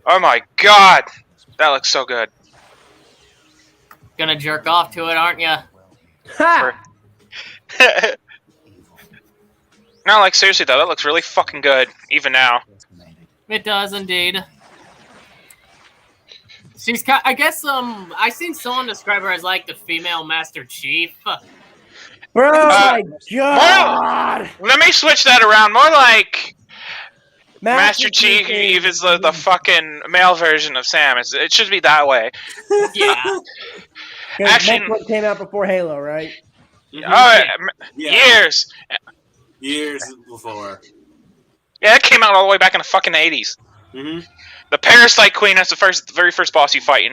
Oh my god, that looks so good. Gonna jerk off to it, aren't ya? Ha! No, like seriously though, that looks really fucking good, even now. It does indeed. She's I guess I seen someone describe her as like the female Master Chief. Bro, my god! Let me switch that around. More like Master Chief is is the fucking male version of Samus. It should be that way. Yeah. Actually- That's what came out before Halo, right? Oh, Yeah. years. Years before. Yeah, it came out all the way back in the fucking 80s. Mm-hmm. The Parasite Queen, that's the very first boss you fight in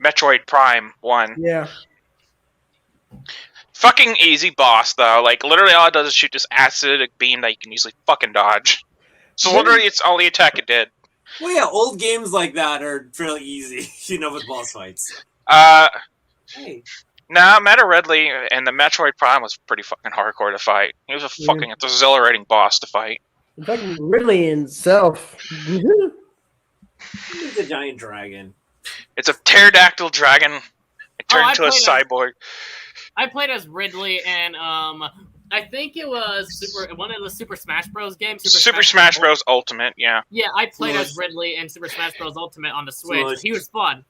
Metroid Prime 1. Yeah. Fucking easy boss, though. Like, literally all it does is shoot this acidic beam that you can easily fucking dodge. So literally it's all the attack it did. Well, yeah, old games like that are fairly easy, with boss fights. Hey. Nah, Meta Ridley and the Metroid Prime was pretty fucking hardcore to fight. He was a fucking exhilarating boss to fight. In fact, Ridley himself. He's a giant dragon. It's a pterodactyl dragon. It turned into a cyborg. I played as Ridley, and I think it was one of the Super Smash Bros. games. Super Smash Bros. Ultimate, yeah. Yeah, I played as Ridley in Super Smash Bros. Ultimate on the Switch. Smush. He was fun.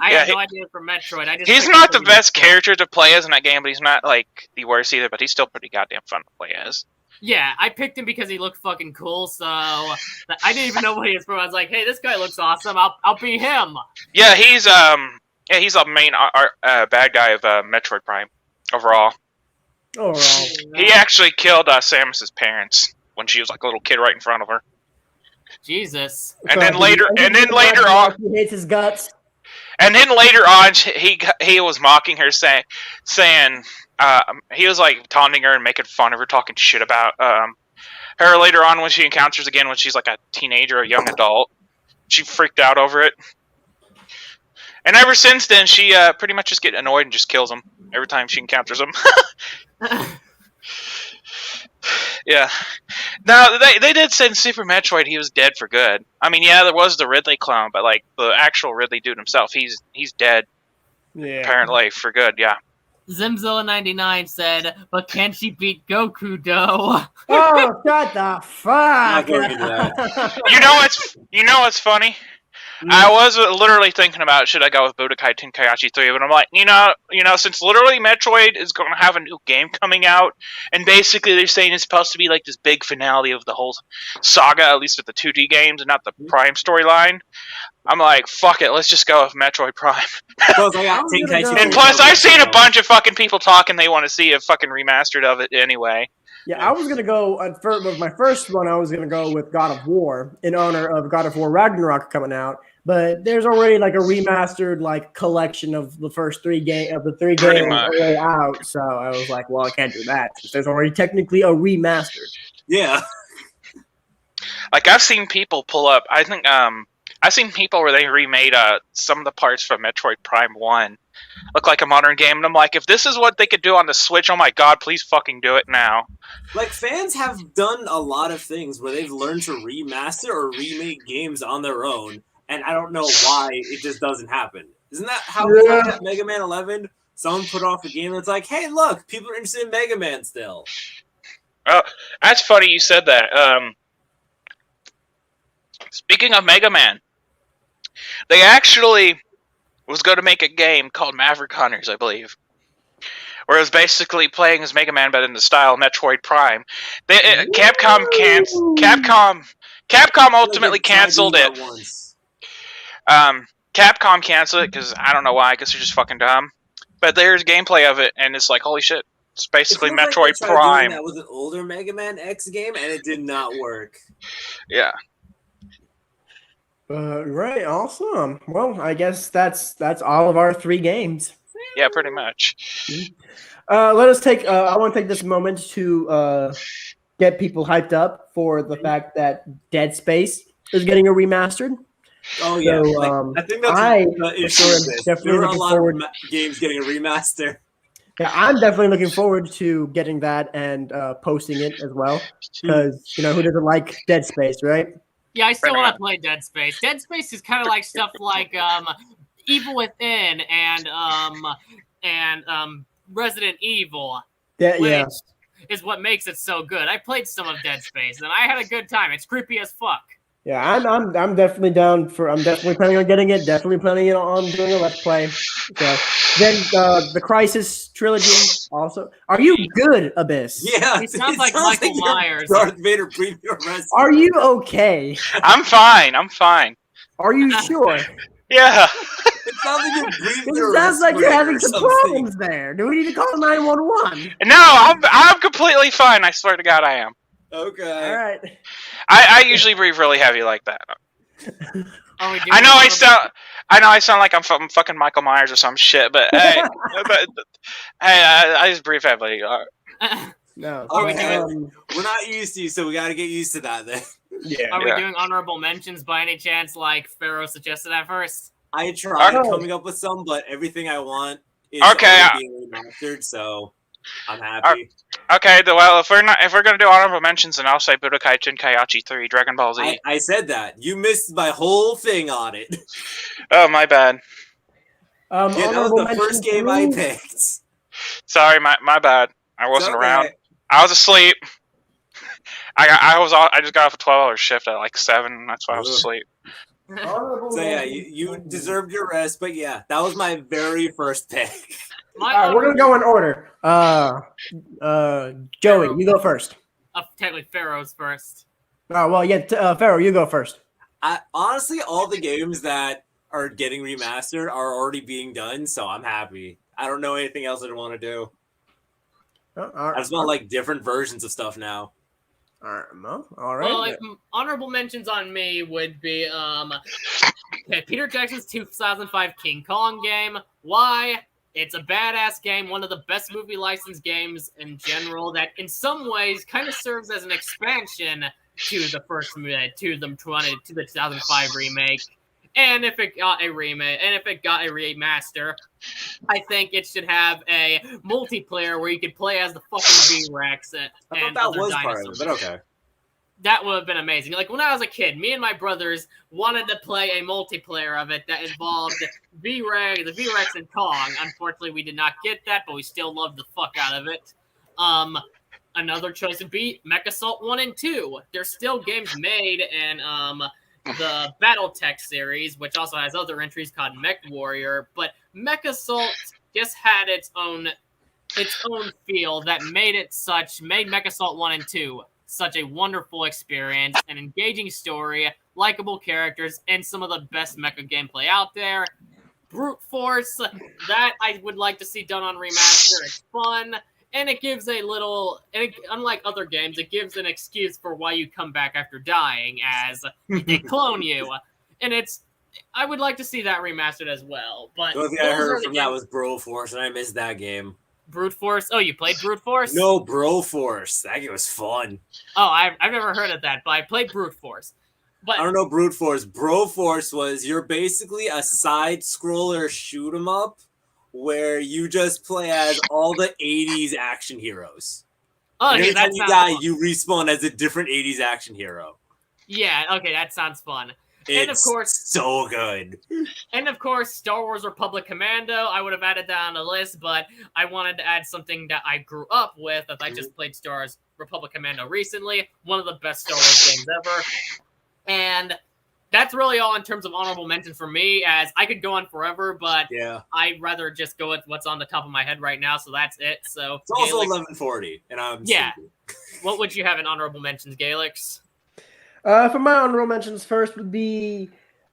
I had no idea from Metroid. He's not the best character to play as in that game, but he's not like the worst either. But he's still pretty goddamn fun to play as. Yeah, I picked him because he looked fucking cool. So I didn't even know what he was from. I was like, hey, this guy looks awesome. I'll be him. Yeah, he's a main bad guy of Metroid Prime overall. Overall. He actually killed Samus's parents. when she was like a little kid right in front of her. Jesus. And then later on, he hates his guts. And then later on, he was mocking her, saying he was like taunting her and making fun of her, talking shit about her later on when she encounters again when she's like a teenager, a young adult. She freaked out over it. And ever since then, she pretty much just get annoyed and just kills him every time she encounters him. Yeah. Now, they did say in Super Metroid he was dead for good. I mean, yeah, there was the Ridley clone, but like the actual Ridley dude himself, he's dead. Yeah. Apparently for good, yeah. Zimzilla99 said, but can she beat Goku, though? Oh, shut the fuck! You know what's funny? I was literally thinking about should I go with Budokai Tenkaichi 3, but I'm like, you know, since literally Metroid is going to have a new game coming out, and basically they're saying it's supposed to be like this big finale of the whole saga, at least with the 2D games and not the Prime storyline. I'm like, fuck it, let's just go with Metroid Prime. And plus, I've seen a bunch of fucking people talking they want to see a fucking remastered of it anyway. Yeah, I was going to go, with my first one, I was going to go with God of War in honor of God of War Ragnarok coming out. But there's already like a remastered like collection of the first three games already out. So I was like, well, I can't do that. There's already technically a remastered. Yeah. Like I've seen people pull up. I think I've seen people where they remade some of the parts from Metroid Prime 1 look like a modern game, and I'm like, if this is what they could do on the Switch, oh my god, please fucking do it now. Like, fans have done a lot of things where they've learned to remaster or remake games on their own, and I don't know why it just doesn't happen. Isn't that how Mega Man 11? Someone put off a game that's like, hey, look, people are interested in Mega Man still. Oh, that's funny you said that. Speaking of Mega Man, they actually was going to make a game called Maverick Hunters, I believe, where it was basically playing as Mega Man, but in the style of Metroid Prime. Capcom ultimately canceled it. Capcom canceled it because I don't know why. I guess they're just fucking dumb. But there's gameplay of it, and it's like, holy shit. It's basically Metroid Prime. That was an older Mega Man X game, and it did not work. Yeah. Right, awesome. Well, I guess that's all of our 3 games. Yeah, pretty much. Let us take. I want to take this moment to get people hyped up for the fact that Dead Space is getting a remastered. Oh yeah, so, I think that's definitely looking forward. Games getting a remaster. Yeah, I'm definitely looking forward to getting that and posting it as well, because who doesn't like Dead Space, right? Yeah, I still want to play Dead Space. Dead Space is kind of like stuff like Evil Within and Resident Evil, which is what makes it so good. I played some of Dead Space and I had a good time. It's creepy as fuck. Yeah, I'm definitely down for. I'm definitely planning on getting it. Definitely planning on doing a let's play. So then the Crisis trilogy also. Are you good, Abyss? Yeah, he sounds like Michael Myers. Darth Vader preview arrest. Are you okay? I'm fine. Are you sure? Yeah. It sounds like you're breathing. It sounds like you're having some problems there. Do we need to call 911? No, I'm completely fine. I swear to God, I am. Okay. All right. I usually breathe really heavy like that. I know I sound like I'm fucking Michael Myers or some shit, but hey, I just breathe heavily. No. We're not used to you, so we got to get used to that then. Yeah. Are we doing honorable mentions by any chance, like Pharaoh suggested at first? I tried coming up with some, but everything I want is being remastered, so I'm happy. Okay, well, if we're gonna do honorable mentions, then I'll say Budokai Tenkaichi 3, Dragon Ball Z. I said that. You missed my whole thing on it. Oh, my bad. That was the first game I picked. Sorry, my bad. I wasn't around. I was asleep. I just got off a 12-hour shift at like 7. That's why I was asleep. So yeah, you deserved your rest, but yeah, that was my very first pick. We're gonna go in order. Joey, you go first. Technically, Pharaoh's first. Oh well, yeah. Pharaoh, you go first. Honestly, all the games that are getting remastered are already being done, so I'm happy. I don't know anything else I want to do. I just want like different versions of stuff now. All right. Well, honorable mentions on me would be Peter Jackson's 2005 King Kong game. Why? It's a badass game, one of the best movie license games in general. That in some ways kind of serves as an expansion to the first to the 2005 remake. And if it got a remake, and if it got a remaster, I think it should have a multiplayer where you could play as the fucking V-Rex and other dinosaurs. Part of it, but okay. That would have been amazing. Like when I was a kid, me and my brothers wanted to play a multiplayer of it that involved the V-Rex and Kong. Unfortunately, we did not get that, but we still loved the fuck out of it. Another choice would be MechAssault 1 and 2. There's still games made in the BattleTech series, which also has other entries called Mech Warrior, but MechAssault just had its own feel that made MechAssault 1 and 2 such a wonderful experience, an engaging story, likable characters, and some of the best mecha gameplay out there. Brute Force, that I would like to see done on Remaster. It's fun, and it gives unlike other games, it gives an excuse for why you come back after dying, as they clone you. And I would like to see that remastered as well. But the only thing I heard from that was Bro Force, and I missed that game. Brute Force? Oh, you played Brute Force? No, Bro Force. That game was fun. Oh, I've never heard of that, but I played Brute Force. But I don't know Brute Force. Bro Force was you're basically a side-scroller shoot-'em-up where you just play as all the 80s action heroes. Oh, okay, every time you die, you respawn as a different 80s action hero. Yeah, okay, that sounds fun. And of course, so good. And of course, Star Wars Republic Commando. I would have added that on the list, but I wanted to add something that I grew up with, as I just played Star Wars Republic Commando recently. One of the best Star Wars games ever. And that's really all in terms of honorable mentions for me, as I could go on forever, but I'd rather just go with what's on the top of my head right now, so that's it. So it's also 11:40, and I'm sleepy. What would you have in honorable mentions, Galix? For my honorable mentions, first would be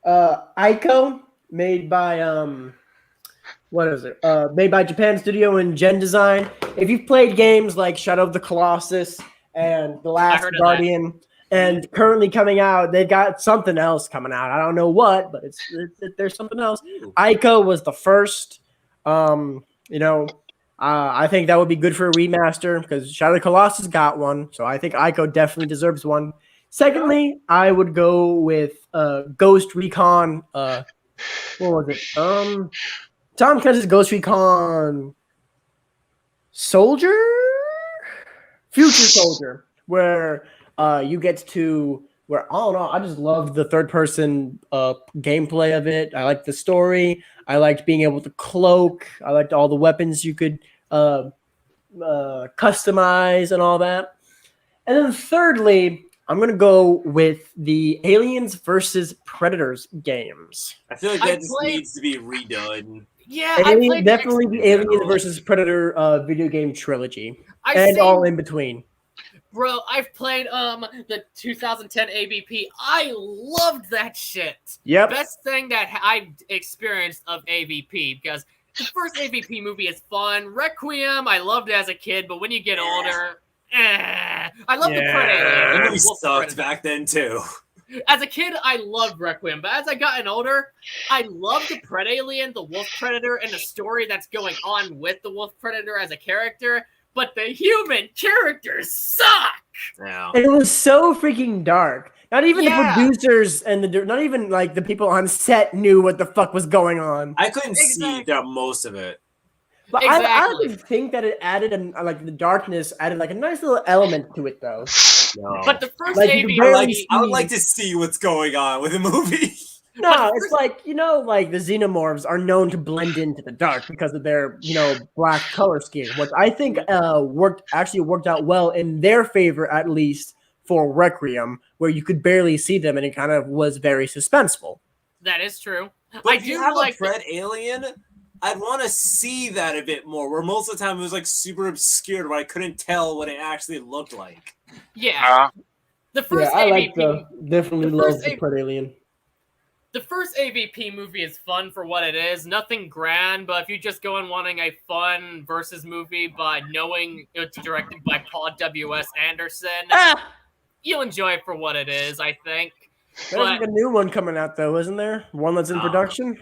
Ico, made by made by Japan Studio and Gen Design. If you've played games like Shadow of the Colossus and The Last Guardian, and currently coming out, they've got something else coming out. I don't know what, but there's something else. Ico was the first. I think that would be good for a remaster because Shadow of the Colossus got one, so I think Ico definitely deserves one. Secondly, I would go with Ghost Recon. What was it? Tom Clancy's Ghost Recon Future Soldier, where you get to I don't know. I just loved the third-person gameplay of it. I liked the story. I liked being able to cloak. I liked all the weapons you could customize and all that. And then thirdly, I'm going to go with the Aliens versus Predators games. I feel like that just needs to be redone. Yeah, definitely the Aliens versus Predator video game trilogy. All in between. Bro, I've played the 2010 AVP. I loved that shit. Yep. Best thing that I experienced of AVP, because the first AVP movie is fun. Requiem, I loved it as a kid, but when you get older... I love the Predator. The movie sucked back then too. As a kid, I loved Requiem, but as I gotten older, I love the Predalien, the Wolf Predator, and the story that's going on with the Wolf Predator as a character. But the human characters suck. And it was so freaking dark. Not even the producers and not even like the people on set knew what the fuck was going on. I couldn't see most of it. But I think that it added the darkness added like a nice little element to it though. No. But the first AVP, I would like to see what's going on with the movie. No, it's like the xenomorphs are known to blend into the dark because of their black color scheme, which I think worked out well in their favor, at least for Requiem, where you could barely see them and it kind of was very suspenseful. That is true. But if you have a Pred alien, I'd want to see that a bit more, where most of the time it was like super obscured where I couldn't tell what it actually looked like. Yeah. The first AVP definitely love the Pred alien. The first AVP movie is fun for what it is. Nothing grand, but if you just go in wanting a fun versus movie by knowing it's directed by Paul W.S. Anderson, you'll enjoy it for what it is, I think. There's like a new one coming out though, isn't there? One that's in production.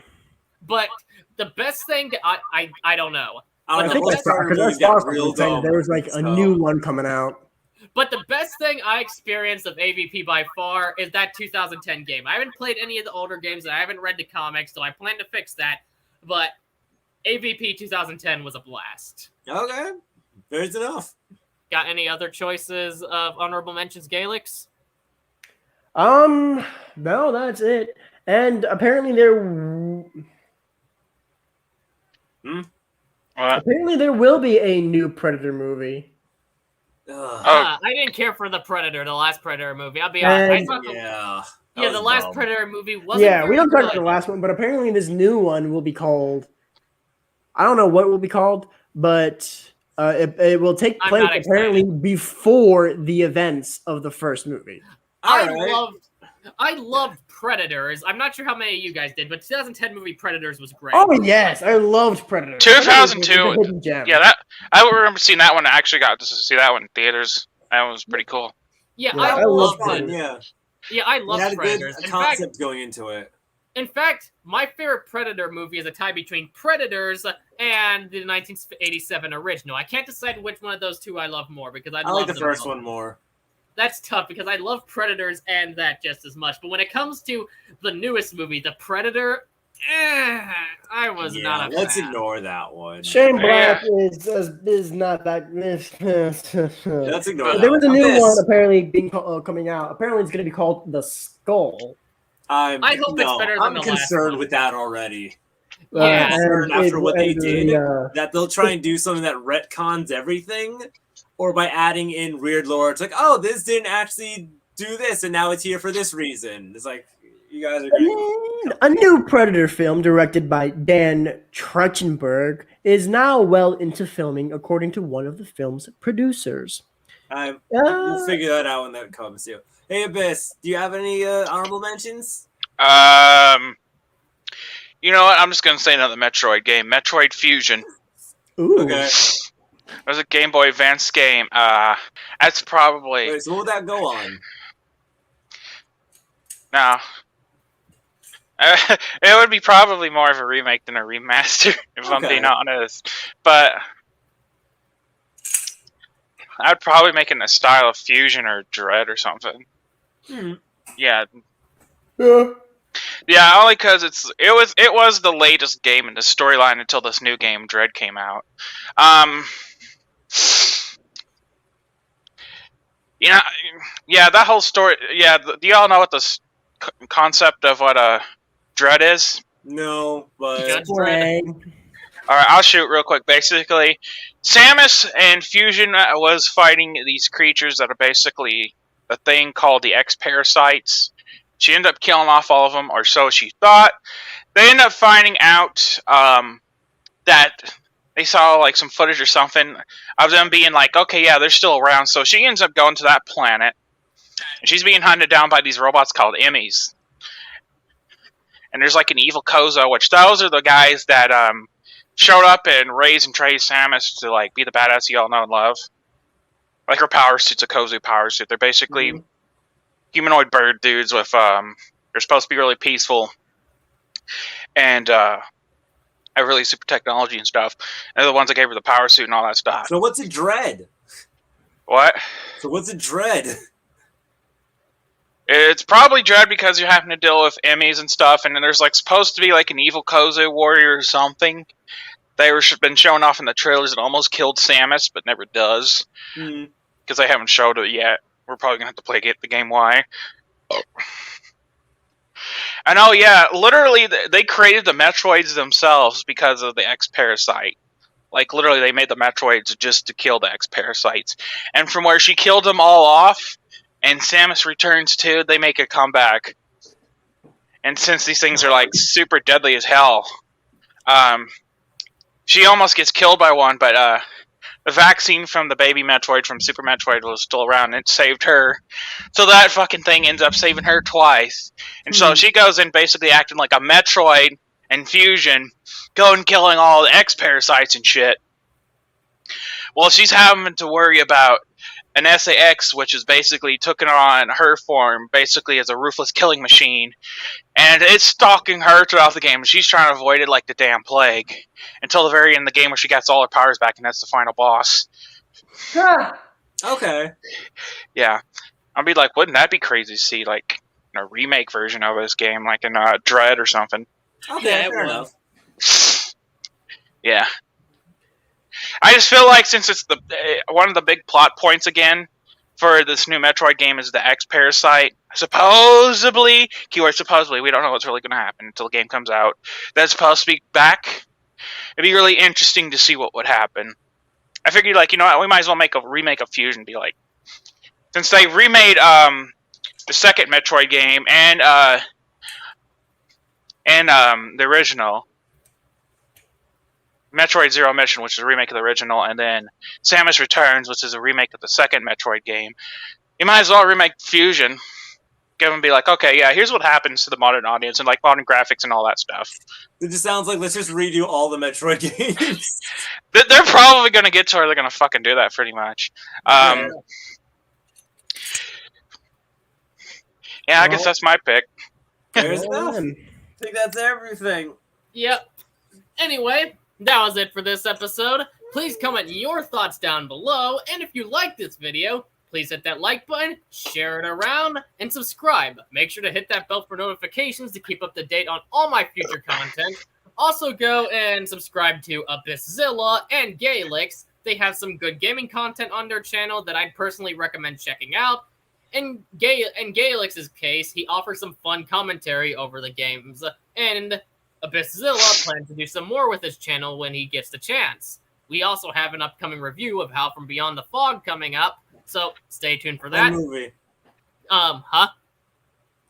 But the best thing that I don't know. I think I saw there was like a new one coming out. But the best thing I experienced of AVP by far is that 2010 game. I haven't played any of the older games, and I haven't read the comics, so I plan to fix that. But AVP 2010 was a blast. Okay, there's enough. Got any other choices of honorable mentions, Galix? No, that's it. And apparently apparently there will be a new Predator movie. I didn't care for the Predator, the last Predator movie. I'll be honest. The last Predator movie wasn't. Yeah, we don't talk about the last one, but apparently this new one will be called. I don't know what it will be called, but it will take place apparently before the events of the first movie. I loved Predators. I'm not sure how many of you guys did, but 2010 movie Predators was great. Oh yes, I loved Predators. 2002. Yeah, I remember seeing that one. I actually got to see that one in theaters. That one was pretty cool. Yeah, I loved it. Yeah, I loved Predators. A concept going into it. In fact, my favorite Predator movie is a tie between Predators and the 1987 original. I can't decide which one of those two I love more because I like the first one more. That's tough because I love Predators and that just as much. But when it comes to the newest movie, The Predator, I was not a fan. Let's ignore that one. Shane Black is not that. Let's ignore that. There was a new one apparently coming out. Apparently, it's going to be called The Skull. I hope it's better than the last one. I'm concerned with that already. Yeah, after what they did, that they'll try and do something that retcons everything. Or by adding in weird lore, it's like, oh, this didn't actually do this, and now it's here for this reason. It's like, you guys are a new Predator film directed by Dan Trachtenberg is now well into filming, according to one of the film's producers. We'll figure that out when that comes to you. Hey, Abyss, do you have any honorable mentions? You know what? I'm just going to say another Metroid game. Metroid Fusion. Ooh. Okay. It was a Game Boy Advance game. That's probably... Wait, so what would that go on? No. It would be probably more of a remake than a remaster, if I'm being honest. But I'd probably make it in the style of Fusion or Dread or something. Yeah. Yeah, only because it was the latest game in the storyline until this new game, Dread, came out. That whole story. Yeah, do y'all know what the concept of what Dread is? No, but all right, I'll shoot real quick. Basically, Samus and Fusion was fighting these creatures that are basically a thing called the X-Parasites. She ended up killing off all of them, or so she thought. They ended up finding out that they saw like some footage or something of them being like, okay, yeah, they're still around. So she ends up going to that planet, and she's being hunted down by these robots called Emmys. And there's like an evil Kozo, which those are the guys that showed up and raised and trained Samus to like be the badass you all know and love. Like her power suit's a Kozo power suit. They're basically humanoid bird dudes with they're supposed to be really peaceful and have really super technology and stuff. And they're the ones that gave her the power suit and all that stuff. So what's a Dread? What? So what's a Dread? It's probably Dread because you're having to deal with Emmys and stuff, and then there's like supposed to be like an evil Kozo warrior or something. They were been showing off in the trailers. It almost killed Samus, but never does because they haven't showed it yet. We're probably gonna have to play the game Y. And oh yeah, literally they created the Metroids themselves because of the X-Parasite. Like literally, they made the Metroids just to kill the X-Parasites. And from where she killed them all off, and Samus returns too, they make a comeback. And since these things are like super deadly as hell, she almost gets killed by one, but the vaccine from the baby Metroid from Super Metroid was still around and it saved her. So that fucking thing ends up saving her twice. And so she goes in basically acting like a Metroid and Fusion, going killing all the X-Parasites and shit. Well, she's having to worry about an SAX, which is basically taken on her form, basically as a ruthless killing machine, and it's stalking her throughout the game. She's trying to avoid it like the damn plague until the very end of the game where she gets all her powers back, and that's the final boss. Okay. Yeah, I'll be like, wouldn't that be crazy to see like a remake version of this game, like in Dread or something? Okay, Yeah, fair enough. Yeah. I just feel like since it's the one of the big plot points again for this new Metroid game is the X Parasite. Supposedly, keyword supposedly, we don't know what's really going to happen until the game comes out. That's supposed to be back. It'd be really interesting to see what would happen. I figured, like, you know what, we might as well make a remake of Fusion. Be like, since they remade the second Metroid game and the original Metroid Zero Mission, which is a remake of the original, and then Samus Returns, which is a remake of the second Metroid game. You might as well remake Fusion. Give them be like, okay, yeah, here's what happens to the modern audience and like modern graphics and all that stuff. It just sounds like let's just redo all the Metroid games. They're probably going to get to where they're going to fucking do that pretty much. Yeah, I guess that's my pick. There's enough. I think that's everything. Yep. Anyway, that was it for this episode. Please comment your thoughts down below, and if you like this video, please hit that like button, share it around, and subscribe. Make sure to hit that bell for notifications to keep up to date on all my future content. Also go and subscribe to Abysszilla and Galix. They have some good gaming content on their channel that I'd personally recommend checking out. In Galix's case, he offers some fun commentary over the games, and Abysszilla plans to do some more with his channel when he gets the chance. We also have an upcoming review of How From Beyond the Fog coming up, so stay tuned for that. Fun movie.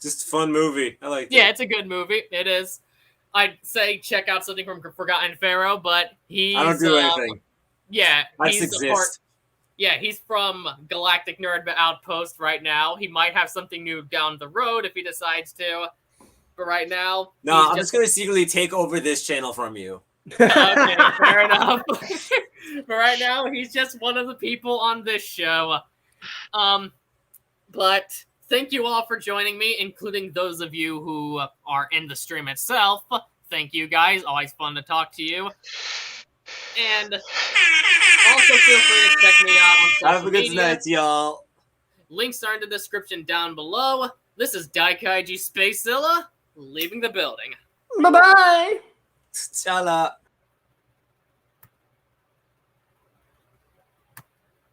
Just a fun movie. I like it. Yeah, it's a good movie. It is. I'd say check out something from Forgotten Pharaoh, but he's... I don't do anything. Yeah. I just exist. He's from Galactic Nerd Outpost right now. He might have something new down the road if he decides to. But right now... No, I'm just going to secretly take over this channel from you. Okay, fair enough. But right now, he's just one of the people on this show. But thank you all for joining me, including those of you who are in the stream itself. Thank you, guys. Always fun to talk to you. And also feel free to check me out on social Have a good media. night, y'all. Links are in the description down below. This is Daikaiji Spacezilla, leaving the building. Bye-bye. Chala.